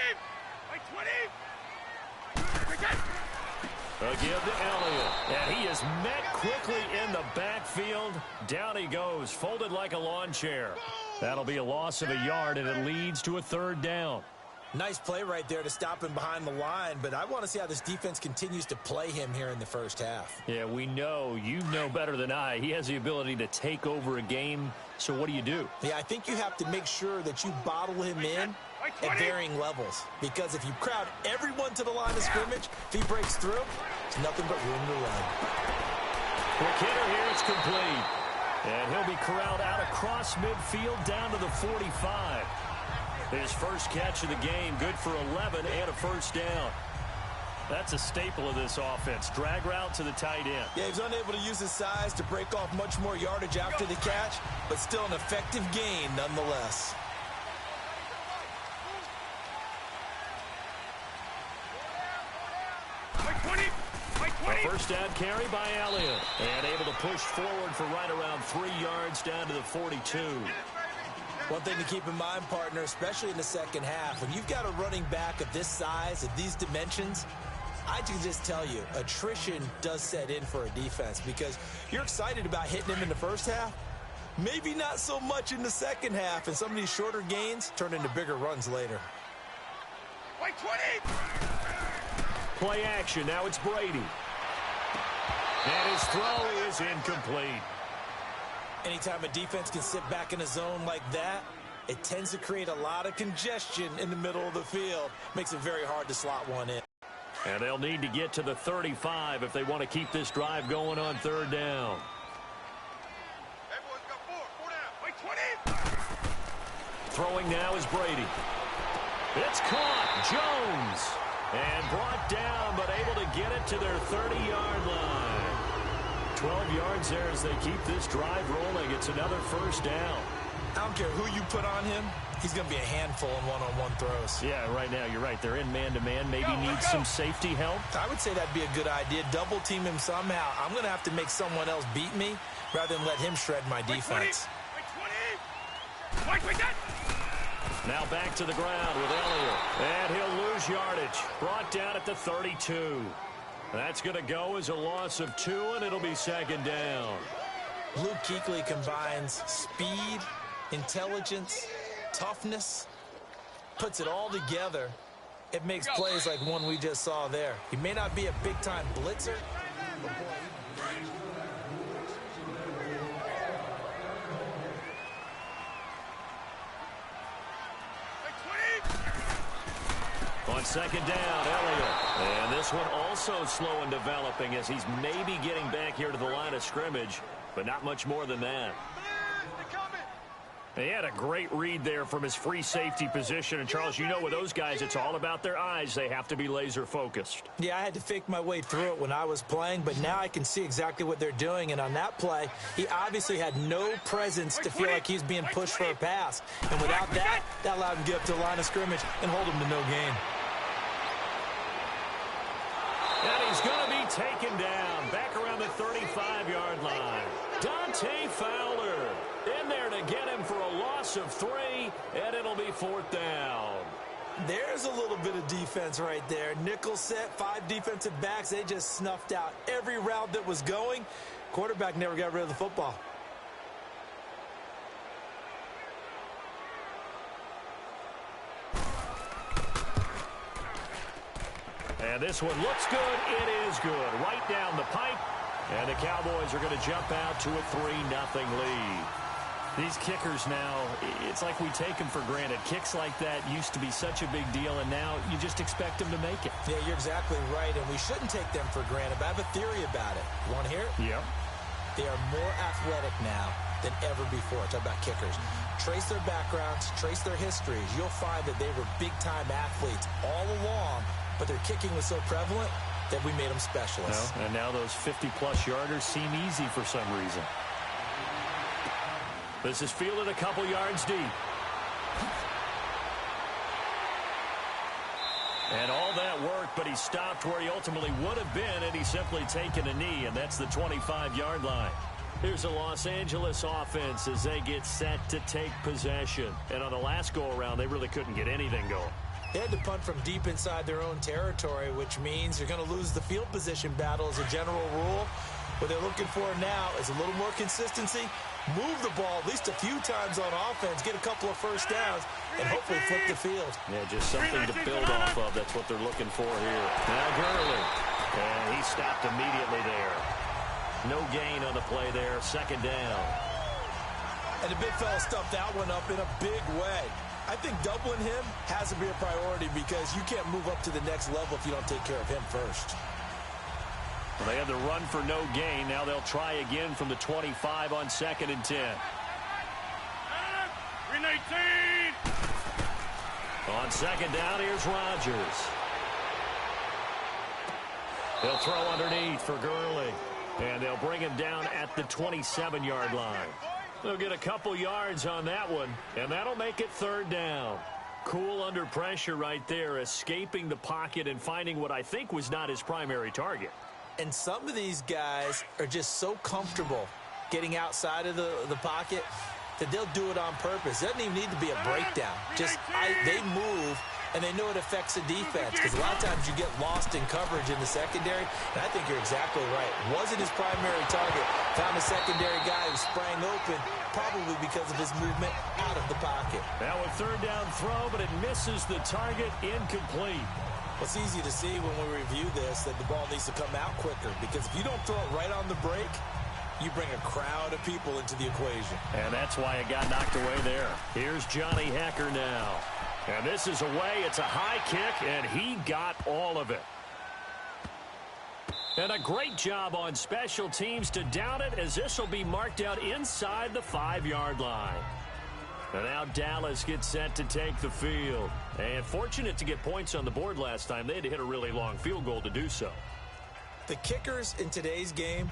A give to Elliott. And he is met quickly in the backfield. Down he goes, folded like a lawn chair. That'll be a loss of a yard, and it leads to a 3rd down. Nice play right there to stop him behind the line, but I want to see how this defense continues to play him here in the 1st half. Yeah, we know. You know better than I. He has the ability to take over a game, so what do you do? Yeah, I think you have to make sure that you bottle him in at varying levels, because if you crowd everyone to the line of scrimmage, if he breaks through, it's nothing but room to run. Quick hitter here, it's complete. And he'll be corralled out across midfield down to the 45. His first catch of the game, good for 11 and a 1st down. That's a staple of this offense. Drag route to the tight end. Yeah, he's unable to use his size to break off much more yardage after the catch, but still an effective gain nonetheless. A first down carry by Elliott. And able to push forward for right around 3 yards down to the 42. One thing to keep in mind, partner, especially in the second half, when you've got a running back of this size, of these dimensions, I can just tell you, attrition does set in for a defense because you're excited about hitting him in the first half. Maybe not so much in the second half, and some of these shorter gains turn into bigger runs later. Wait, 20! Play action. Now it's Brady. And his throw is incomplete. Anytime a defense can sit back in a zone like that, it tends to create a lot of congestion in the middle of the field. Makes it very hard to slot one in. And they'll need to get to the 35 if they want to keep this drive going on third down. Everyone's got 4 down. Wait, 20! Throwing now is Brady. It's caught. Jones. And brought down, but able to get it to their 30-yard line. 12 yards there as they keep this drive rolling. It's another first down. I don't care who you put on him. He's going to be a handful in one-on-one throws. Yeah, right now, you're right. They're in man-to-man. Maybe need some safety help. I would say that'd be a good idea. Double team him somehow. I'm going to have to make someone else beat me rather than let him shred my defense. Wait, 20! Now back to the ground with Elliott. And he'll lose yardage. Brought down at the 32. That's going to go as a loss of 2, and it'll be second down. Luke Kuechly combines speed, intelligence, toughness, puts it all together. It makes plays like one we just saw there. He may not be a big-time blitzer, but boy, on second down, Elliott. And this one also slow in developing as he's maybe getting back here to the line of scrimmage, but not much more than that. He had a great read there from his free safety position. And, Charles, you know with those guys, it's all about their eyes. They have to be laser-focused. Yeah, I had to fake my way through it when I was playing, but now I can see exactly what they're doing. And on that play, he obviously had no presence to feel like he's being pushed for a pass. And without that, that allowed him to get up to the line of scrimmage and hold him to no gain. And he's going to be taken down back around the 35-yard line. Dante Fowler in there to get him for a loss of 3, and it'll be fourth down. There's a little bit of defense right there. Nickel set, 5 defensive backs. They just snuffed out every route that was going. Quarterback never got rid of the football. And this one looks good. It is good. Right down the pipe. And the Cowboys are going to jump out to a 3-0 lead. These kickers now, it's like we take them for granted. Kicks like that used to be such a big deal, and now you just expect them to make it. Yeah, you're exactly right, and we shouldn't take them for granted, but I have a theory about it. You want to hear it? Yeah. They are more athletic now than ever before. Talk about kickers. Trace their backgrounds, trace their histories. You'll find that they were big-time athletes all along, but their kicking was so prevalent that we made them specialists. Well, and now those 50-plus yarders seem easy for some reason. This is fielded a couple yards deep. And all that work, but he stopped where he ultimately would have been, and he's simply taken a knee, and that's the 25-yard line. Here's the Los Angeles offense as they get set to take possession. And on the last go-around, they really couldn't get anything going. They had to punt from deep inside their own territory, which means you're going to lose the field position battle as a general rule. What they're looking for now is a little more consistency, move the ball at least a few times on offense, get a couple of first downs, and hopefully flip the field. Yeah, just something to build off of. That's what they're looking for here. Now Gurley. And he stopped immediately there. No gain on the play there. Second down. And the big fella stuffed that one up in a big way. I think doubling him has to be a priority because you can't move up to the next level if you don't take care of him first. Well, they had the run for no gain. Now they'll try again from the 25 on 2nd and 10. 319. On second down, here's Rodgers. He'll throw underneath for Gurley. And they'll bring him down at the 27-yard line. They'll get a couple yards on that one, and that'll make it 3rd down. Cool under pressure right there, escaping the pocket and finding what I think was not his primary target. And some of these guys are just so comfortable getting outside of the pocket that they'll do it on purpose. It doesn't even need to be a breakdown. They move, and they know it affects the defense, because a lot of times you get lost in coverage in the secondary, and I think you're exactly right. Wasn't his primary target. Found a secondary guy who sprang open, probably because of his movement out of the pocket. Now a 3rd down throw, but it misses the target, incomplete. Well, it's easy to see when we review this that the ball needs to come out quicker, because if you don't throw it right on the break, you bring a crowd of people into the equation. And that's why it got knocked away there. Here's Johnny Hecker now. And this is away. It's a high kick, and he got all of it. And a great job on special teams to down it, as this will be marked out inside the 5-yard line. And now Dallas gets set to take the field. And fortunate to get points on the board last time. They had to hit a really long field goal to do so. The kickers in today's game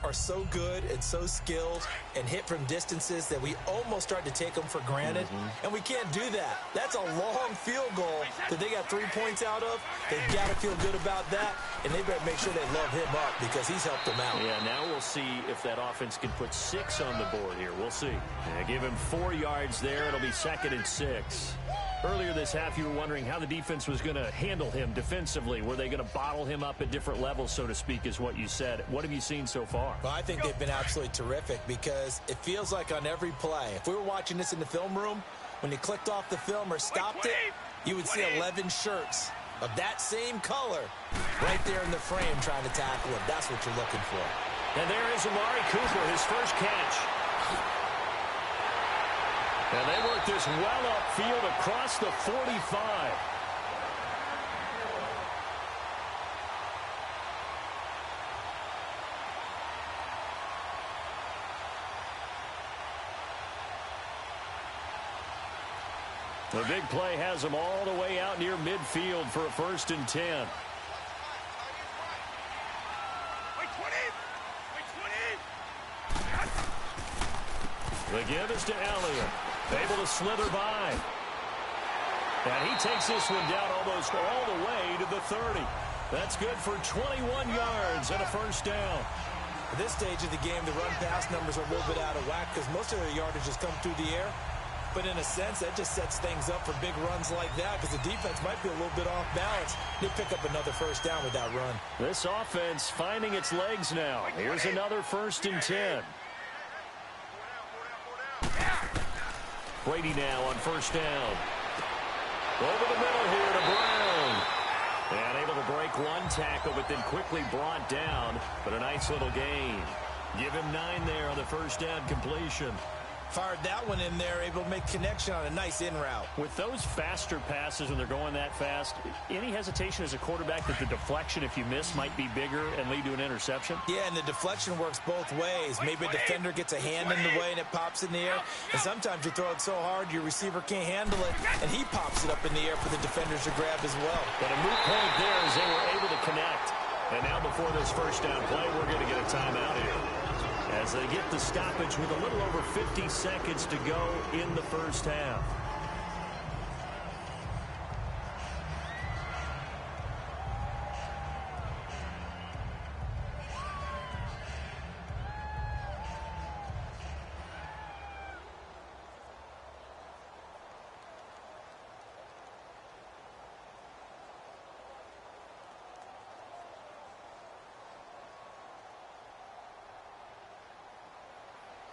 are so good and so skilled and hit from distances that we almost start to take them for granted. And we can't do that. That's a long field goal that they got 3 points out of. They've got to feel good about that, and they better make sure they love him up, because he's helped them out. Yeah, now we'll see if that offense can put 6 on the board here. We'll see. Yeah, give him 4 yards there. It'll be 2nd and 6. Earlier this half, you were wondering how the defense was going to handle him defensively. Were they going to bottle him up at different levels, so to speak, is what you said. What have you seen so far? Well, I think they've been absolutely terrific, because it feels like on every play, if we were watching this in the film room, when you clicked off the film or stopped it, you would see 11 shirts of that same color right there in the frame trying to tackle him. That's what you're looking for. And there is Amari Cooper, his first catch. And they work this well upfield across the 45. The big play has them all the way out near midfield for a 1st and 10. The give is to Elliott. Able to slither by. And he takes this one down almost all the way to the 30. That's good for 21 yards and a 1st down. At this stage of the game, the run-pass numbers are a little bit out of whack, because most of their yardage has come through the air. But in a sense, that just sets things up for big runs like that, because the defense might be a little bit off balance. They pick up another 1st down with that run. This offense finding its legs now. Here's another 1st and 10. Brady now on 1st down. Over the middle here to Brown. And able to break one tackle, but then quickly brought down. But a nice little gain. Give him 9 there on the 1st down completion. Fired that one in there, able to make connection on a nice in route. With those faster passes when they're going that fast, any hesitation as a quarterback that the deflection, if you miss, might be bigger and lead to an interception? Yeah, and the deflection works both ways. Maybe a defender gets a hand in the way and it pops in the air. And sometimes you throw it so hard your receiver can't handle it, and he pops it up in the air for the defenders to grab as well. But a moot point there as they were able to connect. And now before this 1st down play, we're going to get a timeout here, as they get the stoppage with a little over 50 seconds to go in the 1st half.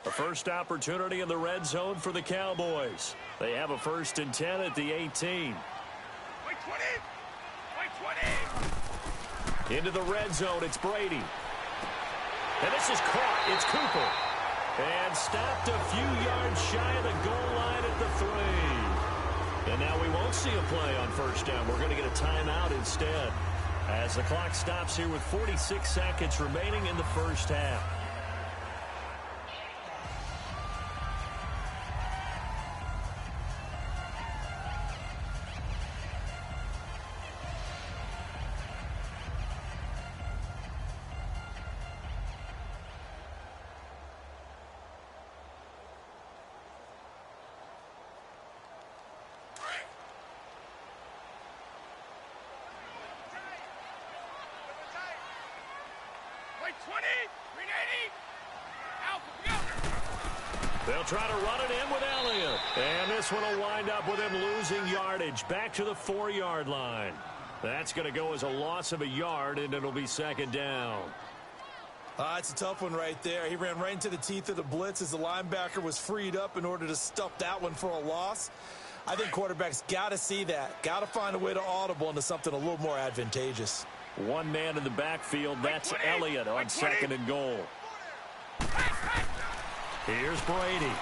A first opportunity in the red zone for the Cowboys. They have a 1st and 10 at the 18. Into the red zone, it's Brady. And this is caught. It's Cooper. And stopped a few yards shy of the goal line at the 3. And now we won't see a play on 1st down. We're going to get a timeout instead, as the clock stops here with 46 seconds remaining in the 1st half. They'll try to run it in with Elliott. And this one will wind up with him losing yardage back to the 4-yard line. That's going to go as a loss of a yard, and it'll be second down. It's a tough one right there. He ran right into the teeth of the blitz as the linebacker was freed up in order to stuff that one for a loss. I think quarterbacks got to see that. Got to find a way to audible into something a little more advantageous. One man in the backfield. That's Elliott on second and goal. Here's Brady.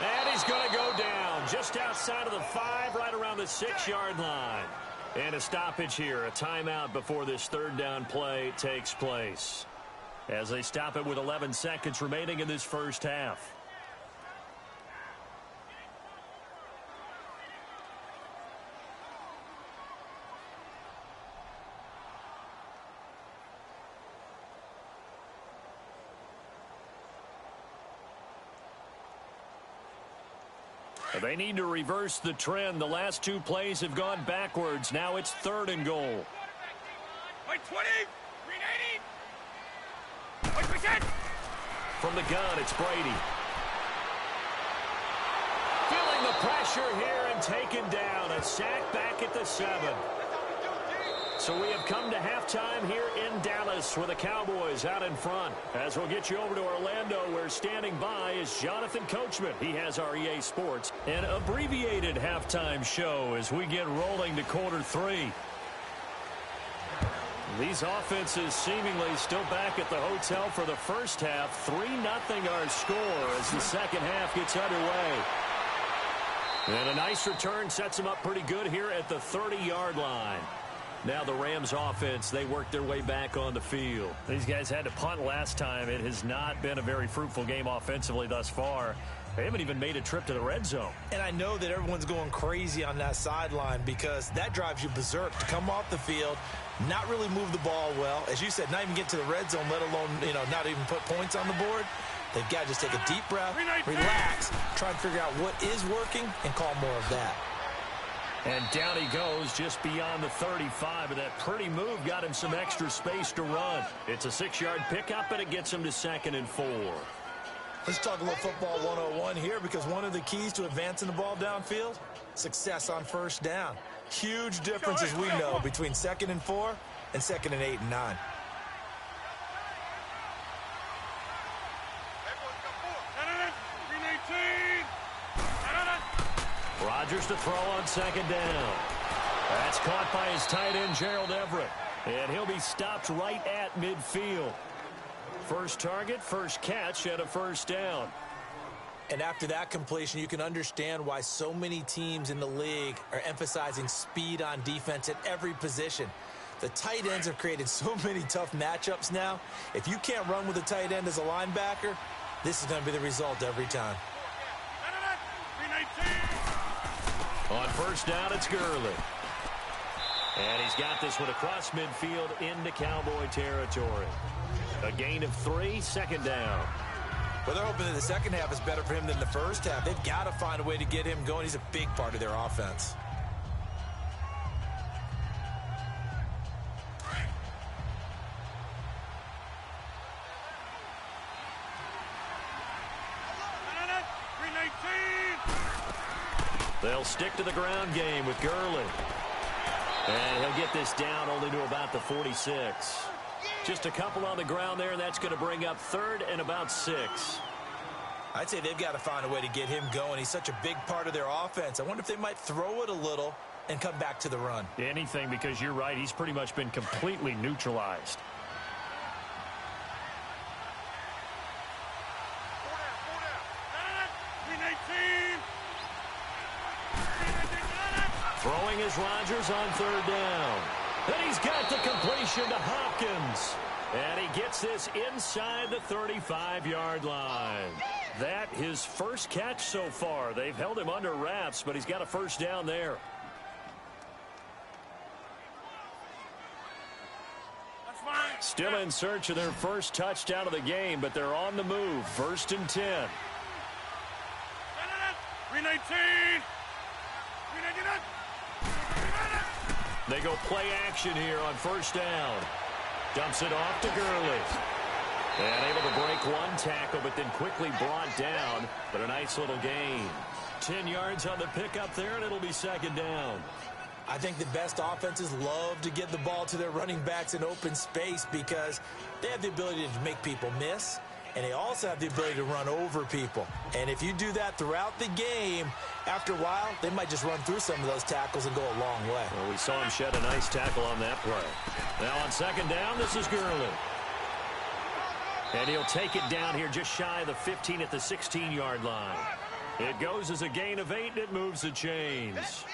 And he's going to go down just outside of the 5, right around the 6-yard line. And a stoppage here, a timeout before this third down play takes place. As they stop it with 11 seconds remaining in this first half. They need to reverse the trend. The last 2 plays have gone backwards. Now it's third and goal. From the gun, it's Brady. Feeling the pressure here and taken down. A sack back at the 7. So we have come to halftime here in Dallas with the Cowboys out in front. As we'll get you over to Orlando, where standing by is Jonathan Coachman. He has our EA Sports, an abbreviated halftime show as we get rolling to quarter 3. These offenses seemingly still back at the hotel for the first half. 3-0 our score as the second half gets underway. And a nice return sets them up pretty good here at the 30-yard line. Now the Rams offense, they work their way back on the field. These guys had to punt last time. It has not been a very fruitful game offensively thus far. They haven't even made a trip to the red zone. And I know that everyone's going crazy on that sideline because that drives you berserk to come off the field, not really move the ball well. As you said, not even get to the red zone, let alone, not even put points on the board. They've got to just take a deep breath, relax, try and figure out what is working, and call more of that. And down he goes just beyond the 35, and that pretty move got him some extra space to run. It's a 6-yard pickup, and it gets him to second and 4. Let's talk a little football 101 here, because one of the keys to advancing the ball downfield, success on first down. Huge difference, as we know, between second and 4 and second and 8 and 9. Rodgers to throw on second down. That's caught by his tight end, Gerald Everett. And he'll be stopped right at midfield. First target, first catch, and a first down. And after that completion, you can understand why so many teams in the league are emphasizing speed on defense at every position. The tight ends have created so many tough matchups now. If you can't run with a tight end as a linebacker, this is going to be the result every time. On first down, it's Gurley. And he's got this one across midfield into Cowboy territory. A gain of 3, second down. Well, they're hoping that the second half is better for him than the first half. They've got to find a way to get him going. He's a big part of their offense. They'll stick to the ground game with Gurley. And he'll get this down only to about the 46. Just a couple on the ground there, and that's going to bring up third and about 6. I'd say they've got to find a way to get him going. He's such a big part of their offense. I wonder if they might throw it a little and come back to the run. Anything, because you're right. He's pretty much been completely neutralized. Throwing is Rodgers on third down. And he's got the completion to Hopkins. And he gets this inside the 35-yard line. That his first catch so far. They've held him under wraps, but he's got a first down there. Still in search of their first touchdown of the game, but they're on the move. First and 10. 319. They go play action here on first down. Dumps it off to Gurley. And able to break one tackle, but then quickly brought down. But a nice little gain. 10 yards on the pickup there, and it'll be second down. I think the best offenses love to get the ball to their running backs in open space because they have the ability to make people miss, and they also have the ability to run over people. And if you do that throughout the game, after a while, they might just run through some of those tackles and go a long way. Well, we saw him shed a nice tackle on that play. Now on second down, this is Gurley. And he'll take it down here just shy of the 15 at the 16-yard line. It goes as a gain of 8, and it moves the chains.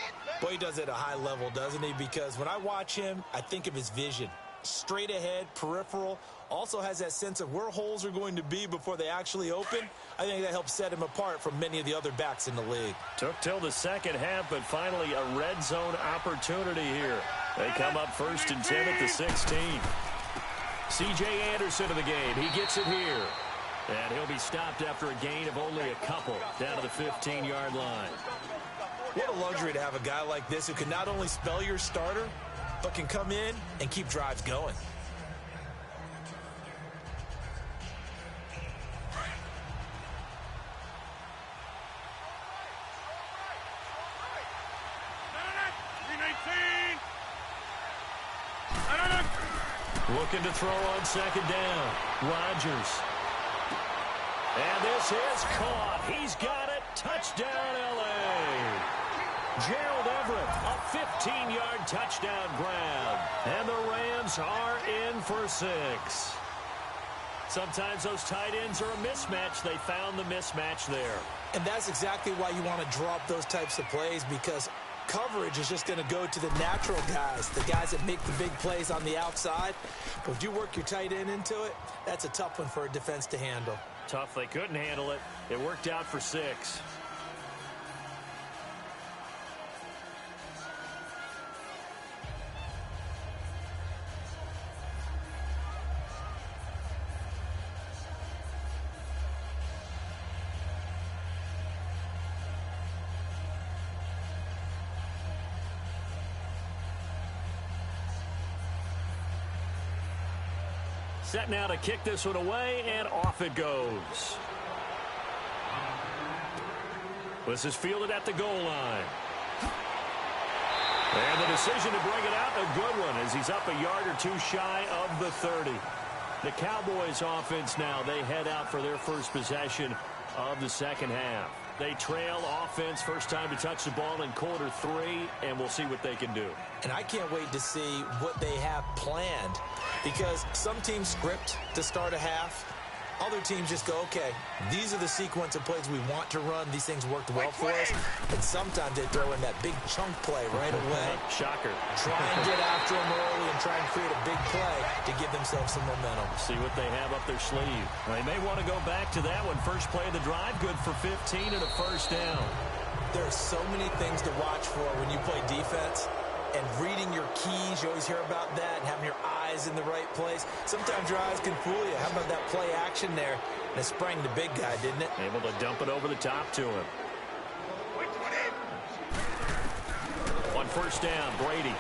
Boy, he does it at a high level, doesn't he? Because when I watch him, I think of his vision. Straight ahead, peripheral, also has that sense of where holes are going to be before they actually open. I think that helps set him apart from many of the other backs in the league. Took till the second half, but finally a red zone opportunity here. They come up 1st and 10 at the 16. C.J. Anderson of the game. He gets it here. And he'll be stopped after a gain of only a couple down to the 15-yard line. What a luxury to have a guy like this who can not only spell your starter, but can come in and keep drives going. Looking to throw on second down. Rodgers. And this is caught. He's got it. Touchdown, L.A. Gerald Everett, a 15-yard touchdown grab. And the Rams are in for 6. Sometimes those tight ends are a mismatch. They found the mismatch there. And that's exactly why you want to drop those types of plays, because coverage is just going to go to the natural guys, the guys that make the big plays on the outside. But if you work your tight end into it, that's a tough one for a defense to handle. Tough. They couldn't handle it. It worked out for 6. Set now to kick this one away, and off it goes. This is fielded at the goal line. And the decision to bring it out, a good one, as he's up a yard or two shy of the 30. The Cowboys offense now, they head out for their first possession of the second half. They trail offense, first time to touch the ball in quarter 3, and we'll see what they can do. And I can't wait to see what they have planned, because some teams script to start a half. Other teams just go, okay, these are the sequence of plays we want to run. These things worked well for us. And sometimes they throw in that big chunk play right away. Shocker. Try and get after them early and try and create a big play to give themselves some momentum. See what they have up their sleeve. They may want to go back to that one. First play of the drive, good for 15 and a first down. There are so many things to watch for when you play defense. And reading your keys, you always hear about that, and having your eyes in the right place. Sometimes your eyes can fool you. How about that play action there? And it sprang the big guy, didn't it? Able to dump it over the top to him. On first down, Brady.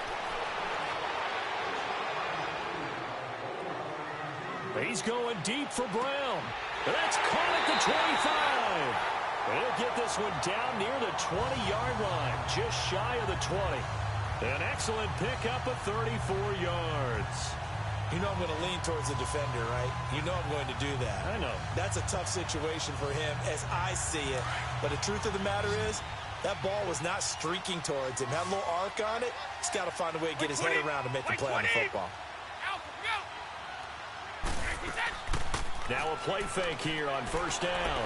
He's going deep for Brown. That's caught at the 25. He'll get this one down near the 20-yard line, just shy of the 20. An excellent pickup of 34 yards. You know I'm going to lean towards the defender, right? You know I'm going to do that. I know. That's a tough situation for him as I see it. But the truth of the matter is, that ball was not streaking towards him. Had a little arc on it. He's got to find a way to get his head around and make the play on the football. Now a play fake here on first down.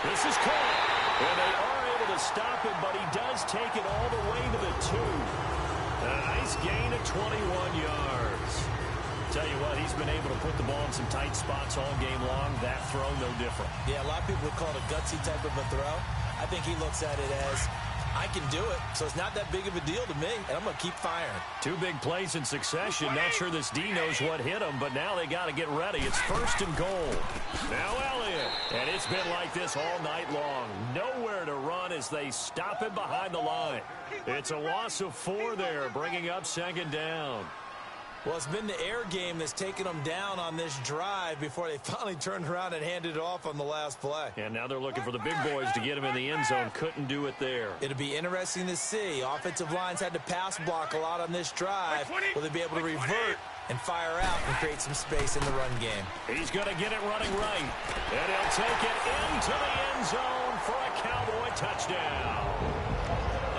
This is caught. And they are able to stop him, but he does take it all the way to the 2. A nice gain of 21 yards. Tell you what, he's been able to put the ball in some tight spots all game long. That throw, no different. Yeah, a lot of people would call it a gutsy type of a throw. I think he looks at it as, I can do it, so it's not that big of a deal to me, and I'm going to keep firing. 2 big plays in succession. Not sure this D knows what hit him, but now they got to get ready. It's first and goal. Now Elliott. And it's been like this all night long. Nowhere to run as they stop him behind the line. It's a loss of 4 there, bringing up second down. Well, it's been the air game that's taken them down on this drive before they finally turned around and handed it off on the last play. And now they're looking for the big boys to get him in the end zone. Couldn't do it there. It'll be interesting to see. Offensive lines had to pass block a lot on this drive. Will they be able to revert and fire out and create some space in the run game? He's going to get it running right. And he'll take it into the end zone for a Cowboy touchdown.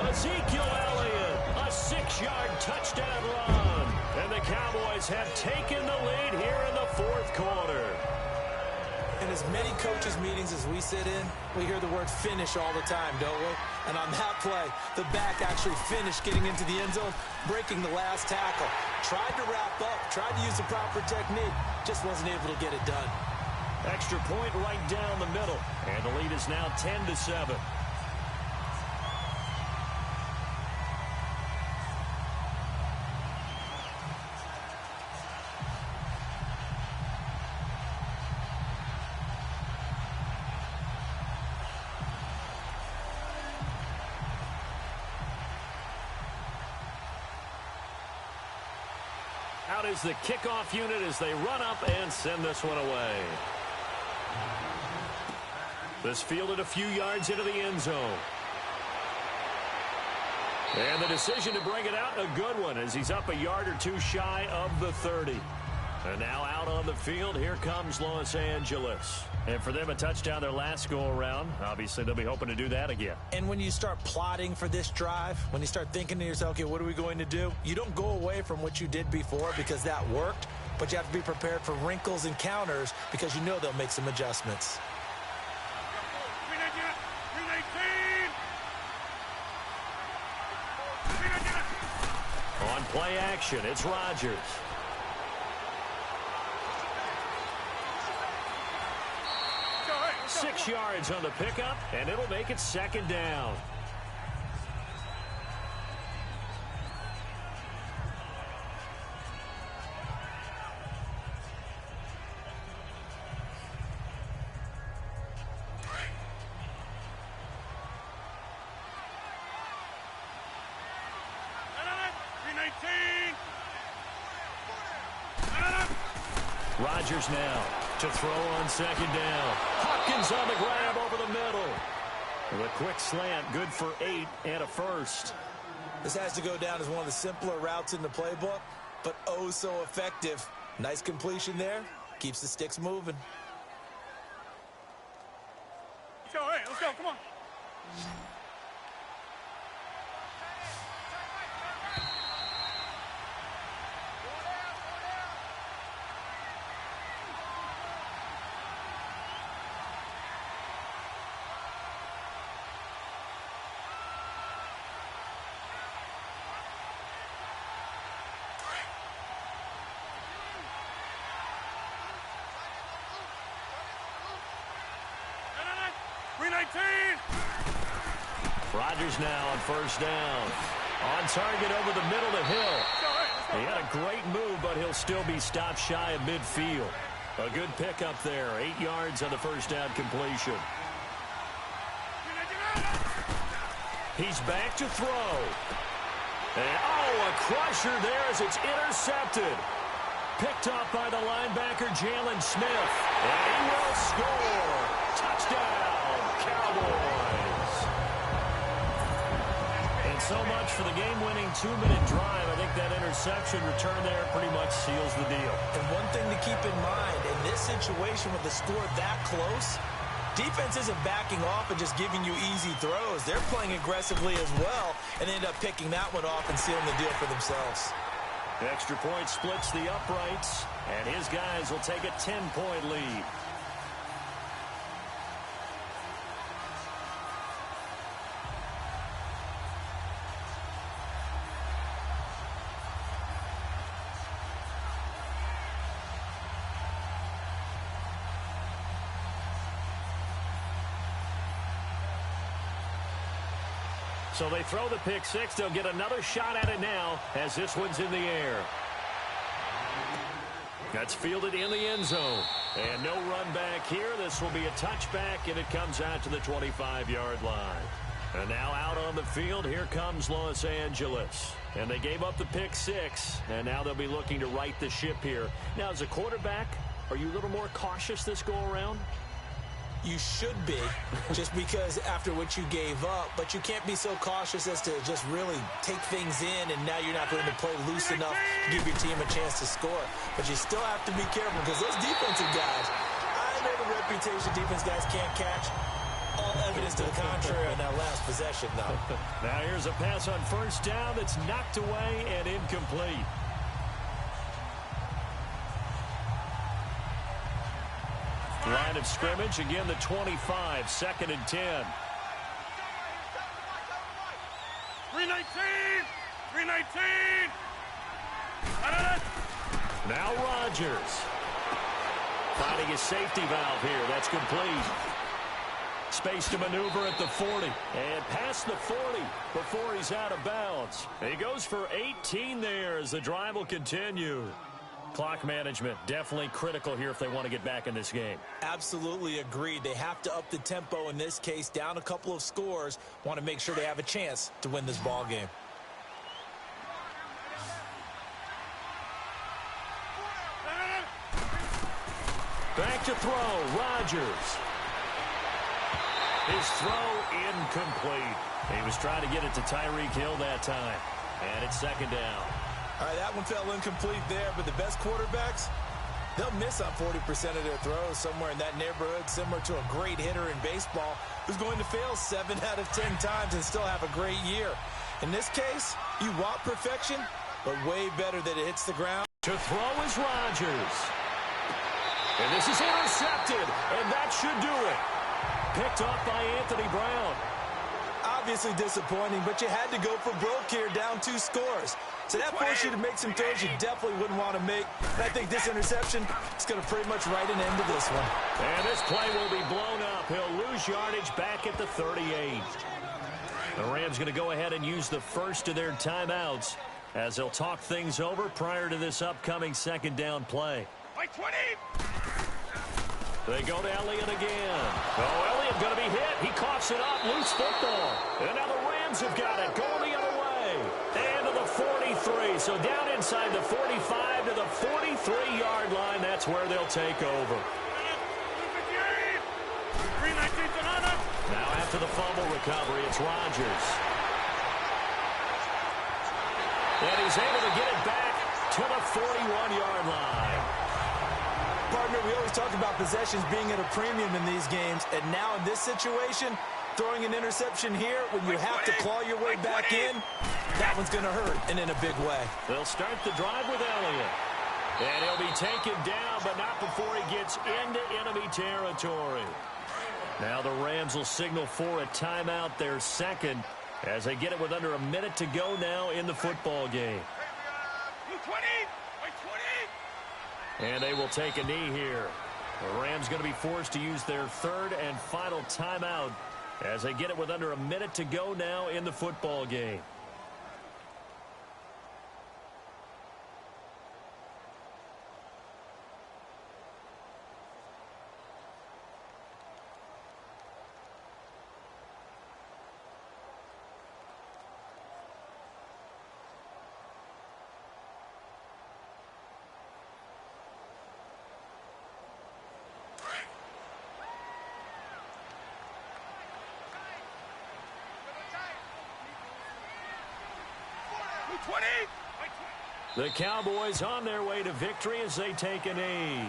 Ezekiel Elliott, a 6-yard touchdown run. And the Cowboys have taken the lead here in the fourth quarter. In as many coaches' meetings as we sit in, we hear the word finish all the time, don't we? And on that play, the back actually finished getting into the end zone, breaking the last tackle. Tried to wrap up, tried to use the proper technique, just wasn't able to get it done. Extra point right down the middle. And the lead is now 10-7. Out is the kickoff unit as they run up and send this one away. This fielded a few yards into the end zone. And the decision to bring it out, a good one, as he's up a yard or two shy of the 30. And now out on the field, here comes Los Angeles. And for them, a touchdown their last go-around. Obviously, they'll be hoping to do that again. And when you start plotting for this drive, when you start thinking to yourself, okay, what are we going to do? You don't go away from what you did before because that worked, but you have to be prepared for wrinkles and counters because you know they'll make some adjustments. On play action, it's Rodgers. Six yards on the pickup, and it'll make it second down. Rodgers now to throw on second down. Hopkins on the grab over the middle. The quick slant, good for 8 and a first. This has to go down as one of the simpler routes in the playbook, but oh so effective. Nice completion there. Keeps the sticks moving. Let's go, hey, let's go, come on. Rodgers now on first down. On target over the middle to Hill. He had a great move, but he'll still be stopped shy of midfield. A good pickup there. 8 yards on the first down completion. He's back to throw. And, a crusher there as it's intercepted. Picked up by the linebacker, Jalen Smith. And he will score. Touchdown, Cowboys. And so much for the game-winning 2-minute drive. I think that interception return there pretty much seals the deal. And one thing to keep in mind, in this situation with the score that close, defense isn't backing off and just giving you easy throws. They're playing aggressively as well and end up picking that one off and sealing the deal for themselves. The extra point splits the uprights, and his guys will take a 10-point lead. So they throw the pick six. They'll get another shot at it now as this one's in the air. That's fielded in the end zone. And no run back here. This will be a touchback, and it comes out to the 25-yard line. And now out on the field, here comes Los Angeles. And they gave up the pick 6, and now they'll be looking to right the ship here. Now, as a quarterback, are you a little more cautious this go-around? You should be, just because after what you gave up, but you can't be so cautious as to just really take things in, and now you're not going to play loose enough to give your team a chance to score. But you still have to be careful, because those defensive guys, I know the reputation defense guys can't catch. All evidence to the contrary on that last possession, though. Now here's a pass on first down that's knocked away and incomplete. Line of scrimmage, again the 25, 2nd and 10. 319! 319! Now Rodgers. Finding his safety valve here. That's complete. Space to maneuver at the 40. And past the 40 before he's out of bounds. He goes for 18 there as the drive will continue. Clock management definitely critical here if they want to get back in this game. Absolutely agreed. They have to up the tempo in this case, down a couple of scores. Want to make sure they have a chance to win this ball game. Back to throw, Rodgers. His throw incomplete. He was trying to get it to Tyreek Hill that time. And it's 2nd down. All right, that one fell incomplete there, but the best quarterbacks, they'll miss on 40% of their throws, somewhere in that neighborhood, similar to a great hitter in baseball who's going to fail 7 out of 10 times and still have a great year. In this case, you want perfection, but way better that it hits the ground. To throw is Rodgers. And this is intercepted, and that should do it. Picked off by Anthony Brown. Obviously disappointing, but you had to go for broke here, down 2 scores. So that forced you to make some throws you definitely wouldn't want to make. And I think this interception is going to pretty much write an end to this one. And this play will be blown up. He'll lose yardage back at the 38. The Rams going to go ahead and use the first of their timeouts as they'll talk things over prior to this upcoming 2nd down play. They go to Elliott again. Oh, Elliott going to be hit. He coughs it up. Loose football. And now the Rams have got it. Going the other way. And to the 43. So down inside the 45 to the 43-yard line. That's where they'll take over. Now after the fumble recovery, it's Rodgers. And he's able to get it back to the 41-yard line. Partner, we always talk about possessions being at a premium in these games, and now in this situation, throwing an interception here when you have to claw your way back in, that one's going to hurt, and in a big way. They'll start the drive with Elliott. And he'll be taken down, but not before he gets into enemy territory. Now the Rams will signal for a timeout, their 2nd, as they get it with under a minute to go now in the football game. And they will take a knee here. The Rams going to be forced to use their 3rd and final timeout as they get it with under a minute to go now in the football game. The Cowboys on their way to victory as they take a knee.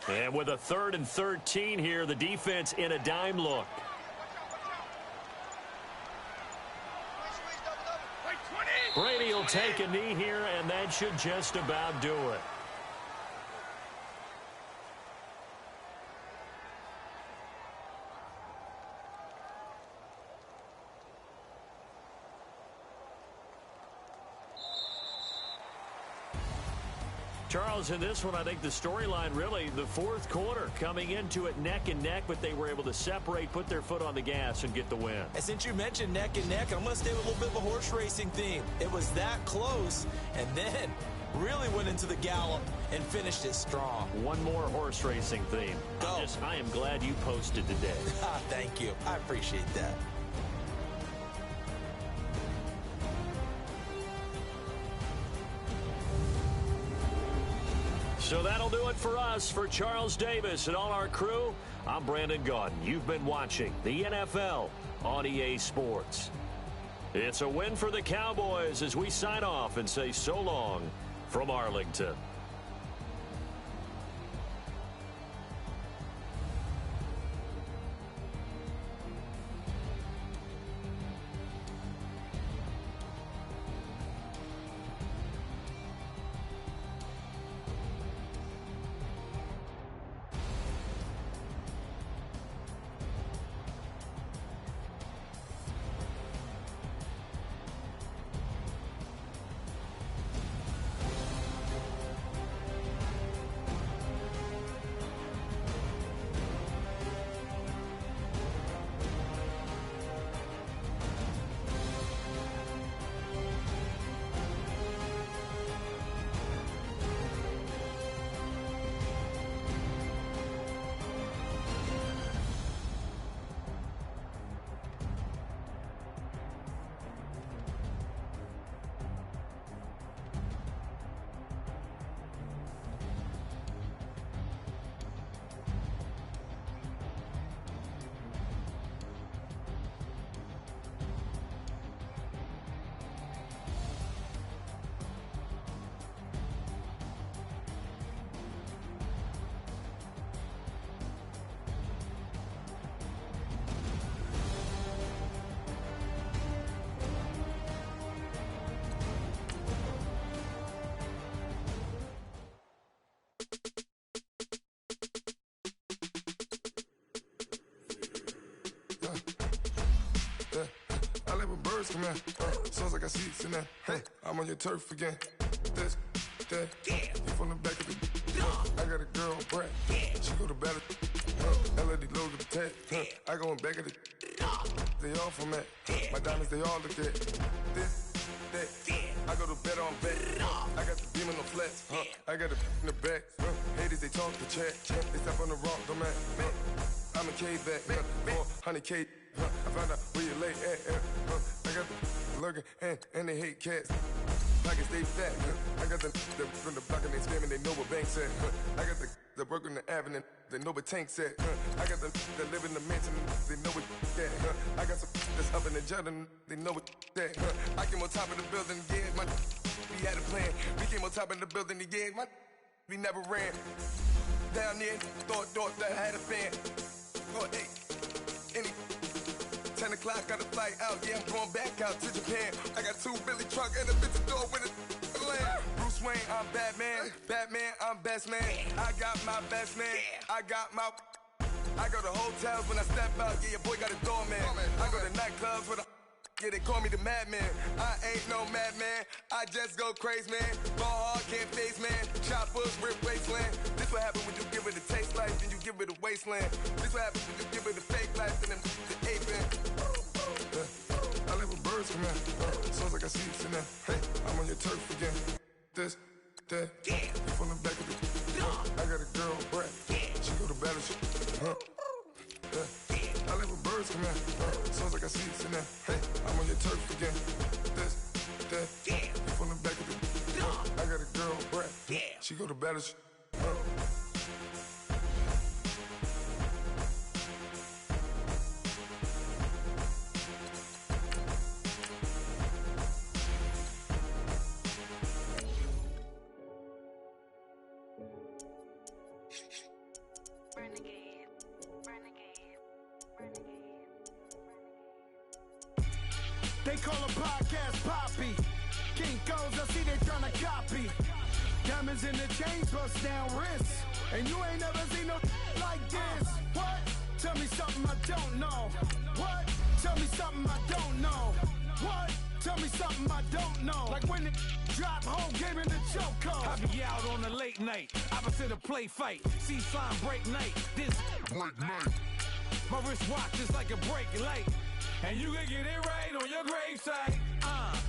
And with a 3rd and 13 here, the defense in a dime look. Brady will take a knee here, and that should just about do it. Charles, in this one, I think the storyline really, the fourth quarter, coming into it neck and neck, but they were able to separate, put their foot on the gas, and get the win. And since you mentioned neck and neck, I'm going to stay with a little bit of a horse racing theme. It was that close, and then really went into the gallop and finished it strong. One more horse racing theme. I am glad you posted today. Thank you. I appreciate that. So that'll do it for us. For Charles Davis and all our crew, I'm Brandon Gaudin. You've been watching the NFL on EA Sports. It's a win for the Cowboys as we sign off and say so long from Arlington. I live with birds come in. Sounds like I see seats in there. Hey, I'm on your turf again. This, that, you from the back of the. I got a girl, Brad. She go to battle. LED logo the tag. I go in back of the. They all from that. My diamonds, they all look at. This, that. I go to bed on bed. I got the beam on the flats. I got it in the back. Haters, they talk to chat. They step on the rock, don't matter. I'm a K back. 400K. I found out where you lay at. I got the lurking and they hate cats. Pockets stay fat. I got the from the block and they scamming, they know what banks at. I got the work on the avenue, they know what tanks at. I got the live in the mansion, they know what that. I got some that's up in the jet and they know what that. I came on top of the building, yeah, we had a plan. We came on top of the building, yeah, we never ran. Down there, thought that I had a fan. Oh, hey, any 10 o'clock, got a flight out, yeah, I'm going back out to Japan. I got 2 Billy truck and a bitch door with a land. Bruce Wayne, I'm Batman. Batman, I'm best man. I got my best man. I got my. I go to hotels when I step out, yeah, your boy got a doorman. I go to nightclubs with a. Yeah, they call me the madman. I ain't no madman. I just go crazy, man. Ball hard, can't face, man. Choppers, rip wasteland. This what happen when you give it a taste life, then you give it a wasteland. This what happens when you give it a fake life, and then the ape in. I live with birds come in. Sounds like I see seats in there. Hey, I'm on your turf again. This, that, you from the back of the. I got a girl, Brad. She go to battle. I live with birds come in. Sounds like I see seats in there. Hey, I'm on your turf again. This, that, you from the back of the. I got a girl, Brad. She go to battle. They call a podcast Poppy. King goes, I see they tryna copy. Diamonds in the chain, bust down wrists. And you ain't never seen no like this. What? Tell me something I don't know. What? Tell me something I don't know. What? Tell me something I don't know. Like when it drop home, game in the chokehold. I be out on a late night, opposite a play fight. See sign break night, this break night. My wristwatch is like a break light. And you can get it right on your gravesite.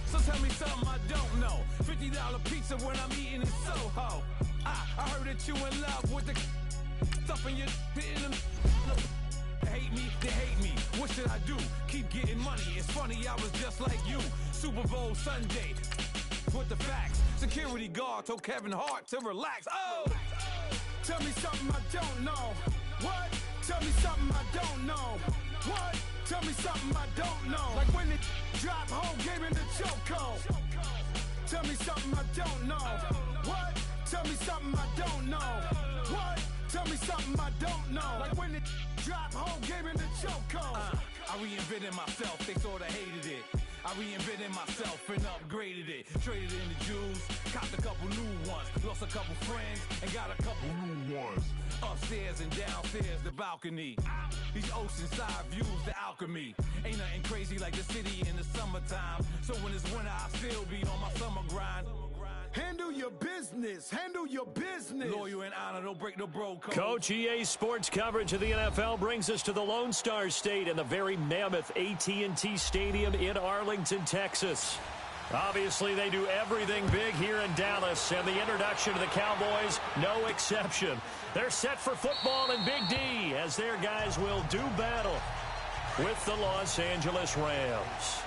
So tell me something I don't know. $50 pizza when I'm eating in Soho. I heard that you in love with the stuff in your in them. Hate me, they hate me. What should I do? Keep getting money. It's funny, I was just like you. Super Bowl Sunday. With the facts. Security guard told Kevin Hart to relax. Oh! Tell me something I don't know. What? Tell me something I don't know. What? Tell me something I don't know. Like when it drop home, game in the chokehold. Tell me something I don't know. What? Tell me something I don't know. What? Tell me something I don't know. Like when it drop home, game in the chokehold. I reinvented myself, they sorta hated it. I reinvented myself and upgraded it. Traded in the Jews, copped a couple new ones. Lost a couple friends and got a couple new ones. Upstairs and downstairs, the balcony. These oceanside views, the alchemy. Ain't nothing crazy like the city in the summertime. So when it's winter, I still be on my summer grind. Handle your business. Handle your business. Loyal and honor, don't break the bro code. Coach, EA Sports coverage of the NFL brings us to the Lone Star State and the very mammoth AT&T Stadium in Arlington, Texas. Obviously, they do everything big here in Dallas, and the introduction to the Cowboys, no exception. They're set for football in Big D, as their guys will do battle with the Los Angeles Rams.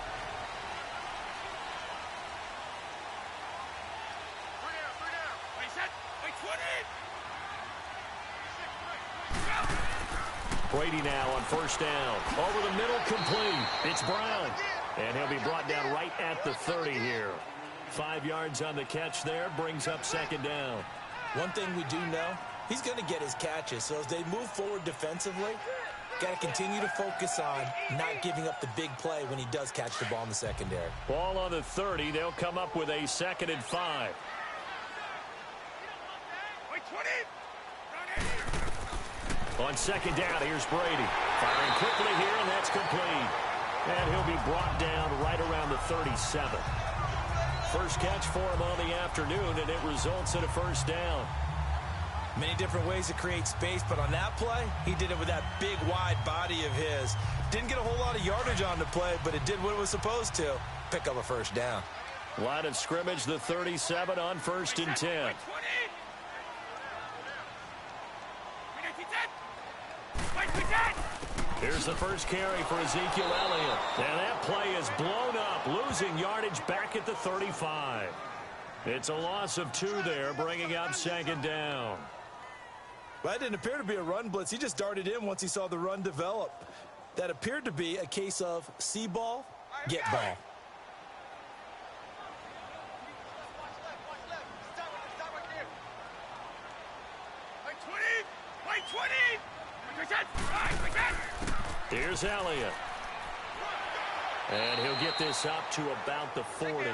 Brady now on first down. Over the middle, complete. It's Brown. And he'll be brought down right at the 30 here. 5 yards on the catch there. Brings up second down. One thing we do know, he's going to get his catches. So as they move forward defensively, got to continue to focus on not giving up the big play when he does catch the ball in the secondary. Ball on the 30. They'll come up with a 2nd and 5. On second down, here's Brady. Firing quickly here, and that's complete. And he'll be brought down right around the 37. First catch for him on the afternoon, and it results in a first down. Many different ways to create space, but on that play, he did it with that big, wide body of his. Didn't get a whole lot of yardage on the play, but it did what it was supposed to. Pick up a first down. Line of scrimmage, the 37 on 1st and 10. Here's the first carry for Ezekiel Elliott. And that play is blown up, losing yardage back at the 35. It's a loss of 2 there, bringing up second down. Well, that didn't appear to be a run blitz. He just darted in once he saw the run develop. That appeared to be a case of see ball, get ball. Here's Elliott. And he'll get this up to about the 40.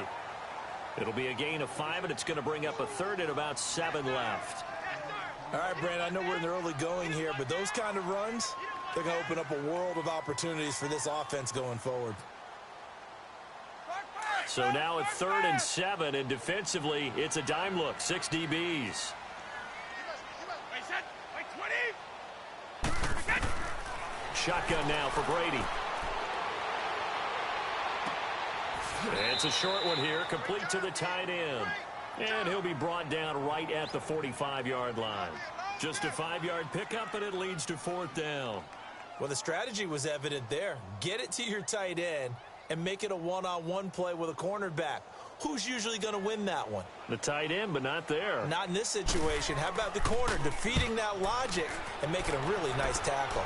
It'll be a gain of 5, and it's going to bring up a 3rd and about 7 left. All right, Brandon, I know we're in the early going here, but those kind of runs, they're going to open up a world of opportunities for this offense going forward. So now it's 3rd and 7, and defensively, it's a dime look, 6 DBs. Shotgun now for Brady. It's a short one here, complete to the tight end. And he'll be brought down right at the 45-yard line. Just a 5-yard pickup, and it leads to 4th down. Well, the strategy was evident there. Get it to your tight end and make it a one-on-one play with a cornerback. Who's usually going to win that one? The tight end, but not there. Not in this situation. How about the corner defeating that logic and making a really nice tackle?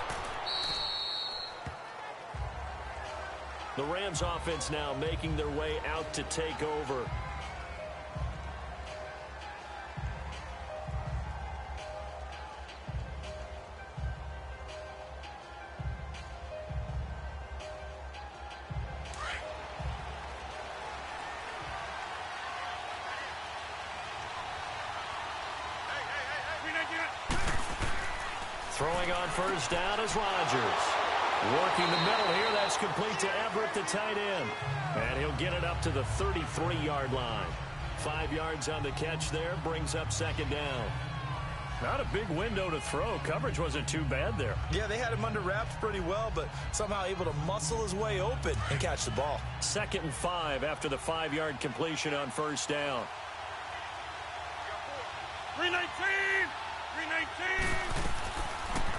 The Rams offense now making their way out to take over. Throwing on first down is Rodgers. Working the middle here. That's complete to Everett, the tight end. And he'll get it up to the 33-yard line. 5 yards on the catch there. Brings up second down. Not a big window to throw. Coverage wasn't too bad there. Yeah, they had him under wraps pretty well, but somehow able to muscle his way open and catch the ball. 2nd and 5 after the 5-yard completion on first down. 319! 319!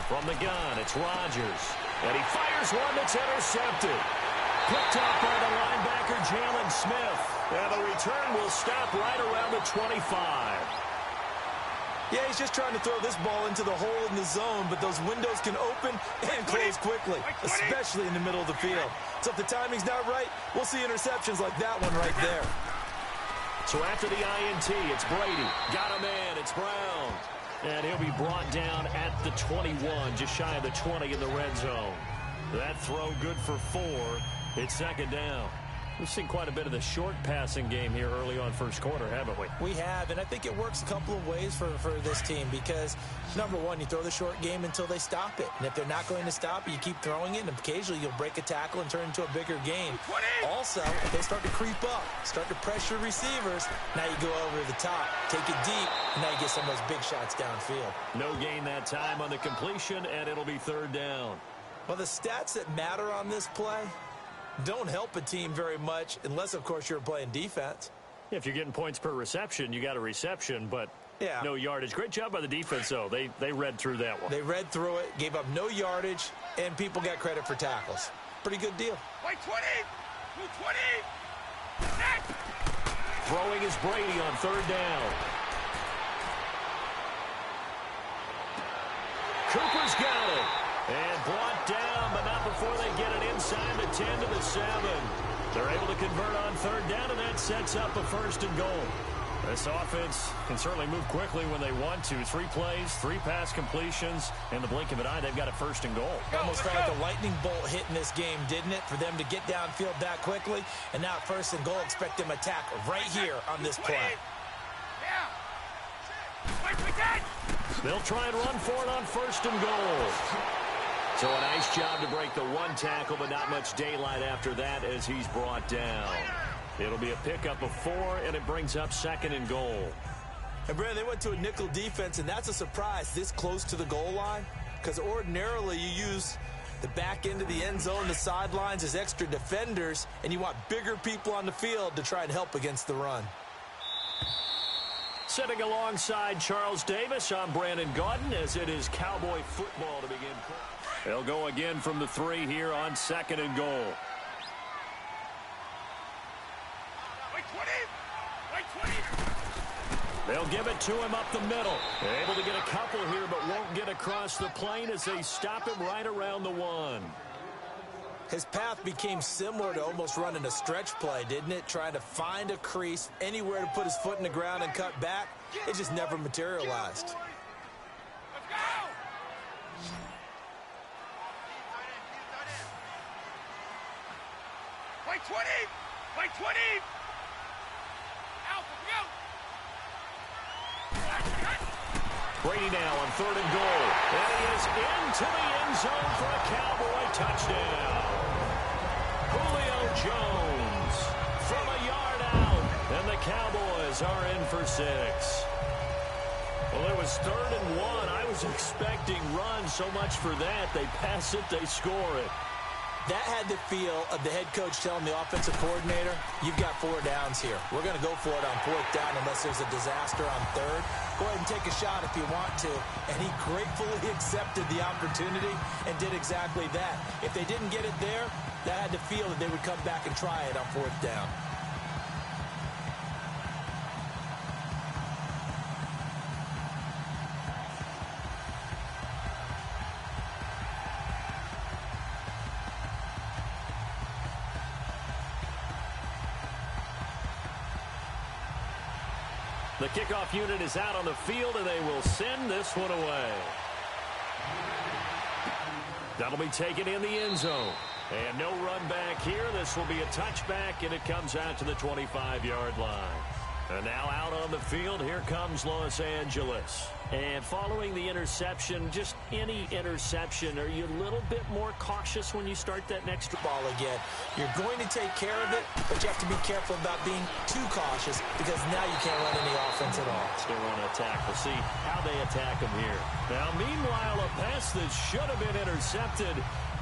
From the gun, it's Rodgers. And he fires one that's intercepted. Picked up by the linebacker, Jalen Smith. And the return will stop right around the 25. Yeah, he's just trying to throw this ball into the hole in the zone, but those windows can open and close quickly, especially in the middle of the field. So if the timing's not right, we'll see interceptions like that one right there. So after the INT, it's Brady. Got a man, it's Brown. And he'll be brought down at the 21, just shy of the 20 in the red zone. That throw good for 4. It's second down. We've seen quite a bit of the short passing game here early on first quarter, haven't we? We have, and I think it works a couple of ways for this team because, number one, you throw the short game until they stop it. And if they're not going to stop it, you keep throwing it, and occasionally you'll break a tackle and turn into a bigger gain. Also, if they start to creep up, start to pressure receivers, now you go over the top, take it deep, and now you get some of those big shots downfield. No gain that time on the completion, and it'll be third down. Well, the stats that matter on this play don't help a team very much unless, of course, you're playing defense. If you're getting points per reception, you got a reception, but yeah, no yardage. Great job by the defense, though. They read through that one. They read through it, gave up no yardage, and people got credit for tackles. Pretty good deal. White 20! 220! Next! Throwing is Brady on third down. Cooper's got it. And brought down, but not before they get it inside the 10 to the 7. They're able to convert on third down, and that sets up a first and goal. This offense can certainly move quickly when they want to. 3 plays, 3 pass completions. In the blink of an eye, they've got a first and goal. Almost felt like a lightning bolt hit in this game, didn't it? For them to get downfield that quickly. And now first and goal, expect them to attack right here on this play. They'll try and run for it on first and goal. So a nice job to break the 1 tackle, but not much daylight after that as he's brought down. It'll be a pickup of 4, and it brings up second and goal. And, Brandon, they went to a nickel defense, and that's a surprise this close to the goal line because ordinarily you use the back end of the end zone, the sidelines as extra defenders, and you want bigger people on the field to try and help against the run. Sitting alongside Charles Davis, I'm Brandon Gaudin as it is Cowboy football to begin. They'll go again from the 3 here on second and goal. They'll give it to him up the middle. Able to get a couple here, but won't get across the plane as they stop him right around the 1. His path became similar to almost running a stretch play, didn't it? Trying to find a crease, anywhere to put his foot in the ground and cut back. It just never materialized. White 20! White 20! Brady now on third and goal. And he is into the end zone for a Cowboy touchdown. Julio Jones from a yard out. And the Cowboys are in for 6. Well, it was third and 1. I was expecting runs, so much for that. They pass it, they score it. That had the feel of the head coach telling the offensive coordinator, you've got 4 downs here. We're going to go for it on 4th down unless there's a disaster on 3rd. Go ahead and take a shot if you want to. And he gratefully accepted the opportunity and did exactly that. If they didn't get it there, that had the feel that they would come back and try it on 4th down. The kickoff unit is out on the field, and they will send this one away. That'll be taken in the end zone. And no run back here. This will be a touchback, and it comes out to the 25-yard line. And now out on the field, here comes Los Angeles. And following the interception, just any interception, are you a little bit more cautious when you start that next ball again? You're going to take care of it, but you have to be careful about being too cautious because now you can't run any offense at all. Still want to attack. We'll see how they attack him here. Now, meanwhile, a pass that should have been intercepted,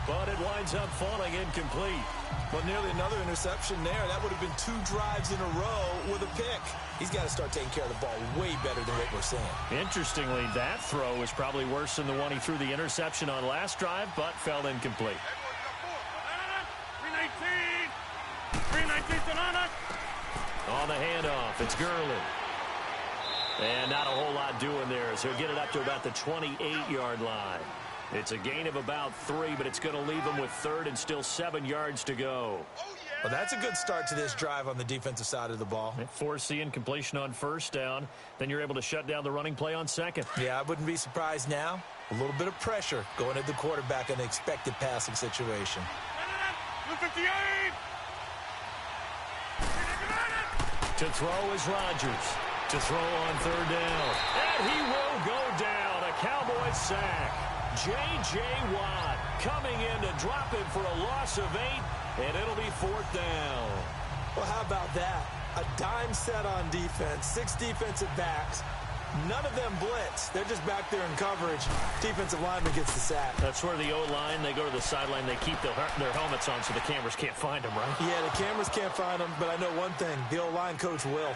but it winds up falling incomplete. But nearly another interception there. That would have been 2 drives in a row with a pick. He's got to start taking care of the ball way better than what we're seeing. Interestingly, that throw was probably worse than the one he threw the interception on last drive, but fell incomplete. 319 Sonana. On the handoff, it's Gurley. And not a whole lot doing there as he'll get it up to about the 28-yard line. It's a gain of about 3, but it's going to leave him with 3rd and still 7 yards to go. Well, that's a good start to this drive on the defensive side of the ball. Forcing completion on 1st down. Then you're able to shut down the running play on 2nd. Yeah, I wouldn't be surprised now. A little bit of pressure going at the quarterback in an expected passing situation. 258. To throw is Rodgers. To throw on 3rd down. And he will go down. A Cowboys sack. J.J. Watt coming in to drop him for a loss of 8, and it'll be 4th down. Well, how about that? A dime set on defense, 6 defensive backs. None of them blitz. They're just back there in coverage. Defensive lineman gets the sack. That's where the O-line, they go to the sideline, they keep their helmets on so the cameras can't find them, right? Yeah, the cameras can't find them, but I know one thing. The O-line coach will.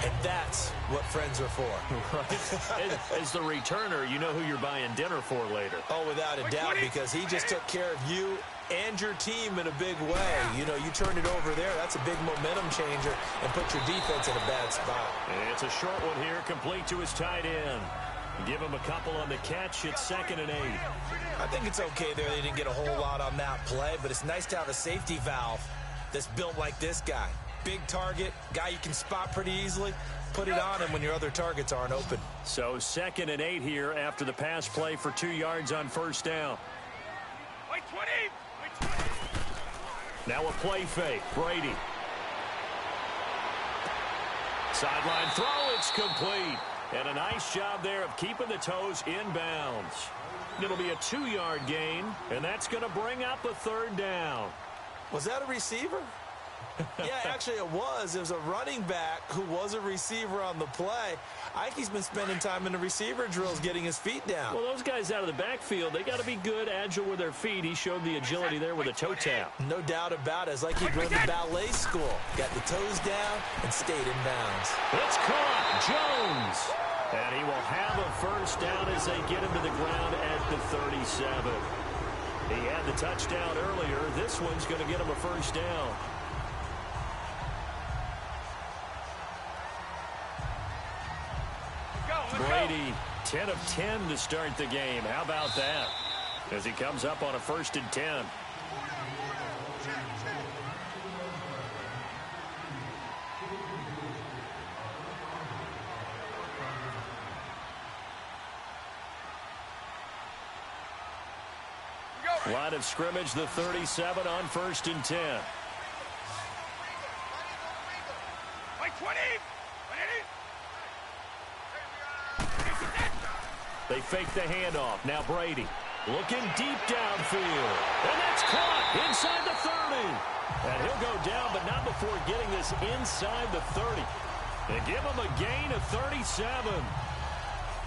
And that's what friends are for. Right. As the returner, you know who you're buying dinner for later. Oh, without a doubt, because he just took care of you and your team in a big way. You know, you turned it over there. That's a big momentum changer and put your defense in a bad spot. It's a short one here, complete to his tight end. Give him a couple on the catch. It's 2nd and 8. I think it's okay there. They didn't get a whole lot on that play, but it's nice to have a safety valve that's built like this guy. Big target, guy you can spot pretty easily. Put it on him when your other targets aren't open. So 2nd and 8 here after the pass play for 2 yards on 1st down. Wait 20. Now a play fake. Brady. Sideline throw. It's complete. And a nice job there of keeping the toes inbounds. It'll be a 2-yard gain, and that's going to bring up a 3rd down. Was that a receiver? Yeah, actually it was. It was a running back who was a receiver on the play. I think he's been spending time in the receiver drills getting his feet down. Well, those guys out of the backfield, they got to be good, agile with their feet. He showed the agility there with a toe tap. No doubt about it. It's like he'd run to ballet school. Got the toes down and stayed in bounds. It's caught. Jones. And he will have a 1st down as they get him to the ground at the 37. He had the touchdown earlier. This one's going to get him a 1st down. Brady, 10 of 10 to start the game. How about that? As he comes up on a 1st and 10. Line of scrimmage, the 37 on 1st and 10. Wait 20. They fake the handoff. Now Brady looking deep downfield. And that's caught inside the 30. And he'll go down, but not before getting this inside the 30. They give him a gain of 37.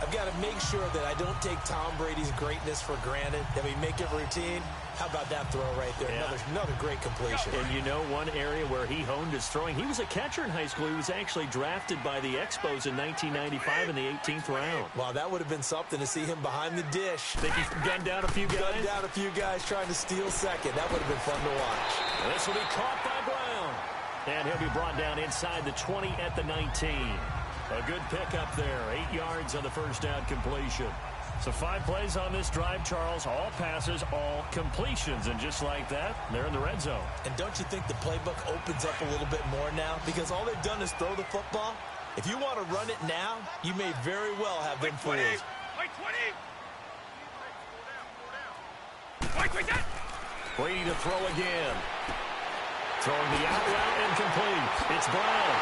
I've got to make sure that I don't take Tom Brady's greatness for granted, that we make it routine. How about that throw right there? Yeah. Another great completion. And you know one area where he honed his throwing? He was a catcher in high school. He was actually drafted by the Expos in 1995 in the 18th round. Wow, that would have been something to see him behind the dish. Think he gunned down a few guys? Gunned down a few guys trying to steal 2nd. That would have been fun to watch. And this will be caught by Brown. And he'll be brought down inside the 20 at the 19. A good pickup there. 8 yards on the 1st down completion. So 5 plays on this drive, Charles. All passes, all completions. And just like that, they're in the red zone. And don't you think the playbook opens up a little bit more now? Because all they've done is throw the football. If you want to run it now, you may very well have them fooled. Wait 20. Brady to throw again. Throwing the out route incomplete. It's Brown.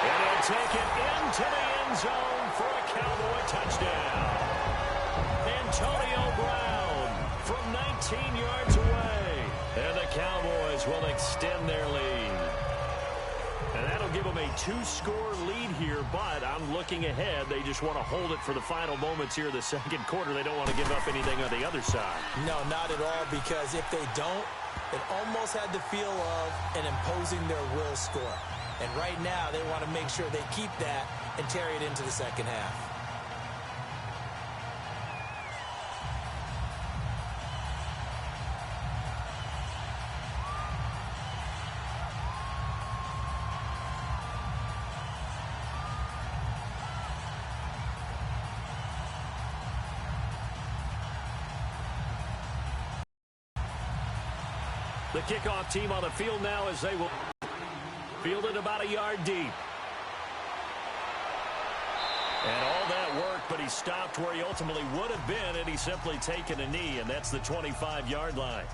And he'll take it into the end zone for a Cowboy touchdown. Antonio Brown from 19 yards away. And the Cowboys will extend their lead. And that'll give them a 2-score lead here, but I'm looking ahead. They just want to hold it for the final moments here in the second quarter. They don't want to give up anything on the other side. No, not at all, because if they don't, it almost had the feel of an imposing their will score. And right now, they want to make sure they keep that and carry it into the second half. The kickoff team on the field now as they will field it about a yard deep. And all that work, but he stopped where he ultimately would have been had he simply taken a knee, and that's the 25-yard line.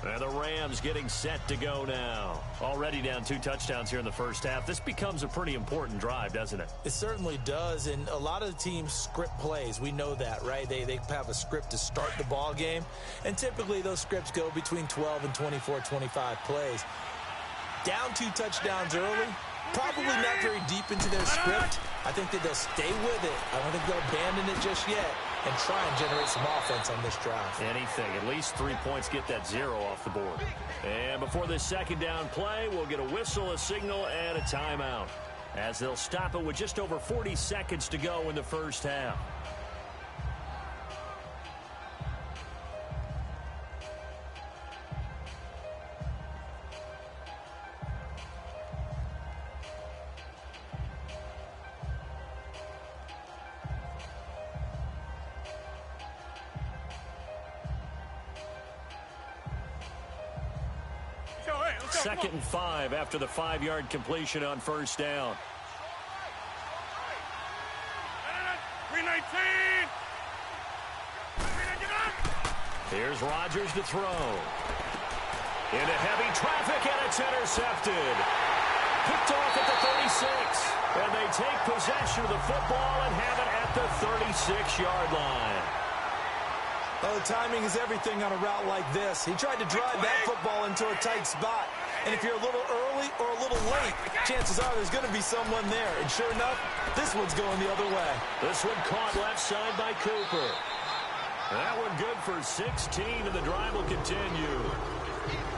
And the Rams getting set to go now. Already down 2 touchdowns here in the first half. This becomes a pretty important drive, doesn't it? It certainly does, and a lot of the teams script plays. We know that, right? They have a script to start the ball game, and typically those scripts go between 12 and 24, 25 plays. Down 2 touchdowns early, probably not very deep into their script. I think that they'll stay with it. I don't think they'll abandon it just yet and try and generate some offense on this drive. Anything. At least 3 points, get that 0 off the board. And before this second down play, we'll get a whistle, a signal, and a timeout, as they'll stop it with just over 40 seconds to go in the first half. Second and 5 after the 5-yard completion on first down. 319. Here's Rodgers to throw. Into heavy traffic, and it's intercepted. Picked off at the 36. And they take possession of the football and have it at the 36-yard line. Oh, timing is everything on a route like this. He tried to drive that football into a tight spot. And if you're a little early or a little late, chances are there's going to be someone there. And sure enough, this one's going the other way. This one caught left side by Cooper. That one good for 16, and the drive will continue.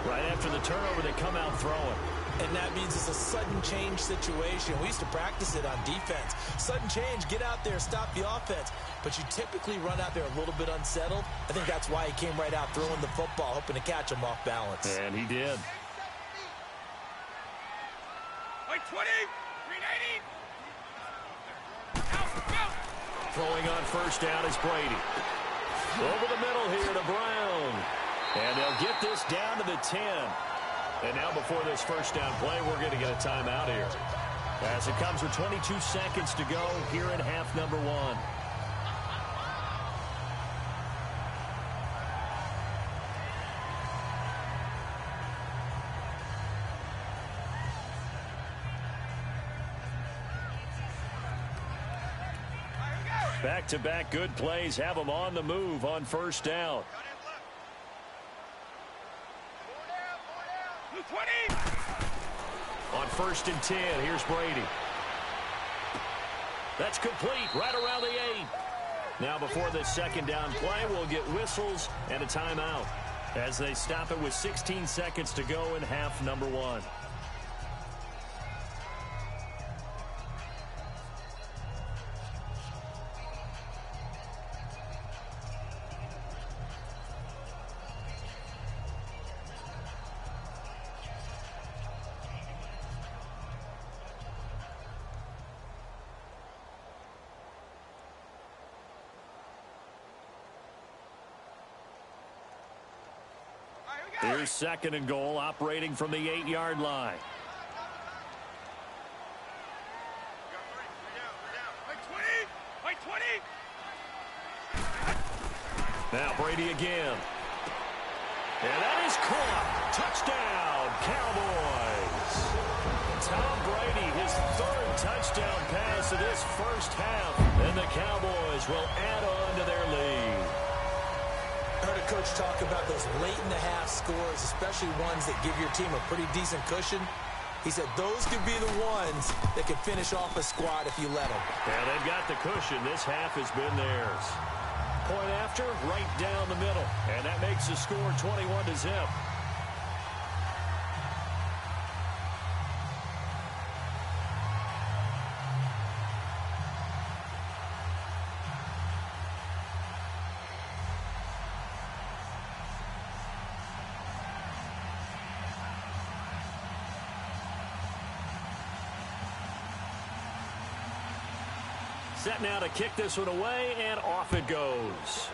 Right after the turnover, they come out throwing. And that means it's a sudden change situation. We used to practice it on defense. Sudden change, get out there, stop the offense. But you typically run out there a little bit unsettled. I think that's why he came right out throwing the football, hoping to catch him off balance. And he did. 20, 380. Throwing on first down is Brady. Over the middle here to Brown. And they'll get this down to the 10. And now before this first down play, we're going to get a timeout here, as it comes with 22 seconds to go here in half number 1. Back-to-back good plays have them on the move on first down. 20. On first and 10, here's Brady. That's complete right around the 8. Now before this second down play, we'll get whistles and a timeout, as they stop it with 16 seconds to go in half number 1. Here's second and goal, operating from the 8-yard line. Now Brady again. And that is caught. Touchdown, Cowboys. first half, and the Cowboys will add on to their lead. I heard a coach talk about those late-in-the-half scores, especially ones that give your team a pretty decent cushion. He said those could be the ones that can finish off a squad if you let them. Yeah, they've got the cushion. This half has been theirs. Point after, right down the middle. And that makes the score 21-0. Set now to kick this one away, and off it goes.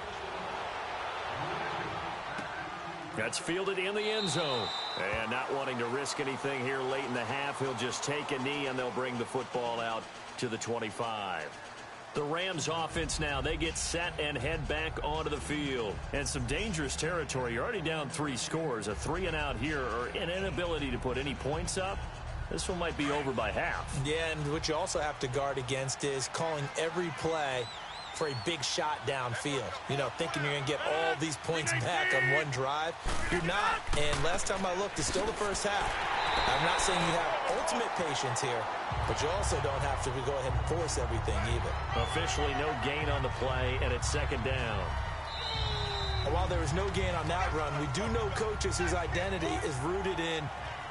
That's fielded in the end zone. And not wanting to risk anything here late in the half, he'll just take a knee, and they'll bring the football out to the 25. The Rams offense now, they get set and head back onto the field. And some dangerous territory. You're already down 3 scores. A 3-and-out here, or an inability to put any points up. This one might be over by half. Yeah, and what you also have to guard against is calling every play for a big shot downfield. You know, thinking you're going to get all these points back on one drive. You're not. And last time I looked, it's still the first half. I'm not saying you have ultimate patience here, but you also don't have to go ahead and force everything either. Officially no gain on the play, and it's second down. And while there was no gain on that run, we do know coaches whose identity is rooted in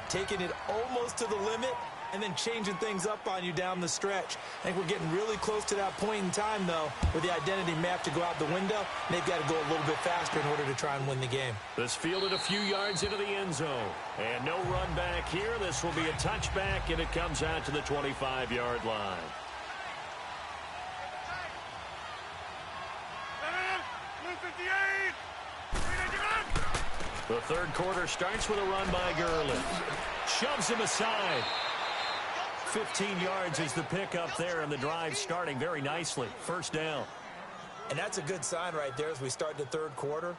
taking it almost to the limit and then changing things up on you down the stretch. I think we're getting really close to that point in time, though, where the identity may have to go out the window, and they've got to go a little bit faster in order to try and win the game. This fielded a few yards into the end zone. And no run back here. This will be a touchback, and it comes out to the 25-yard line. The third quarter starts with a run by Gurley. Shoves him aside. 15 yards is the pickup there, and the drive starting very nicely. First down. And that's a good sign right there as we start the third quarter,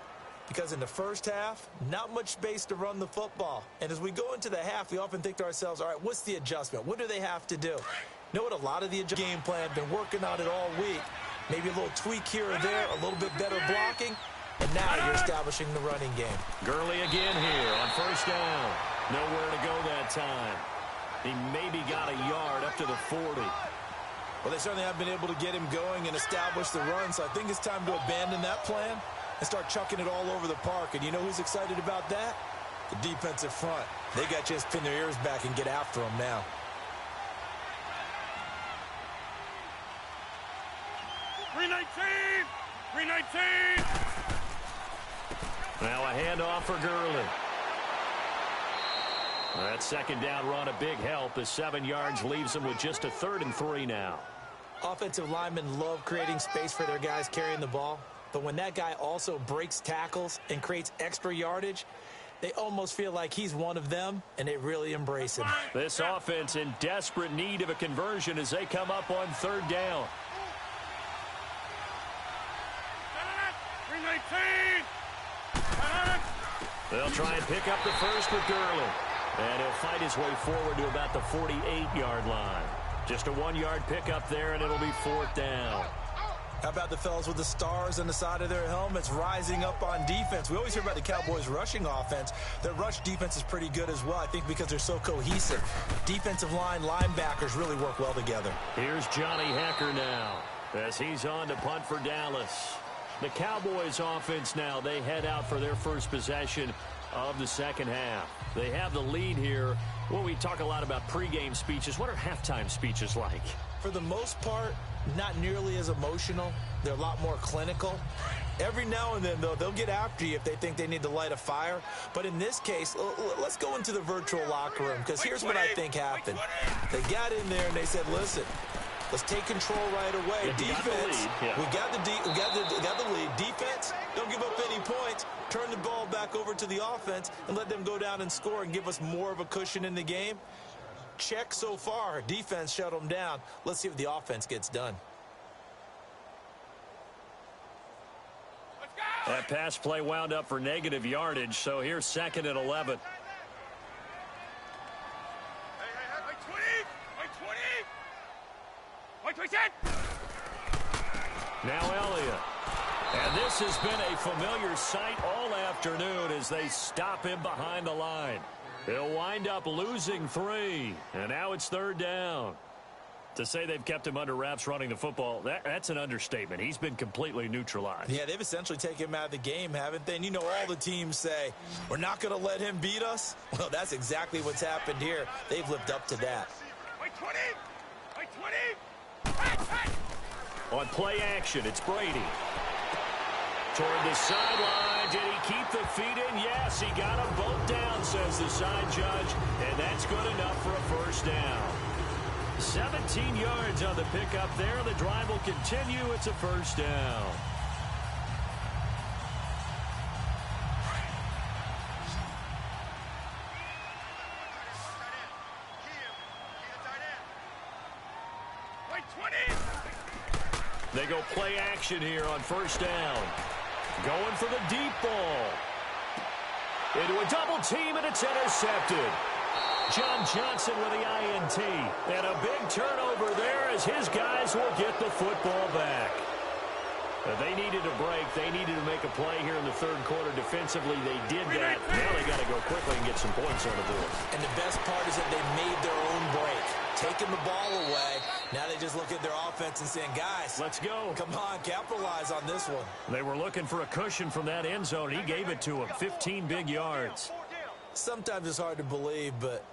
because in the first half, not much space to run the football. And as we go into the half, we often think to ourselves, all right, what's the adjustment? What do they have to do? You know what? A lot of the game plan, been working on it all week. Maybe a little tweak here or there, a little bit better blocking. And now you're establishing the running game. Gurley again here on first down. Nowhere to go that time. He maybe got a yard up to the 40. Well, they certainly have been able to get him going and establish the run, so I think it's time to abandon that plan and start chucking it all over the park. And you know who's excited about that? The defensive front. They got a chance to pin their ears back and get after him now. Now a handoff for Gurley. That second down run, a big help as 7 yards leaves them with just a 3rd and 3 now. Offensive linemen love creating space for their guys carrying the ball. But when that guy also breaks tackles and creates extra yardage, they almost feel like he's one of them, and they really embrace him. This offense in desperate need of a conversion as they come up on 3rd down. They'll try and pick up the first with Gurley. And he'll fight his way forward to about the 48-yard line. Just a 1-yard pickup there, and it'll be 4th down. How about the fellas with the stars on the side of their helmets rising up on defense? We always hear about the Cowboys' rushing offense. Their rush defense is pretty good as well, I think, because they're so cohesive. Defensive line, linebackers really work well together. Here's Johnny Hecker now as he's on to punt for Dallas. The Cowboys' offense now, they head out for their first possession of the second half. They have the lead here. Well, we talk a lot about pregame speeches. What are halftime speeches like? For the most part, not nearly as emotional. They're a lot more clinical. Every now and then, though, they'll get after you if they think they need to light a fire. But in this case, let's go into the virtual locker room, because here's what I think happened. They got in there and they said, listen, let's take control right away. Defense, we got the lead. Defense, don't give up any points. Turn the ball back over to the offense and let them go down and score and give us more of a cushion in the game. Check so far. Defense shut them down. Let's see what the offense gets done. That pass play wound up for negative yardage, so here's 2nd and 11. Hey, 20! Now Elliott. And this has been a familiar sight all afternoon as they stop him behind the line. They'll wind up losing 3, and now it's 3rd down. To say they've kept him under wraps running the football, that's an understatement. He's been completely neutralized. Yeah, they've essentially taken him out of the game, haven't they? And you know all the teams say, we're not going to let him beat us. Well, that's exactly what's happened here. They've lived up to that. On play action, it's Brady. Toward the sideline. Did he keep the feet in? Yes, he got them both down, says the side judge. And that's good enough for a 1st down. 17 yards on the pickup there. The drive will continue. It's a 1st down. They go play action here on 1st down. Going for the deep ball. Into a double team, and it's intercepted. John Johnson with the INT. And a big turnover there as his guys will get the football back. They needed a break. They needed to make a play here in the 3rd quarter. Defensively, they did that. Now they got to go quickly and get some points on the board. And the best part is that they made their own break. Taking the ball away. Now they just look at their offense and saying, guys, let's go. Come on, capitalize on this one. They were looking for a cushion from that end zone. He gave it to him. 15 big yards. Sometimes it's hard to believe, but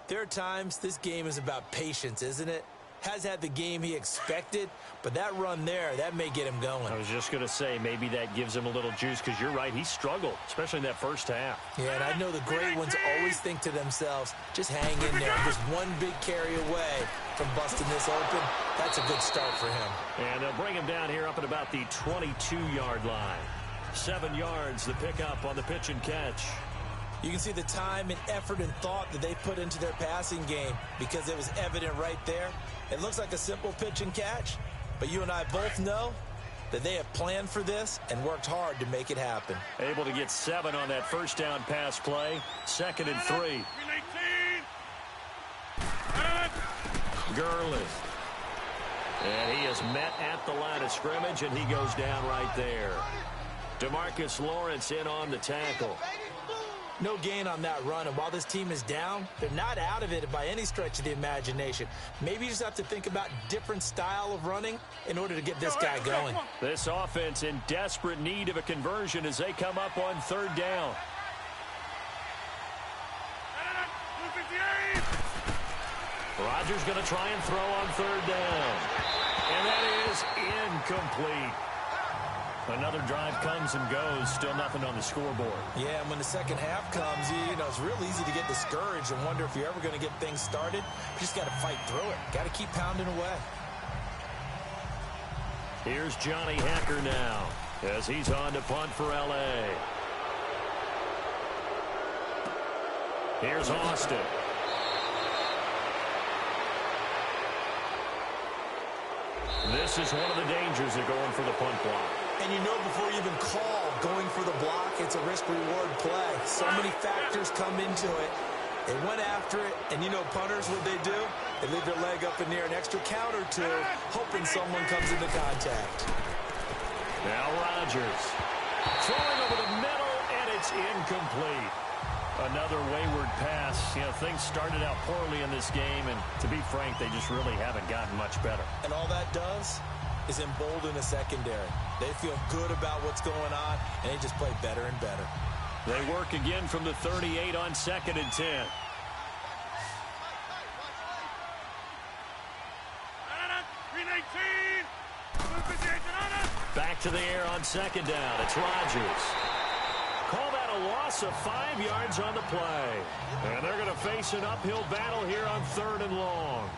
there are times this game is about patience, isn't it? Has had the game he expected, but that run there, that may get him going. I was just going to say, maybe that gives him a little juice, because you're right, he struggled, especially in that 1st half. Yeah, and I know the great ones always think to themselves, just hang in there. Just one big carry away from busting this open. That's a good start for him. And they'll bring him down here up at about the 22-yard line. 7 yards, the pickup on the pitch and catch. You can see the time and effort and thought that they put into their passing game because it was evident right there. It looks like a simple pitch and catch, but you and I both know that they have planned for this and worked hard to make it happen. Able to get 7 on that 1st down pass play. 2nd and 3. Gurley. And he is met at the line of scrimmage, and he goes down right there. DeMarcus Lawrence in on the tackle. No gain on that run, and while this team is down, they're not out of it by any stretch of the imagination. Maybe you just have to think about different style of running in order to get this guy going. This offense in desperate need of a conversion as they come up on 3rd down. Rodgers going to try and throw on 3rd down. And that is incomplete. Another drive comes and goes, still nothing on the scoreboard. Yeah, and when the 2nd half comes, you know, it's real easy to get discouraged and wonder if you're ever going to get things started. You just got to fight through it. Got to keep pounding away. Here's Johnny Hacker now as he's on to punt for L.A. Here's Austin. This is one of the dangers of going for the punt block. And you know before you even call going for the block, it's a risk-reward play. So many factors come into it. They went after it, and you know punters, what they do? They leave their leg up in the air an extra count or two, hoping someone comes into contact. Now Rodgers. Throwing over the middle, and it's incomplete. Another wayward pass. You know, things started out poorly in this game, and to be frank, they just really haven't gotten much better. And all that does is embolden the secondary. They feel good about what's going on, and they just play better and better. They work again from the 38 on 2nd and 10. Back to the air on 2nd down. It's Rodgers. Call that a loss of 5 yards on the play. And they're going to face an uphill battle here on 3rd and long.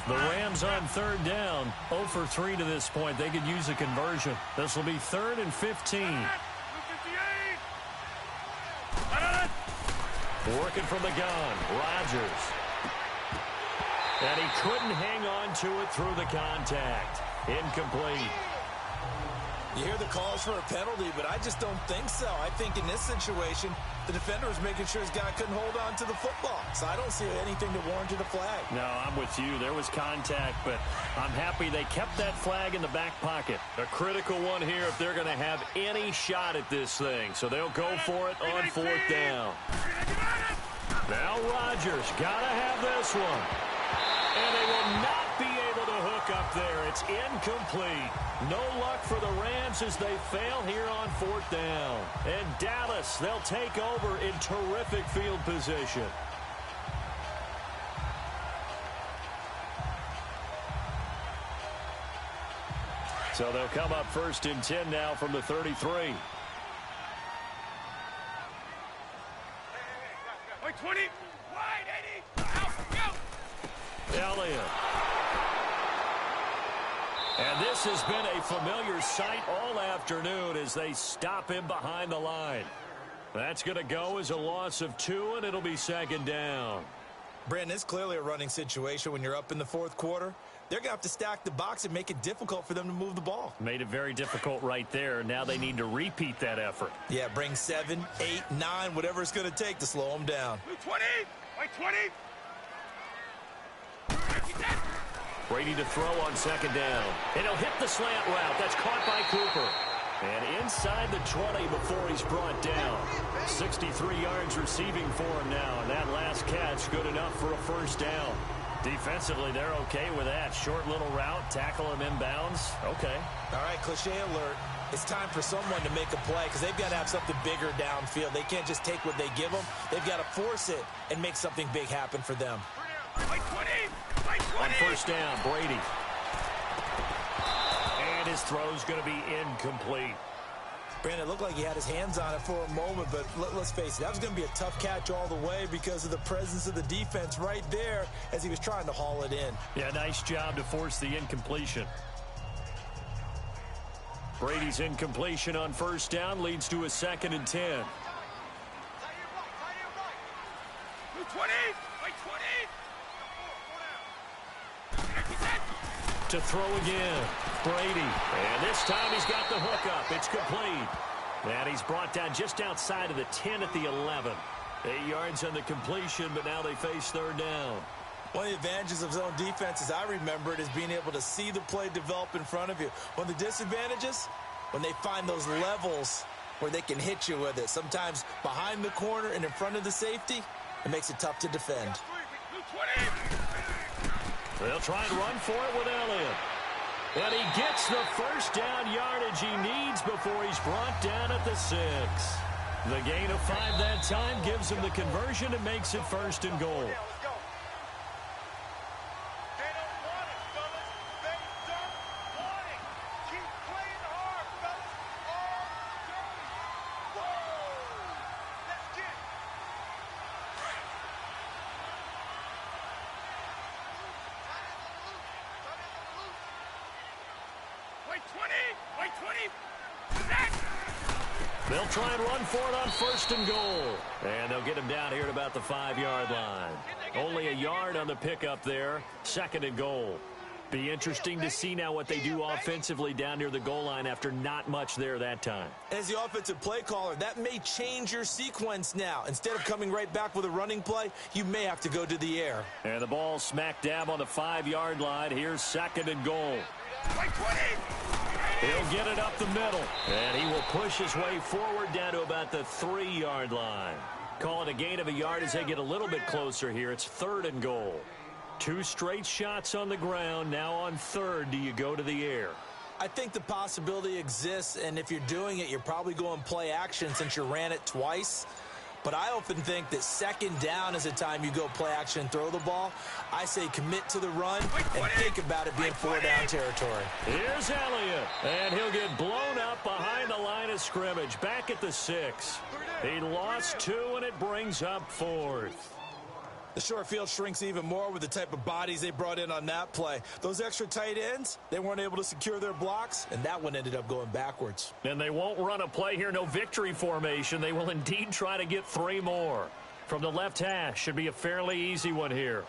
The Rams on 3rd down, 0 for 3 to this point. They could use a conversion. This will be 3rd and 15. Working from the gun, Rodgers. And he couldn't hang on to it through the contact. Incomplete. You hear the calls for a penalty, but I just don't think so. I think in this situation, the defender was making sure his guy couldn't hold on to the football. So I don't see anything that warranted a flag. No, I'm with you. There was contact, but I'm happy they kept that flag in the back pocket. A critical one here if they're going to have any shot at this thing. So they'll go for it on 4th down. Now Rodgers got to have this one. And they will not be able to hook up there. It's incomplete. No luck for the Rams as they fail here on 4th down. And Dallas, they'll take over in terrific field position. So they'll come up 1st and 10 now from the 33. Wait, 20. Wide, 80. Out, go. Elliott. And this has been a familiar sight all afternoon as they stop him behind the line. That's going to go as a loss of 2, and it'll be 2nd down. Brandon, it's clearly a running situation when you're up in the 4th quarter. They're going to have to stack the box and make it difficult for them to move the ball. Made it very difficult right there. Now they need to repeat that effort. Yeah, bring 7, 8, 9, whatever it's going to take to slow them down. 20. Wait, 20. Brady to throw on 2nd down. And he'll hit the slant route. That's caught by Cooper. And inside the 20 before he's brought down. 63 yards receiving for him now. And that last catch good enough for a 1st down. Defensively, they're okay with that. Short little route, tackle him inbounds. Okay. All right, cliche alert. It's time for someone to make a play because they've got to have something bigger downfield. They can't just take what they give them. They've got to force it and make something big happen for them. On 1st down, Brady. And his throw's going to be incomplete. Brandon, it looked like he had his hands on it for a moment, but let's face it, that was going to be a tough catch all the way because of the presence of the defense right there as he was trying to haul it in. Yeah, nice job to force the incompletion. Brady's incompletion on 1st down leads to a 2nd and 10. 20. To throw again, Brady. And this time he's got the hook up. It's complete. And he's brought down just outside of the 10 at the 11. 8 yards on the completion, but now they face 3rd down. One of the advantages of zone defense, as I remember it, is being able to see the play develop in front of you. One of the disadvantages, when they find those levels where they can hit you with it. Sometimes behind the corner and in front of the safety, it makes it tough to defend. They'll try and run for it with Elliott. And he gets the 1st down yardage he needs before he's brought down at the 6. The gain of 5 that time gives him the conversion and makes it 1st and goal. They'll try and run for it on 1st and goal. And they'll get him down here at about the 5-yard line. Only a yard on the pickup there. 2nd and goal. Be interesting to see now what they do offensively down near the goal line after not much there that time. As the offensive play caller, that may change your sequence now. Instead of coming right back with a running play, you may have to go to the air. And the ball smack dab on the 5-yard line. Here's 2nd and goal. He'll get it up the middle, and he will push his way forward down to about the 3-yard line. Call it a gain of a yard as they get a little bit closer here. It's 3rd and goal. 2 straight shots on the ground. Now on 3rd, do you go to the air? I think the possibility exists, and if you're doing it, you're probably going play action since you ran it twice. But I often think that 2nd down is a time you go play action and throw the ball. I say commit to the run and think about it being 4-down territory. Here's Elliott, and he'll get blown up behind the line of scrimmage, back at the 6. He lost 2, and it brings up 4th. The short field shrinks even more with the type of bodies they brought in on that play. Those extra tight ends, they weren't able to secure their blocks, and that one ended up going backwards. And they won't run a play here, no victory formation. They will indeed try to get 3 more. From the left hash, should be a fairly easy one here.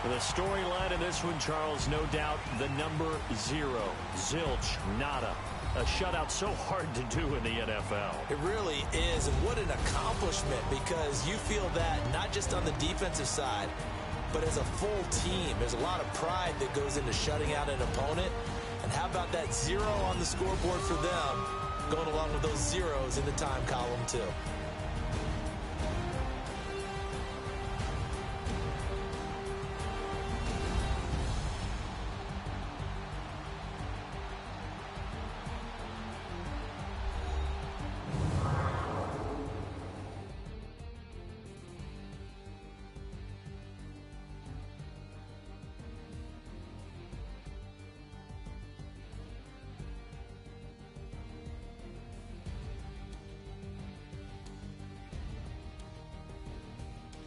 The storyline in this one, Charles, no doubt the number 0. Zilch, nada. A shutout so hard to do in the NFL. It really is, and what an accomplishment, because you feel that not just on the defensive side, but as a full team. There's a lot of pride that goes into shutting out an opponent. And how about that 0 on the scoreboard for them, going along with those zeros in the time column, too.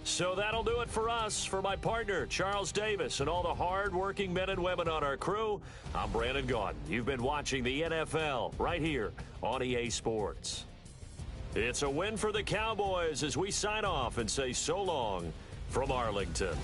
So that'll do it for us. For my partner, Charles Davis, and all the hard-working men and women on our crew, I'm Brandon Gaudin. You've been watching the NFL right here on EA Sports. It's a win for the Cowboys as we sign off and say so long from Arlington.